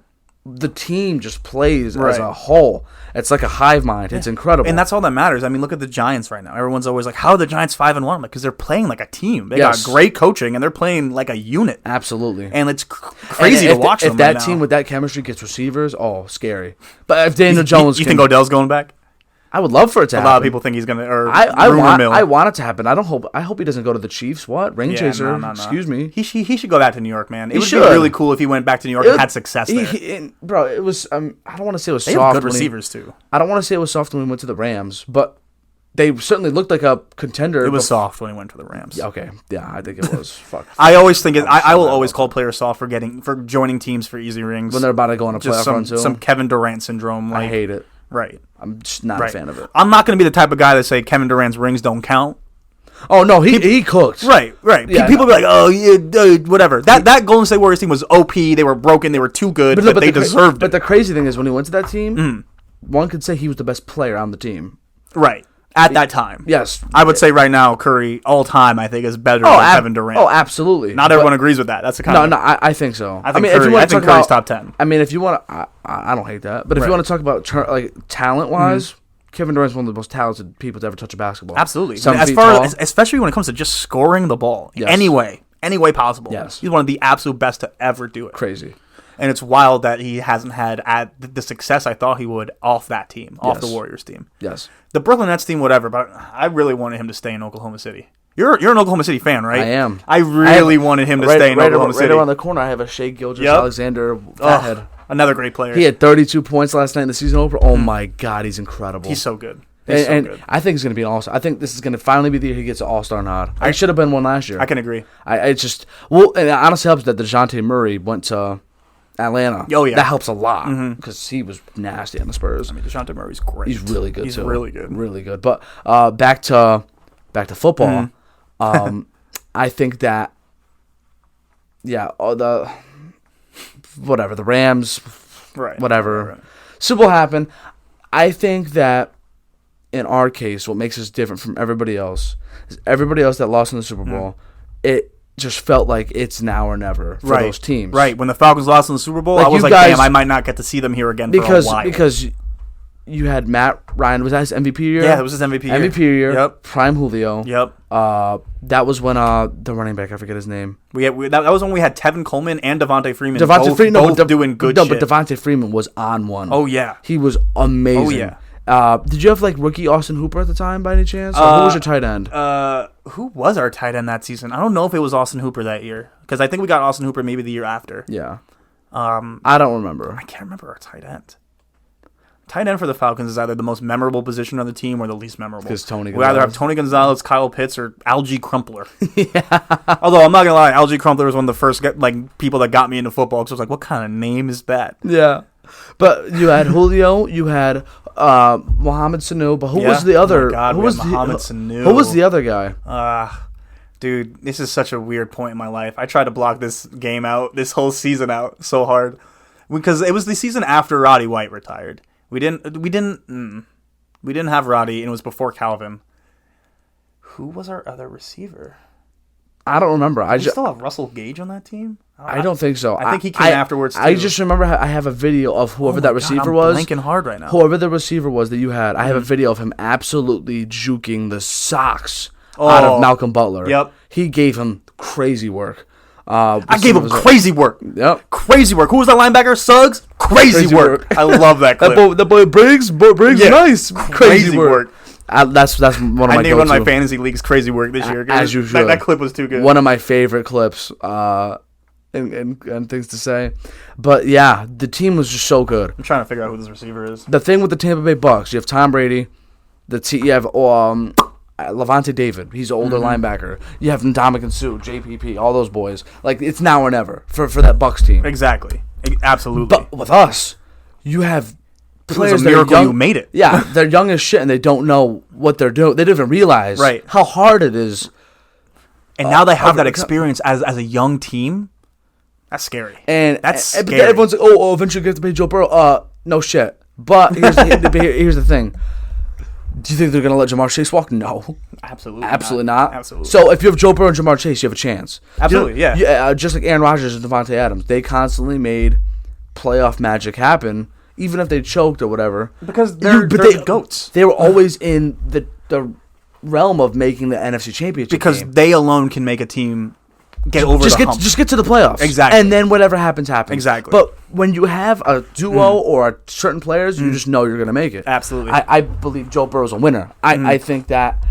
the team just plays as a whole. It's like a hive mind. It's incredible. And that's all that matters. I mean, look at the Giants right now. Everyone's always like, how are the Giants 5-1? I'm like, because they're playing like a team. They got great coaching, and they're playing like a unit. Absolutely. And it's crazy to watch them if that right team now. with that chemistry gets receivers, scary. But if Daniel Jones You think Odell's going back? I would love for it to happen. A lot of people think he's going to. I want it to happen. I hope he doesn't go to the Chiefs. What? Ring chaser. No. Excuse me. He should go back to New York, man. It would be should. really cool if he went back to New York and had success there. Bro, it was. I don't want to say it was They soft. have good receivers too. I don't want to say it was soft when we went to the Rams, but they certainly looked like a contender. It was soft when he went to the Rams. Okay. Yeah, I think it was. Fuck. I always think I will always call players soft for joining teams for easy rings When they're about to go on a playoff run too. Some Kevin Durant syndrome. I hate it. Right. I'm just not a fan of it. I'm not going to be the type of guy that say Kevin Durant's rings don't count. Oh no, he cooked. Right. Yeah, People be like, oh yeah, whatever. That Golden State Warriors team was OP. They were broken. They were too good. But they deserved it. But the crazy thing is, when he went to that team, one could say he was the best player on the team. Right. At that time. Yes. I would say right now, Curry, all time, I think, is better than Kevin Durant. Oh, absolutely. Not everyone agrees with that. That's the kind No, I think so. I think Curry's top 10. I mean, if you want to, I don't hate that. But if you want to talk about talent-wise, Kevin Durant's one of the most talented people to ever touch a basketball. Absolutely. As especially when it comes to just scoring the ball. Yes. Any way possible. Yes. He's one of the absolute best to ever do it. Crazy. And it's wild that he hasn't had the success I thought he would off that team, off the Warriors team. Yes. The Brooklyn Nets team, whatever, but I really wanted him to stay in Oklahoma City. You're an Oklahoma City fan, right? I am. I really wanted him to stay in Oklahoma City. Right around the corner, I have a Shea Gilgeous-Alexander fathead. Another great player. He had 32 points last night in the season opener. Oh my God, he's incredible. He's so good. And I think he's going to be an all-star. I think this is going to finally be the year he gets an all-star nod. I should have been one last year. I can agree. And it honestly helps that DeJounte Murray went to Atlanta. Oh, yeah. That helps a lot because he was nasty on the Spurs. I mean, DeJounte Murray's great. He's really good, He's too. really good. Really good. But back to football, I think that, the Rams, Right. whatever. Right. Super Bowl happened. I think that in our case, what makes us different from everybody else is everybody else that lost in the Super Bowl, it just felt like it's now or never for those teams. Right. When the Falcons lost in the Super Bowl, Like I was you like, guys- damn, I might not get to see them here again for a while. Because you had Matt Ryan. Was that his MVP year? Yeah, it was his MVP year. MVP year. Yep. Prime Julio. Yep. That was when the running back, I forget his name. That was when we had Tevin Coleman and Devontae Freeman both doing good shit. But Devontae Freeman was on one. Oh, yeah. He was amazing. Oh, yeah. Did you have rookie Austin Hooper at the time by any chance? Or who was your tight end? Who was our tight end that season? I don't know if it was Austin Hooper that year because I think we got Austin Hooper maybe the year after. Yeah. I don't remember. I can't remember our tight end. Tight end for the Falcons is either the most memorable position on the team or the least memorable. Because Tony We either have Gonzalez. Tony Gonzalez, Kyle Pitts, or Algie Crumpler. Yeah. Although I'm not gonna lie, Algie Crumpler was one of the first people that got me into football. Because I was like, what kind of name is that? Yeah. But you had Julio, you had Mohamed Sanu, but who was the other? Oh my God, who we was had Mohamed Sanu. Who was the other guy? Dude, this is such a weird point in my life. I tried to block this game out, this whole season out, so hard because it was the season after Roddy White retired. We didn't have Roddy, and it was before Calvin. Who was our other receiver? I don't remember. Do we still have Russell Gage on that team? I don't think so. I think he came afterwards, too. I just remember I have a video of whoever that receiver was. I'm blanking hard right now. Whoever the receiver was that you had, I have a video of him absolutely juking the socks out of Malcolm Butler. Yep. He gave him crazy work. I gave him crazy work. Yep. Crazy work. Who was that linebacker? Suggs? Crazy work. I love that clip. that boy Briggs, Yeah. nice. Crazy work. That's one of my I named go-to. one of my fantasy leagues crazy work this year. As you should. That clip was too good. One of my favorite clips and things to say. But yeah, the team was just so good. I'm trying to figure out who this receiver is. The thing with the Tampa Bay Bucks, you have Tom Brady. You have Levante David. He's an older linebacker. You have Ndamukong Suh, JPP, all those boys. It's now or never for that Bucks team. Exactly. Absolutely. But with us, you have players it was a that are miracle young. you made it. Yeah, they're young as shit and they don't know what they're doing. They don't even realize how hard it is. And now they have that experience as a young team. That's scary. And that's scary. But everyone's like, eventually you have to pay Joe Burrow. No shit. But here's the thing. Do you think they're going to let Jamar Chase walk? No. Absolutely not. Absolutely. So if you have Joe Burrow and Jamar Chase, you have a chance. Absolutely, yeah. Just like Aaron Rodgers and Devontae Adams, they constantly made playoff magic happen, even if they choked or whatever. Because they're goats. They were always in the realm of making the NFC Championship because game. they alone can make a team get over the hump. Just get to the playoffs. Exactly. And then whatever happens, happens. Exactly. But when you have a duo or certain players, you just know you're going to make it. Absolutely. I believe Joe Burrow's a winner. I think that...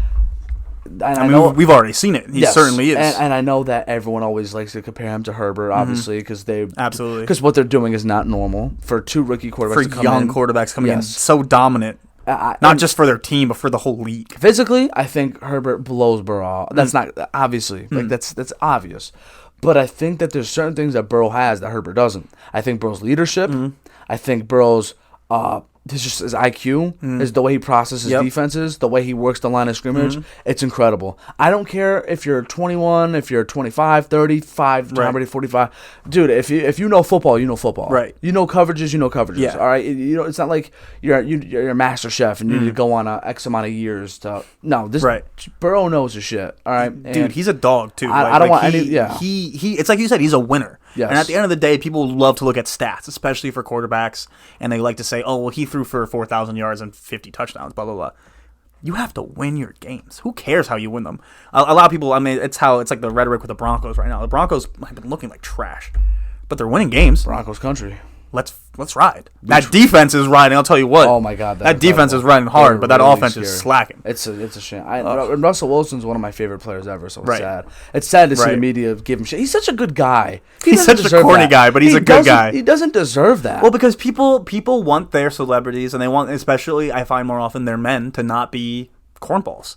I mean, we've already seen it. He certainly is. And I know that everyone always likes to compare him to Herbert, obviously, because Absolutely. Because what they're doing is not normal for two rookie quarterbacks to come in. Quarterbacks coming in so dominant. Not just for their team, but for the whole league. Physically, I think Herbert blows Burrow. That's not obviously that's obvious, but I think that there's certain things that Burrow has that Herbert doesn't. I think Burrow's leadership. I think Burrow's his IQ is the way he processes defenses, the way he works the line of scrimmage. It's incredible. I don't care if you're 21, if you're 25, 35, Tom Brady 45. Dude, if you know football, you know football. Right. You know coverages, you know coverages. Yeah. All right. It's not like you're a master chef and you need to go on a X amount of years to. No, this Burrow knows his shit. All right, dude, he's a dog too. I don't want any. He. It's like you said, he's a winner. Yes. And at the end of the day, people love to look at stats, especially for quarterbacks, and they like to say, "Oh, well, he threw for 4,000 yards and 50 touchdowns." Blah blah blah. You have to win your games. Who cares how you win them? A lot of people. I mean, it's like the rhetoric with the Broncos right now. The Broncos have been looking like trash, but they're winning games. Broncos country. let's ride. That defense is riding. I'll tell you what. Oh my God, that defense is riding hard, but that really offense scary. is slacking. It's a shame. And Russell Wilson's one of my favorite players ever, so it's Right. sad. It's sad to see Right. the media give him shit. He's such a good guy. He's such a corny guy, but he's a good guy. He doesn't deserve that. Well, because people want their celebrities, and they want, especially I find more often, their men to not be cornballs.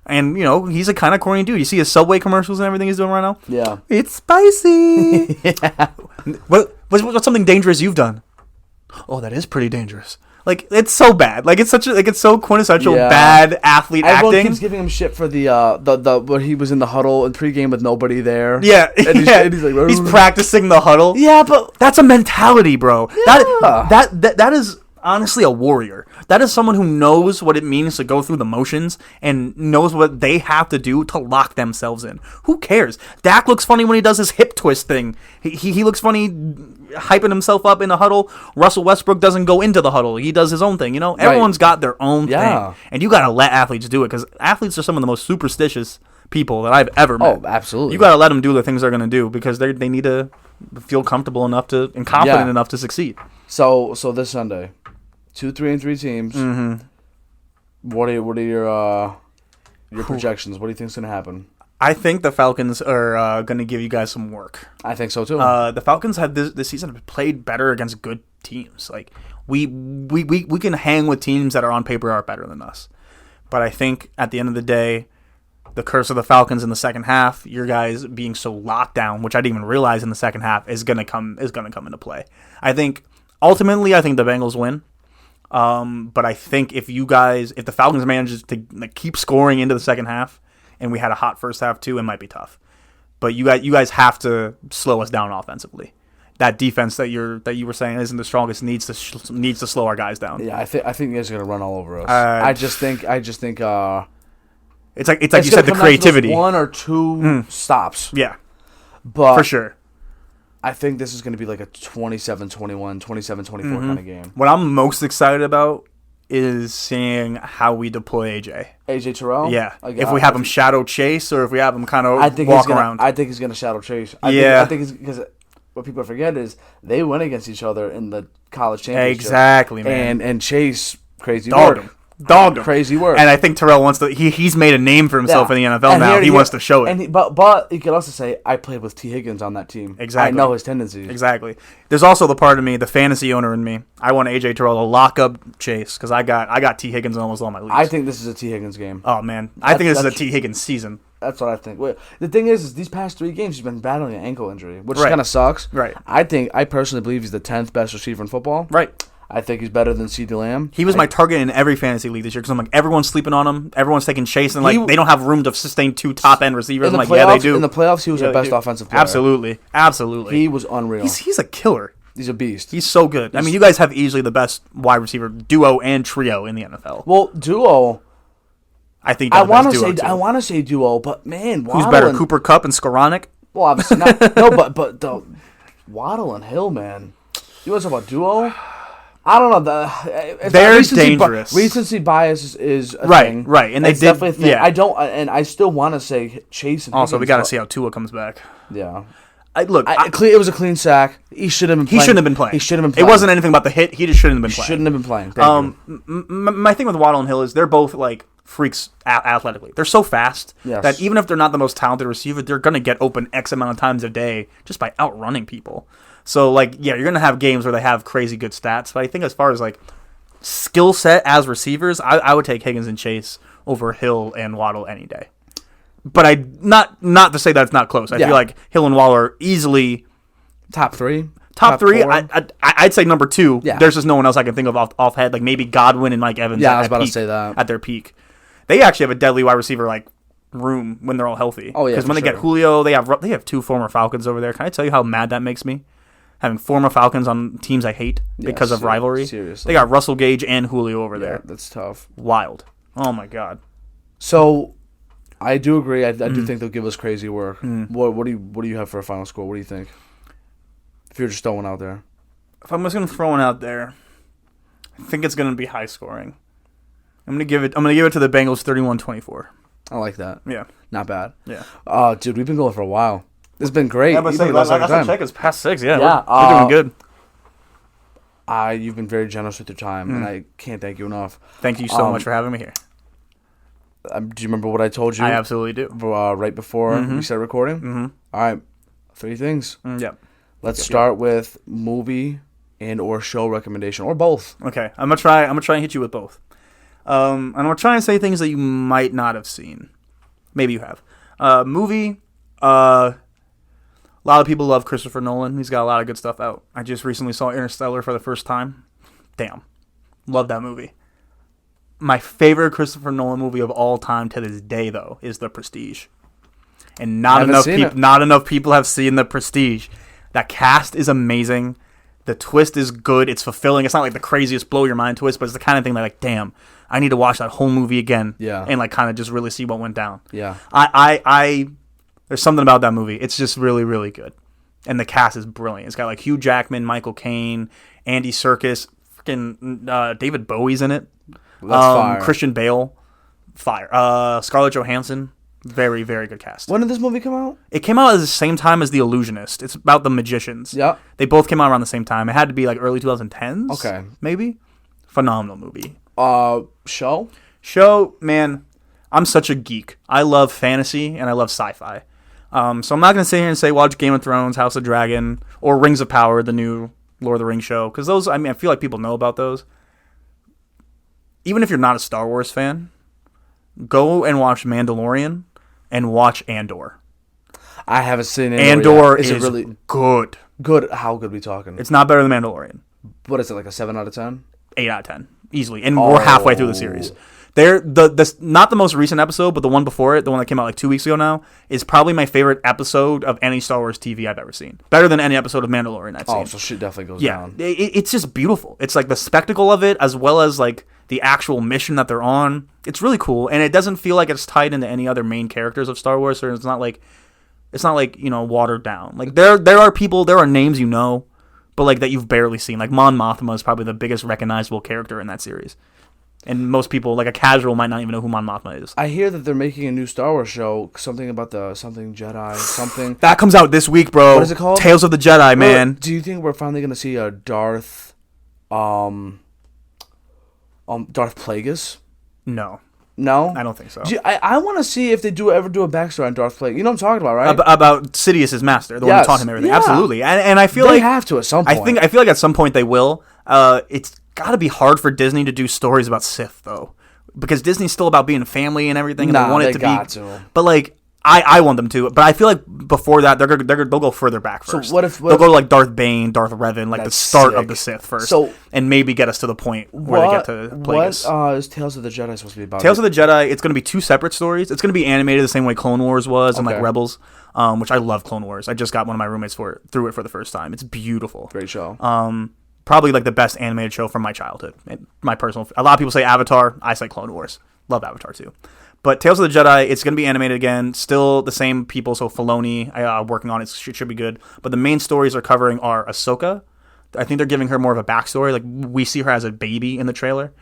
And, he's a kind of corny dude. You see his Subway commercials and everything he's doing right now? Yeah. It's spicy. Yeah. What's something dangerous you've done? Oh, that is pretty dangerous. Like, it's so bad. Like, it's so quintessential bad athlete Everyone acting. keeps giving him shit for the where he was in the huddle in pregame with nobody there. Yeah. And he's like, he's practicing the huddle. Yeah, but That's a mentality, bro. Yeah. That is honestly a warrior. That is someone who knows what it means to go through the motions and knows what they have to do to lock themselves in. Who cares? Dak looks funny when he does his hip twist thing. He looks funny hyping himself up in a huddle. Russell Westbrook doesn't go into the huddle. He does his own thing. Everyone's got their own thing. And you got to let athletes do it, because athletes are some of the most superstitious people that I've ever met. Oh, absolutely. You got to let them do the things they're going to do, because they need to feel comfortable enough and confident enough to succeed. So this Sunday, 2, 3, and 3 teams. Mm-hmm. What are your projections? What do you think's gonna happen? I think the Falcons are going to give you guys some work. I think so too. The Falcons have this season played better against good teams. Like we can hang with teams that are on paper are better than us. But I think at the end of the day, the curse of the Falcons in the second half, your guys being so locked down, which I didn't even realize in the second half, is gonna come into play. I think ultimately the Bengals win. But I think if the Falcons manages to keep scoring into the second half, and we had a hot first half too, it might be tough. But you guys have to slow us down offensively. That defense that you were saying isn't the strongest needs to slow our guys down. Yeah, I think you guys are gonna run all over us. I just think. It's like you said, the creativity. 1 or 2 stops. Yeah, but for sure. I think this is going to be like a 27-21, 27-24 kind of game. What I'm most excited about is seeing how we deploy AJ. AJ Terrell? Yeah. If we have him shadow chase, or if we have him kind of walk around. I think he's going to shadow chase. I think he's, because what people forget is they went against each other in the college championship. Exactly, man. And Chase, crazy Dogged work. him. Dogged him. Crazy work. And I think Terrell wants to. He's made a name for himself in the NFL now. He wants to show it. But you could also say I played with T. Higgins on that team. Exactly. I know his tendencies. Exactly. There's also the part of me, the fantasy owner in me. I want AJ Terrell to lock up Chase, because I got T. Higgins in almost all my leagues. I think this is a T. Higgins game. Oh man, I think this is a T. Higgins season. That's what I think. Wait, the thing is these past 3 games he's been battling an ankle injury, which kind of sucks. Right. I personally believe he's the 10th best receiver in football. Right. I think he's better than CeeDee Lamb. He was my target in every fantasy league this year, because I'm like, everyone's sleeping on him. Everyone's taking Chase, and they don't have room to sustain 2 top-end receivers. I'm like, yeah, they do. In the playoffs, he was our best offensive player. Absolutely. He was unreal. He's a killer. He's a beast. He's so good. I mean, you guys have easily the best wide receiver duo and trio in the NFL. Well, duo. I think I want to say duo, but man, who's better, Cooper Kupp and Skoranek? Well, obviously not. No, but the Waddle and Hill, man. You want to talk about duo? I don't know. They're dangerous. Recency bias is a thing. Right, and it's definitely a thing. Yeah. I don't, and I still want to say Chase. And also, Higgins, we got to see how Tua comes back. Yeah. It was a clean sack. He should have been playing. He shouldn't have been playing. He should have been playing. It wasn't anything about the hit. He just shouldn't have been playing. Shouldn't have been playing. My thing with Waddle and Hill is they're both like freaks athletically. They're so fast that even if they're not the most talented receiver, they're going to get open X amount of times a day just by outrunning people. So, you're going to have games where they have crazy good stats. But I think as far as, skill set as receivers, I would take Higgins and Chase over Hill and Waddle any day. But not to say that it's not close. I feel like Hill and Waddle are easily top 3. Top 3, I'd say number 2. Yeah. There's just no one else I can think of off head. Like maybe Godwin and Mike Evans. Yeah, I was about to say that. At their peak. They actually have a deadly wide receiver room when they're all healthy. Oh yeah, because when they get Julio, they have 2 former Falcons over there. Can I tell you how mad that makes me? Having former Falcons on teams I hate because of rivalry. Seriously. They got Russell Gage and Julio over there. That's tough. Wild. Oh my God. So, I do agree. I do think they'll give us crazy work. What do you have for a final score? What do you think? If you're just throwing out there. If I'm just gonna throw one out there, I think it's gonna be high scoring. I'm gonna give it to the Bengals 31-24. I like that. Yeah. Not bad. Yeah. Dude, we've been going for a while. It's been great. Yeah, but last check is past 6. Yeah. Yeah. We're doing good. You've been very generous with your time, and I can't thank you enough. Thank you so much for having me here. Do you remember what I told you? I absolutely do. Right before we started recording? Mm-hmm. All right, 3 things. Yep. Let's start with movie and or show recommendation, or both. Okay, I'm gonna try and hit you with both. And I'm gonna try and say things that you might not have seen. Maybe you have. Movie. A lot of people love Christopher Nolan. He's got a lot of good stuff out. I just recently saw Interstellar for the first time. Damn, love that movie. My favorite Christopher Nolan movie of all time to this day, though, is The Prestige. And not enough people have seen The Prestige. That cast is amazing. The twist is good. It's fulfilling. It's not like the craziest blow your mind twist, but it's the kind of thing that, like, damn, I need to watch that whole movie again. Yeah. And like kind of just really see what went down. Yeah. I there's something about that movie. It's just really, really good. And the cast is brilliant. It's got like Hugh Jackman, Michael Caine, Andy Serkis, freaking David Bowie's in it. That's fire. Christian Bale, fire. Scarlett Johansson. Very, very good cast. When did this movie come out? It came out at the same time as The Illusionist. It's about the magicians. Yeah. They both came out around the same time. It had to be like early 2010s. Okay. Maybe. Phenomenal movie. Show? Show, man, I'm such a geek. I love fantasy and I love sci-fi. So I'm not going to sit here and say watch Game of Thrones, House of Dragon, or Rings of Power, the new Lord of the Rings show. Because those, I mean, I feel like people know about those. Even if you're not a Star Wars fan, go and watch Mandalorian and watch Andor. I haven't seen it. Andor is really good. Good? How good are we talking? It's not better than Mandalorian. What is it, like a 7 out of 10? 8 out of 10. Easily. And we're halfway through the series. They're not the most recent episode, but the one before it, the one that came out like 2 weeks ago now, is probably my favorite episode of any Star Wars TV I've ever seen. Better than any episode of Mandalorian I've seen. Oh, so shit definitely goes down. Yeah, it's just beautiful. It's like the spectacle of it, as well as like the actual mission that they're on. It's really cool, and it doesn't feel like it's tied into any other main characters of Star Wars. So it's not like watered down. Like there are names you know, but like that you've barely seen. Like Mon Mothma is probably the biggest recognizable character in that series. And most people, like a casual, might not even know who Mon Mothma is. I hear that they're making a new Star Wars show, something about something Jedi, something. That comes out this week, bro. What is it called? Tales of the Jedi, man. Do you think we're finally going to see a Darth Plagueis? No. No? I don't think so. I want to see if they ever do a backstory on Darth Plagueis. You know what I'm talking about, right? About Sidious's master, the one who taught him everything. Yeah. Absolutely. And I feel they like... have to at some point. I feel like at some point they will. It's got to be hard for Disney to do stories about Sith, though. Because Disney's still about being family and everything, and they want it to be. But like, I want them to. But I feel like before that, they'll go further back first. So what if they'll go to like Darth Bane, Darth Revan, like the start of the Sith first, so, and maybe get us to the point where they get to Plagueis. What is Tales of the Jedi supposed to be about? Tales of the Jedi, it's going to be 2 separate stories. It's going to be animated the same way Clone Wars was and like Rebels, which I love Clone Wars. I just got one of my roommates through it for the first time. It's beautiful. Great show. Probably like the best animated show from my childhood. My personal. A lot of people say Avatar. I say Clone Wars. Love Avatar too. But Tales of the Jedi, it's going to be animated again. Still the same people. So Filoni working on it. It should be good. But the main stories they're covering are Ahsoka. I think they're giving her more of a backstory. Like we see her as a baby in the trailer.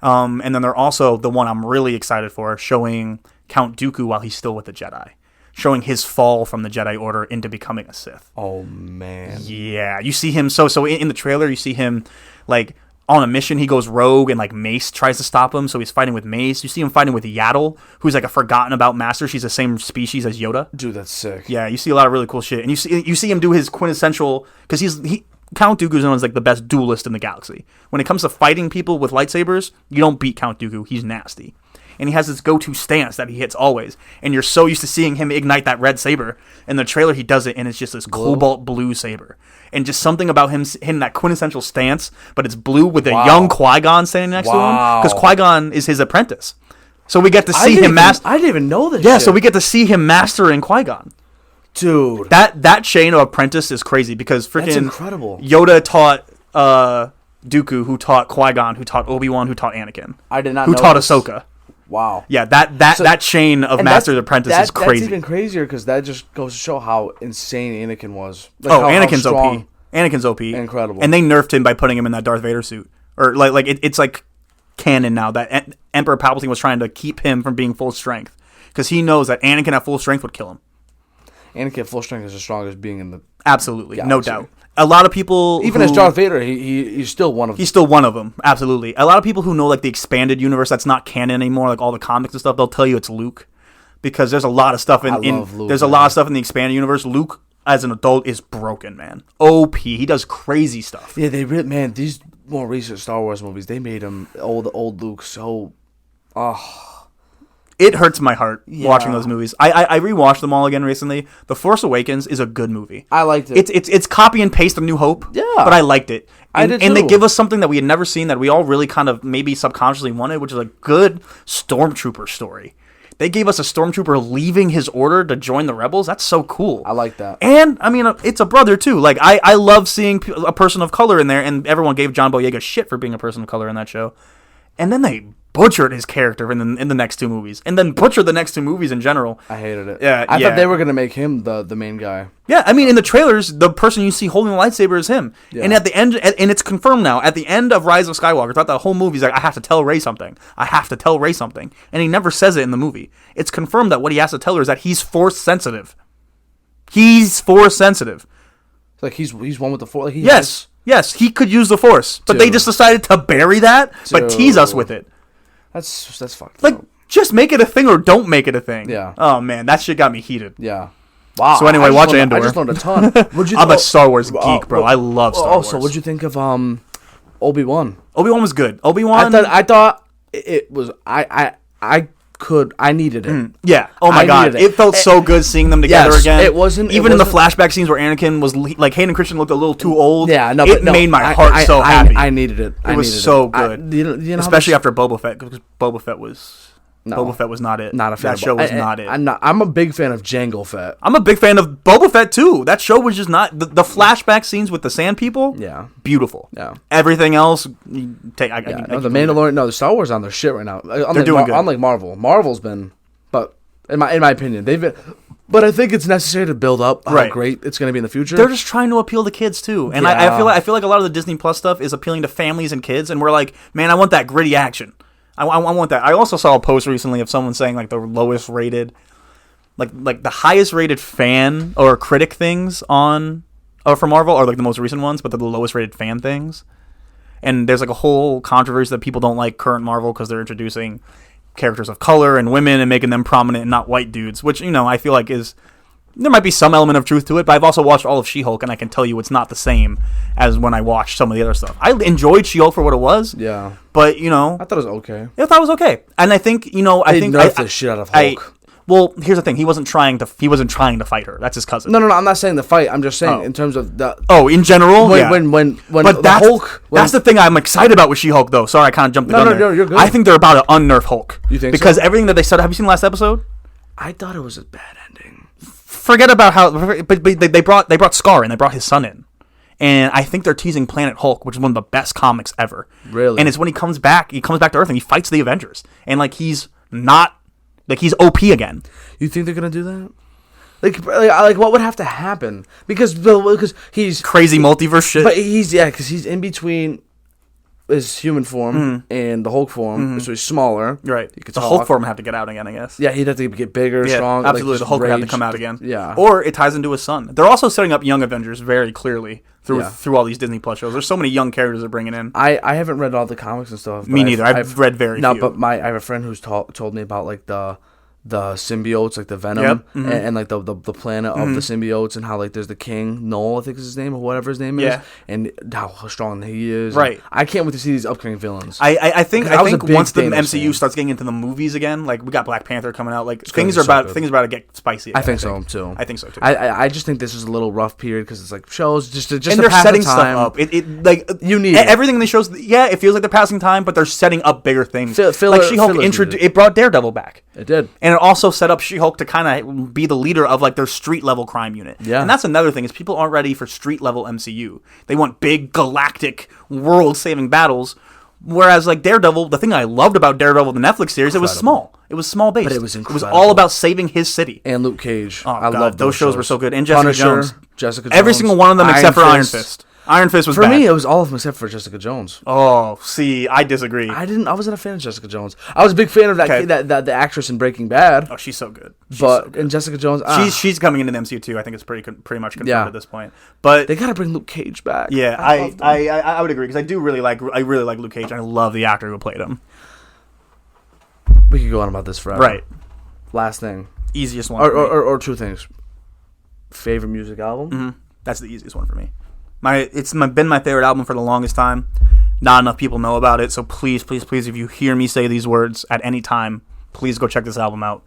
And then they're also the one I'm really excited for, showing Count Dooku while he's still with the Jedi. Showing his fall from the Jedi Order into becoming a Sith. Oh, man. Yeah. You see him, so in the trailer, you see him, like, on a mission. He goes rogue, and, like, Mace tries to stop him, so he's fighting with Mace. You see him fighting with Yaddle, who's, like, a forgotten-about master. She's the same species as Yoda. Dude, that's sick. Yeah, you see a lot of really cool shit. And you see him do his quintessential, because Count Dooku's known as, like, the best duelist in the galaxy. When it comes to fighting people with lightsabers, you don't beat Count Dooku. He's nasty. And he has this go-to stance that he hits always. And you're so used to seeing him ignite that red saber. In the trailer, he does it, and it's just this cobalt blue saber. And just something about him hitting that quintessential stance, but it's blue with a young Qui-Gon standing next to him. Because Qui-Gon is his apprentice. So we get to see him master. I didn't even know this Yeah, shit. so we get to see him mastering Qui-Gon. Dude. That chain of apprentice is crazy, because freaking That's incredible. Yoda taught Dooku, who taught Qui-Gon, who taught Obi-Wan, who taught Anakin. I did not know Who taught this. Ahsoka. Wow. Yeah, that chain of master apprentice is crazy. That's even crazier, because that just goes to show how insane Anakin was. Like Anakin's OP. Anakin's OP. Incredible. And they nerfed him by putting him in that Darth Vader suit. Or it's like canon now that Emperor Palpatine was trying to keep him from being full strength, because he knows that Anakin at full strength would kill him. Anakin full strength is as strong as being in the Absolutely, no galaxy. doubt. A lot of people, even as Darth Vader, he's still one of them. He's still one of them. Absolutely. A lot of people who know like the expanded universe that's not canon anymore, like all the comics and stuff, they'll tell you it's Luke, because there's a lot of stuff there's a lot of stuff in the expanded universe. Luke as an adult is broken, man. OP. He does crazy stuff. Yeah, they really, man. These more recent Star Wars movies, they made him old Luke so. It hurts my heart watching those movies. I rewatched them all again recently. The Force Awakens is a good movie. I liked it. It's copy and paste of New Hope. Yeah, but I liked it. I did too. And they give us something that we had never seen that we all really kind of maybe subconsciously wanted, which is a good stormtrooper story. They gave us a stormtrooper leaving his order to join the rebels. That's so cool. I like that. And I mean, it's a brother too. Like I love seeing a person of color in there, and everyone gave John Boyega shit for being a person of color in that show. And then they butchered his character in the next two movies, and then butchered the next two movies in general. I hated it. Yeah, I thought they were gonna make him the main guy. Yeah, I mean, in the trailers, the person you see holding the lightsaber is him. Yeah. And at the end, and it's confirmed now, at the end of Rise of Skywalker, throughout the whole movie, he's like, I have to tell Rey something. I have to tell Rey something. And he never says it in the movie. It's confirmed that what he has to tell her is that he's Force sensitive. He's Force sensitive. Like he's one with the Force. Like Yes, he could use the Force, but they just decided to bury that, but tease us with it. That's fucked. Like, just make it a thing or don't make it a thing. Yeah. Oh man, that shit got me heated. Yeah. Wow. So anyway, watch Andor. I just learned a ton. I'm a Star Wars geek, bro. I love Star Wars. So what'd you think of Obi-Wan? Obi-Wan was good. Obi-Wan. I thought it was. I needed it. Yeah. Oh my god, it felt so good seeing them together again. It wasn't even in the flashback scenes where Anakin was like Hayden Christensen looked a little too old. Yeah, no, it made my heart so happy. I needed it. It was so good. You know especially after Boba Fett, because Boba Fett was not it. Not a fan. That show was not it. I'm a big fan of Jango Fett. I'm a big fan of Boba Fett too. That show was just not the flashback scenes with the Sand People. Yeah, beautiful. Yeah, everything else. The Mandalorian. No, the Star Wars on their shit right now. They're doing good. Unlike Marvel. Marvel's been, but in my opinion, they've been. But I think it's necessary to build up how great it's going to be in the future. They're just trying to appeal to kids too, and I feel like a lot of the Disney Plus stuff is appealing to families and kids, and we're like, man, I want that gritty action. I want that. I also saw a post recently of someone saying like the lowest rated, like the highest rated fan or critic things on, for Marvel are like the most recent ones, but they're the lowest rated fan things. And there's like a whole controversy that people don't like current Marvel because they're introducing characters of color and women and making them prominent and not white dudes, which I feel like there might be some element of truth to it, but I've also watched all of She-Hulk, and I can tell you it's not the same as when I watched some of the other stuff. I enjoyed She-Hulk for what it was. Yeah. But, I thought it was okay. I thought it was okay. And I think, they nerfed the shit out of Hulk. Well, here's the thing. He wasn't trying to fight her. That's his cousin. No. I'm not saying the fight. I'm just saying in terms of the. In general. When but the Hulk. That's the thing I'm excited about with She-Hulk, though. Sorry, I kind of jumped the gun there. No, you're good. I think they're about to unnerf Hulk. You think? Because everything that they said. Have you seen the last episode? I thought it was a bad ending. Forget about how. But they brought Scar in. They brought his son in. And I think they're teasing Planet Hulk, which is one of the best comics ever. Really? And it's when he comes back to Earth and he fights the Avengers. And like he's OP again. You think they're gonna do that? Like what would have to happen? Because he's crazy multiverse shit. But because he's in between his human form and the Hulk form, so he's smaller. Right. The Hulk form would have to get out again, I guess. Yeah, he'd have to get bigger, strong. Absolutely, the Hulk would have to come out again. Yeah. Or it ties into his son. They're also setting up young Avengers very clearly through all these Disney Plus shows. There's so many young characters they're bringing in. I haven't read all the comics and stuff. Me neither. I've read very few. No, but I have a friend who's told me about like the symbiotes, like the Venom, and like the planet of the symbiotes, and how like there's the King, Null, I think is his name, or whatever his name is, and how strong he is. Right. I can't wait to see these upcoming villains. I think once the MCU starts getting into the movies again, like we got Black Panther coming out, like things are about to get spicy again, I think so too. I think so too. I just think this is a little rough period because it's like shows just and they're setting stuff up. You need everything in the shows. Yeah, it feels like they're passing time, but they're setting up bigger things. Like She-Hulk it brought Daredevil back. It did, and it also set up She-Hulk to kind of be the leader of like their street level crime unit. Yeah. And that's another thing is people aren't ready for street level MCU. They want big galactic world saving battles. Whereas like Daredevil, the thing I loved about Daredevil, the Netflix series, it was small. It was small based. But it was incredible. It was all about saving his city. And Luke Cage. Oh, I love those shows. Were so good. And Punisher, Jessica Jones. Jessica Jones. Every single one of them except for Iron Fist. Iron Fist was For bad. me, it was all of them except for Jessica Jones. Oh, see, I disagree. I wasn't a fan of Jessica Jones. I was a big fan of that Okay. kid, that the actress in Breaking Bad. Oh, she's so good. She's But so good. in Jessica Jones, She's coming into the MCU too. I think it's pretty much confirmed Yeah. at this point. But they gotta bring Luke Cage back. yeah, loved him. I would agree because I really like Luke Cage. I love the actor who played him. We could go on about this forever. Right. Last thing, Easiest one. or, for me. or two things. Favorite music album? That's the easiest one for me. It's been my favorite album for the longest time. Not enough people know about it, so please, please, please, if you hear me say these words at any time, please go check this album out.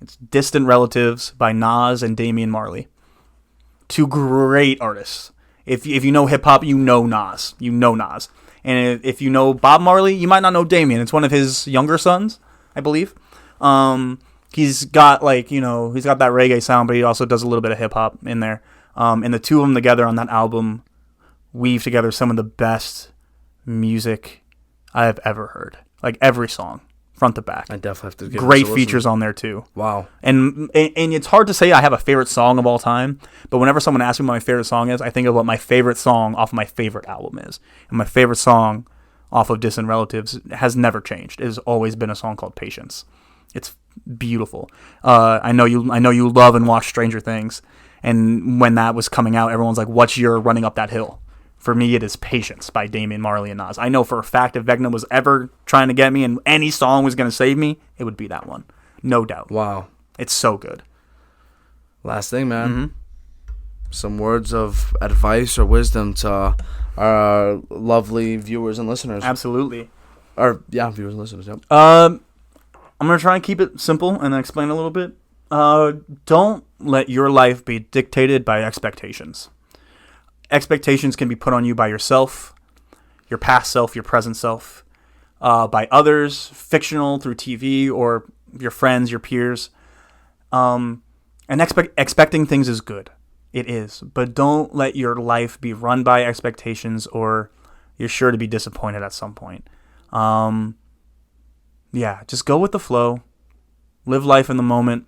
It's Distant Relatives by Nas and Damian Marley. Two great artists. If you know hip hop, you know Nas. You know Nas. And if you know Bob Marley, you might not know Damian. It's one of his younger sons, I believe. He's got he's got that reggae sound, but he also does a little bit of hip hop in there. And the two of them together on that album weave together some of the best music I have ever heard. Like every song, front to back. I definitely have to give Great this a features listen. on there too. Wow. And it's hard to say I have a favorite song of all time, but whenever someone asks me what my favorite song is, I think of what my favorite song off my favorite album is. And my favorite song off of Distant Relatives has never changed. It has always been a song called Patience. It's beautiful. I know you love and watch Stranger Things, and when that was coming out, everyone's like, "What's your Running Up That Hill?" For me, it is Patience by Damian Marley and Nas. I know for a fact if Vecna was ever trying to get me and any song was going to save me, it would be that one. No doubt. Wow. It's so good. Last thing, man. Some words of advice or wisdom to our lovely viewers and listeners. Absolutely. Viewers and listeners, yep. I'm going to try and keep it simple and then explain a little bit. Don't let your life be dictated by expectations. Expectations can be put on you by yourself, your past self, your present self, by others, fictional through TV, or your friends, your peers. And expecting things is good. It is. But don't let your life be run by expectations, or you're sure to be disappointed at some point. Just go with the flow. Live life in the moment.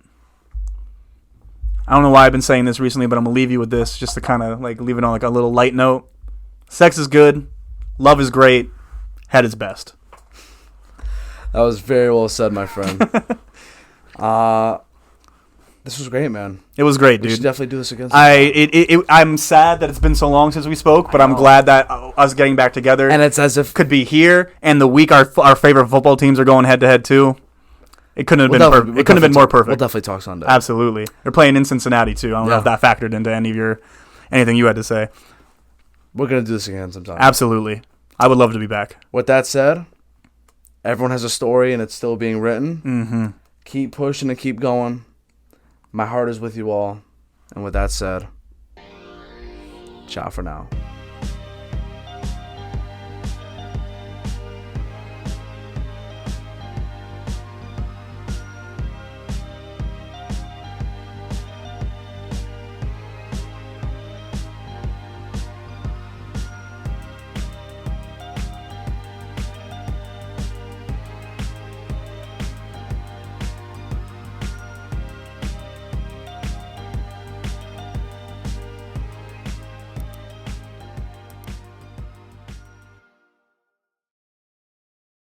I don't know why I've been saying this recently, but I'm going to leave you with this just to kind of leave it on a little light note. Sex is good. Love is great. Head is best. That was very well said, my friend. This was great, man. It was great, We dude. should definitely do this again. I'm sad that it's been so long since we spoke, but I'm glad that us getting back together And it's as if could be here, and the week our favorite football teams are going head to head too. It couldn't have been perfect. It couldn't have been more perfect. We'll definitely talk Sunday. Absolutely. They're playing in Cincinnati too. I don't know if that factored into anything you had to say. We're gonna do this again sometime. Absolutely. I would love to be back. With that said, everyone has a story and it's still being written. Mm-hmm. Keep pushing and keep going. My heart is with you all. And with that said, ciao for now.